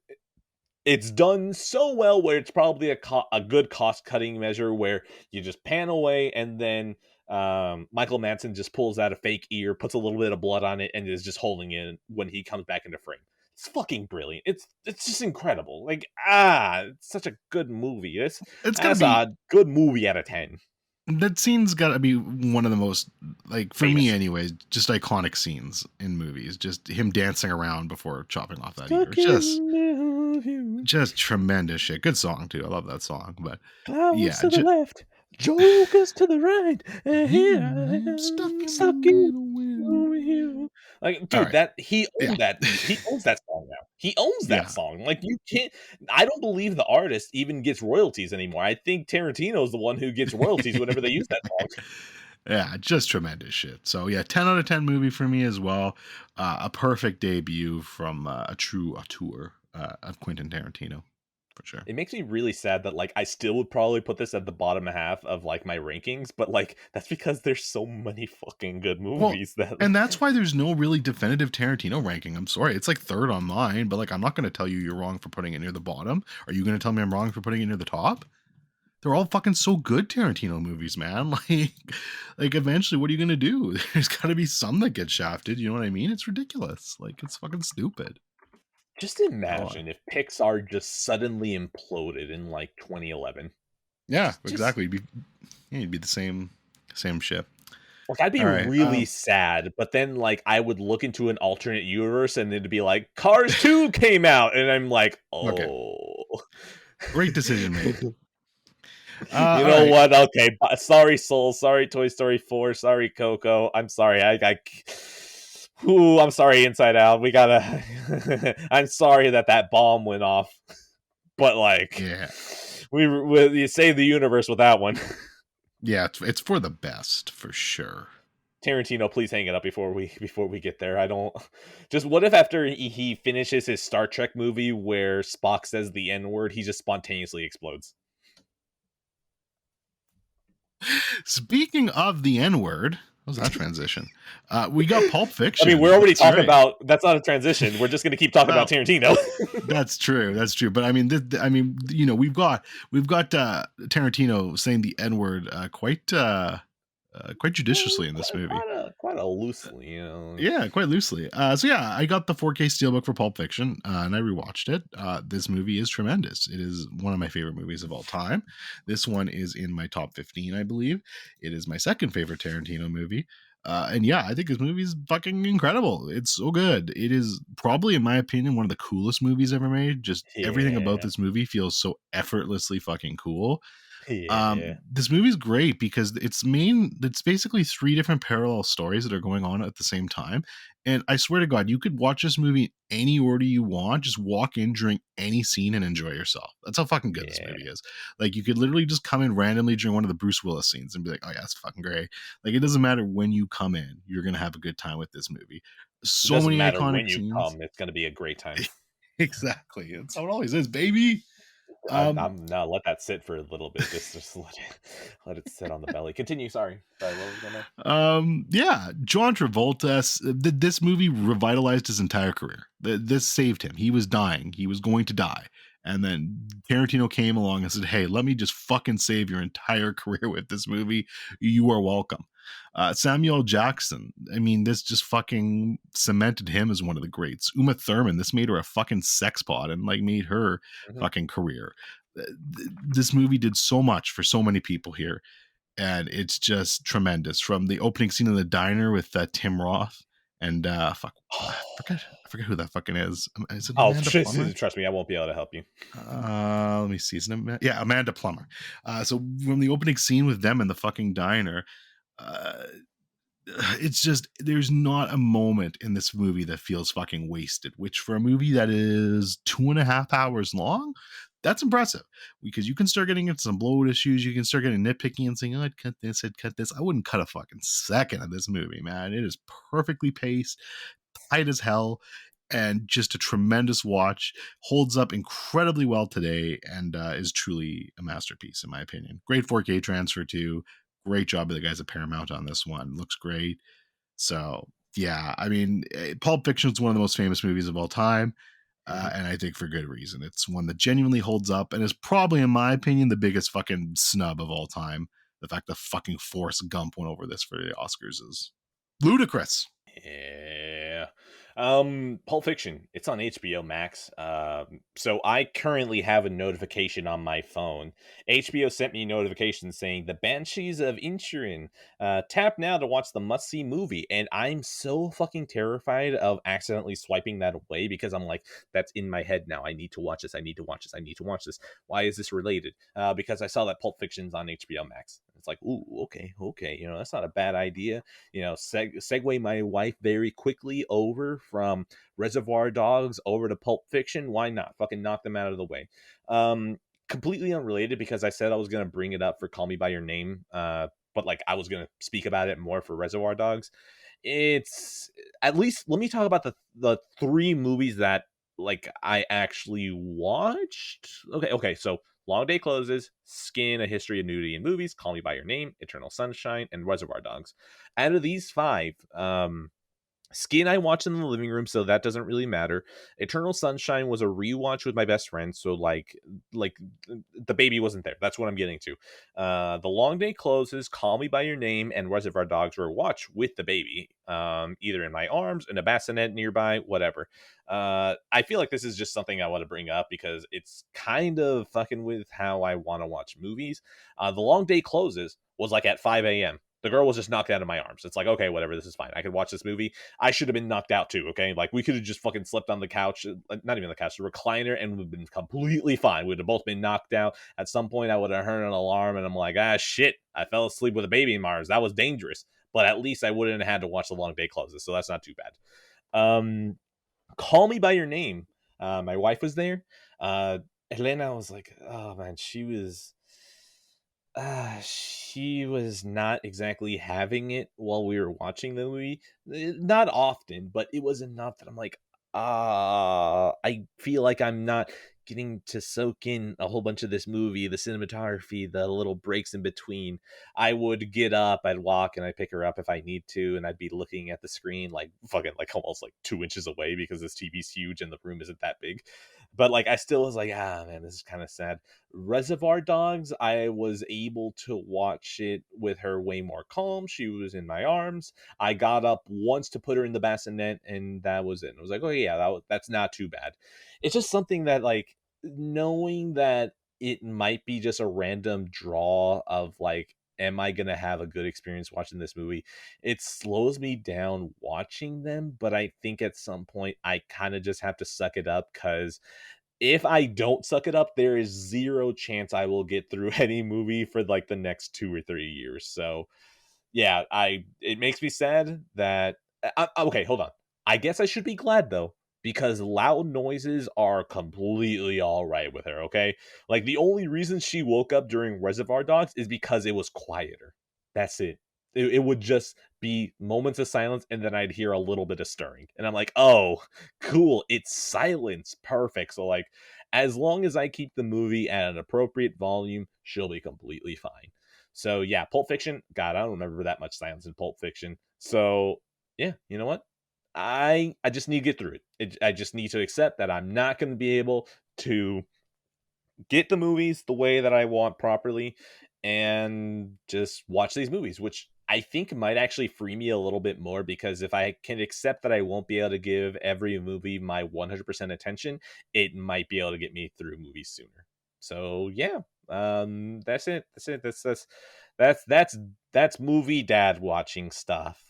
it's done so well where it's probably a good cost-cutting measure, where you just pan away and then Michael Madsen just pulls out a fake ear, puts a little bit of blood on it, and is just holding it when he comes back into frame. It's fucking brilliant. It's just incredible. Like, it's such a good movie. It's gonna be a good movie out of 10. That scene's got to be one of the most, like, for famous. me anyways, just iconic scenes in movies. Just him dancing around before chopping off that ear. Just tremendous shit. Good song too. I love that song. But Clouds to the left, Jokers to the right, and here I am stuck in. Like, dude, right. He owns that song now. He owns that song. Like, you can't. I don't believe the artist even gets royalties anymore. I think Tarantino's the one who gets royalties whenever they use that song. Yeah, just tremendous shit. So yeah, 10 out of 10 movie for me as well. A perfect debut from a true auteur of Quentin Tarantino, for sure. It makes me really sad that like I still would probably put this at the bottom half of like my rankings, but like that's because there's so many fucking good Well, movies that and that's why there's no really definitive Tarantino ranking. I'm sorry, it's like third on mine, but like I'm not going to tell you you're wrong for putting it near the bottom. Are you going to tell me I'm wrong for putting it near the top? They're all fucking so good, Tarantino movies, man. Like eventually, what are you gonna do? There's got to be some that get shafted. You know what I mean? It's ridiculous. Like it's fucking stupid. just Oh, imagine if Pixar just suddenly imploded in like 2011. yeah, Just exactly. It'd be the same shit. like I'd be All right. really sad, but then like I would look into an alternate universe and it'd be like Cars 2 came out and I'm like, Okay. "Oh." Great decision made. You All know right. what? Okay, sorry Soul, sorry Toy Story 4, sorry Coco. I'm sorry. Ooh, I'm sorry Inside Out. We got to I'm sorry that bomb went off. But like Yeah. you saved the universe with that one. Yeah. It's for the best for sure. Tarantino, please hang it up before we get there. I don't just what if after he finishes his Star Trek movie where Spock says the N word, he just spontaneously explodes. Speaking of the N word, what was that transition? We got Pulp I Fiction. mean, we're already That's talking right. about that's not a transition. We're just going to keep talking about Well, Tarantino. that's true. That's true. But I mean, you know, we've got Tarantino saying the N word quite judiciously in this movie. Quite a loosely, you know. Yeah, quite loosely. So yeah, I got the 4K Steelbook for Pulp Fiction, and I rewatched it. This movie is tremendous. It is one of my favorite movies of all time. This one is in my top 15, I believe. It is my second favorite Tarantino movie. And yeah, I think this movie is fucking incredible. It's so good. It is probably, in my opinion, one of the coolest movies ever made. Just everything about Yeah. this movie feels so effortlessly fucking cool. Yeah. This movie's great because it's basically three different parallel stories that are going on at the same time. And I swear to God, you could watch this movie any order you want, just walk in during any scene and enjoy yourself. That's how fucking good this Yeah. movie is. Like you could literally just come in randomly during one of the Bruce Willis scenes and be like, oh yeah, that's fucking great. Like it doesn't matter when you come in, you're gonna have a good time with this movie. It So doesn't many matter iconic when you scenes. come, it's going to be a great time. Exactly. That's how it always is, baby. I'm now let that sit for a little bit. Just let it sit on the belly. Continue. Sorry. What was going on? Yeah, John Travolta. This movie revitalized his entire career. This saved him. He was dying. He was going to die, and then Tarantino came along and said, "Hey, let me just fucking save your entire career with this movie. You are welcome." Samuel Jackson. I mean, this just fucking cemented him as one of the greats. Uma Thurman. This made her a fucking sex pot and like made her Mhm. fucking career. This movie did so much for so many people here, and it's just tremendous. From the opening scene in the diner with Tim Roth and I forget who that fucking is. Is it Oh, Amanda Plummer? trust me, I won't be able to help you. Let me see. Is it Amanda Plummer. So from the opening scene with them in the fucking diner, uh, it's just there's not a moment in this movie that feels fucking wasted. Which for a movie that is 2.5 hours long, that's impressive because you can start getting into some bloat issues. You can start getting nitpicky and saying, "Oh, I'd cut this, I'd cut this." I wouldn't cut a fucking second of this movie, man. It is perfectly paced, tight as hell, and just a tremendous watch. Holds up incredibly well today, and is truly a masterpiece in my opinion. Great 4K transfer too. Great job of the guys at Paramount on this one. Looks great. So yeah, I mean, Pulp Fiction is one of the most famous movies of all time. Mhm. And I think for good reason. It's one that genuinely holds up and is probably, in my opinion, the biggest fucking snub of all time. The fact that fucking Forrest Gump went over this for the Oscars is ludicrous. Yeah. Pulp Fiction. It's on HBO Max. So I currently have a notification on my phone. HBO sent me a notification saying the Banshees of Inisherin. Tap now to watch the must-see movie. And I'm so fucking terrified of accidentally swiping that away because I'm like, that's in my head now. I need to watch this. I need to watch this. I need to watch this. Why is this related? Because I saw that Pulp Fiction's on HBO Max. It's like, ooh, okay. You know, that's not a bad idea. You know, segue my wife very quickly over from Reservoir Dogs over to Pulp Fiction. Why not? Fucking knock them out of the way. Completely unrelated because I said I was going to bring it up for Call Me by Your Name but like I was gonna speak about it more for Reservoir Dogs. It's at least let me talk about the three movies that like I actually watched. Okay, so Long Day Closes, Skin, A History of Nudity in Movies, Call Me by Your Name, Eternal Sunshine, and Reservoir Dogs. Out of these five, Skin I watched in the living room, so that doesn't really matter. Eternal Sunshine was a rewatch with my best friend, so like the baby wasn't there. That's what I'm getting to. The Long Day Closes, Call Me by Your Name, and Reservoir Dogs were watched with the baby, either in my arms, in a bassinet nearby, whatever. I feel like this is just something I want to bring up because it's kind of fucking with how I want to watch movies. The Long Day Closes was like at 5 a.m. The girl was just knocked out of my arms. It's like, okay, whatever, this is fine. I could watch this movie. I should have been knocked out too, okay? Like, we could have just fucking slept on the couch, not even the couch, the recliner, and we've been completely fine. We'd have both been knocked out. At some point, I would have heard an alarm, and I'm like, shit, I fell asleep with a baby in my arms. That was dangerous. But at least I wouldn't have had to watch The Long Day Closes, so that's not too bad. Call Me by Your Name. My wife was there. Elena was like, oh man, she was not exactly having it while we were watching the movie. Not often, but it was enough that I'm like, I feel like I'm not getting to soak in a whole bunch of this movie, the cinematography, the little breaks in between. I would get up, I'd walk, and I'd pick her up if I need to, and I'd be looking at the screen like fucking like almost like 2 inches away because this TV's huge and the room isn't that big. But like I still was like, man, this is kind of sad. Reservoir Dogs, I was able to watch it with her way more calm. She was in my arms. I got up once to put her in the bassinet, and that was it. I was like, oh yeah, that's not too bad. It's just something that like knowing that it might be just a random draw of like, am I gonna have a good experience watching this movie? It slows me down watching them, but I think at some point I kind of just have to suck it up because if I don't suck it up, there is zero chance I will get through any movie for like the next 2 or 3 years. So yeah, it makes me sad that okay, hold on. I guess I should be glad though because loud noises are completely all right with her, okay? Like the only reason she woke up during Reservoir Dogs is because it was quieter. That's it. It would just be moments of silence and then I'd hear a little bit of stirring. And I'm like, "Oh, cool. It's silence. Perfect." So like as long as I keep the movie at an appropriate volume, she'll be completely fine. So yeah, Pulp Fiction. God, I don't remember that much silence in Pulp Fiction. So yeah, you know what? I just need to get through it. I just need to accept that I'm not going to be able to get the movies the way that I want properly, and just watch these movies, which I think might actually free me a little bit more because if I can accept that I won't be able to give every movie my 100% attention, it might be able to get me through movies sooner. So yeah, that's it. That's movie dad watching stuff.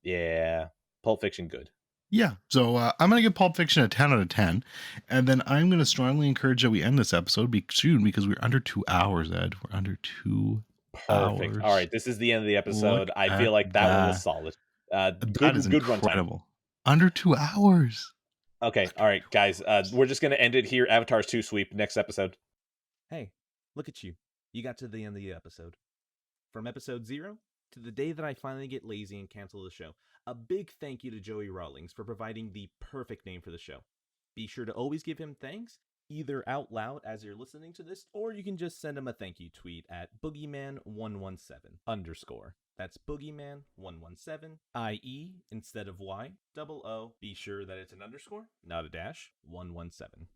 Yeah, Pulp Fiction, good. Yeah. So I'm going to give Pulp Fiction a 10 out of 10. And then I'm going to strongly encourage that we end this episode soon because we're under 2 hours, Ed. We're under 2 Perfect. hours. All right, this is the end of the episode. Look I feel at like that one was solid. that is Good runtime. incredible. Under 2 hours. Okay, all right, guys. We're just gonna end it here. Avatar's 2 sweep next episode. Hey, look at you. You got to the end of the episode. From episode 0 to the day that I finally get lazy and cancel the show. A big thank you to Joey Rawlings for providing the perfect name for the show. Be sure to always give him thanks, either out loud as you're listening to this, or you can just send him a thank you tweet at boogeyman117_. That's boogeyman117, IE instead of Y, double O. Be sure that it's an underscore, not a dash, 117.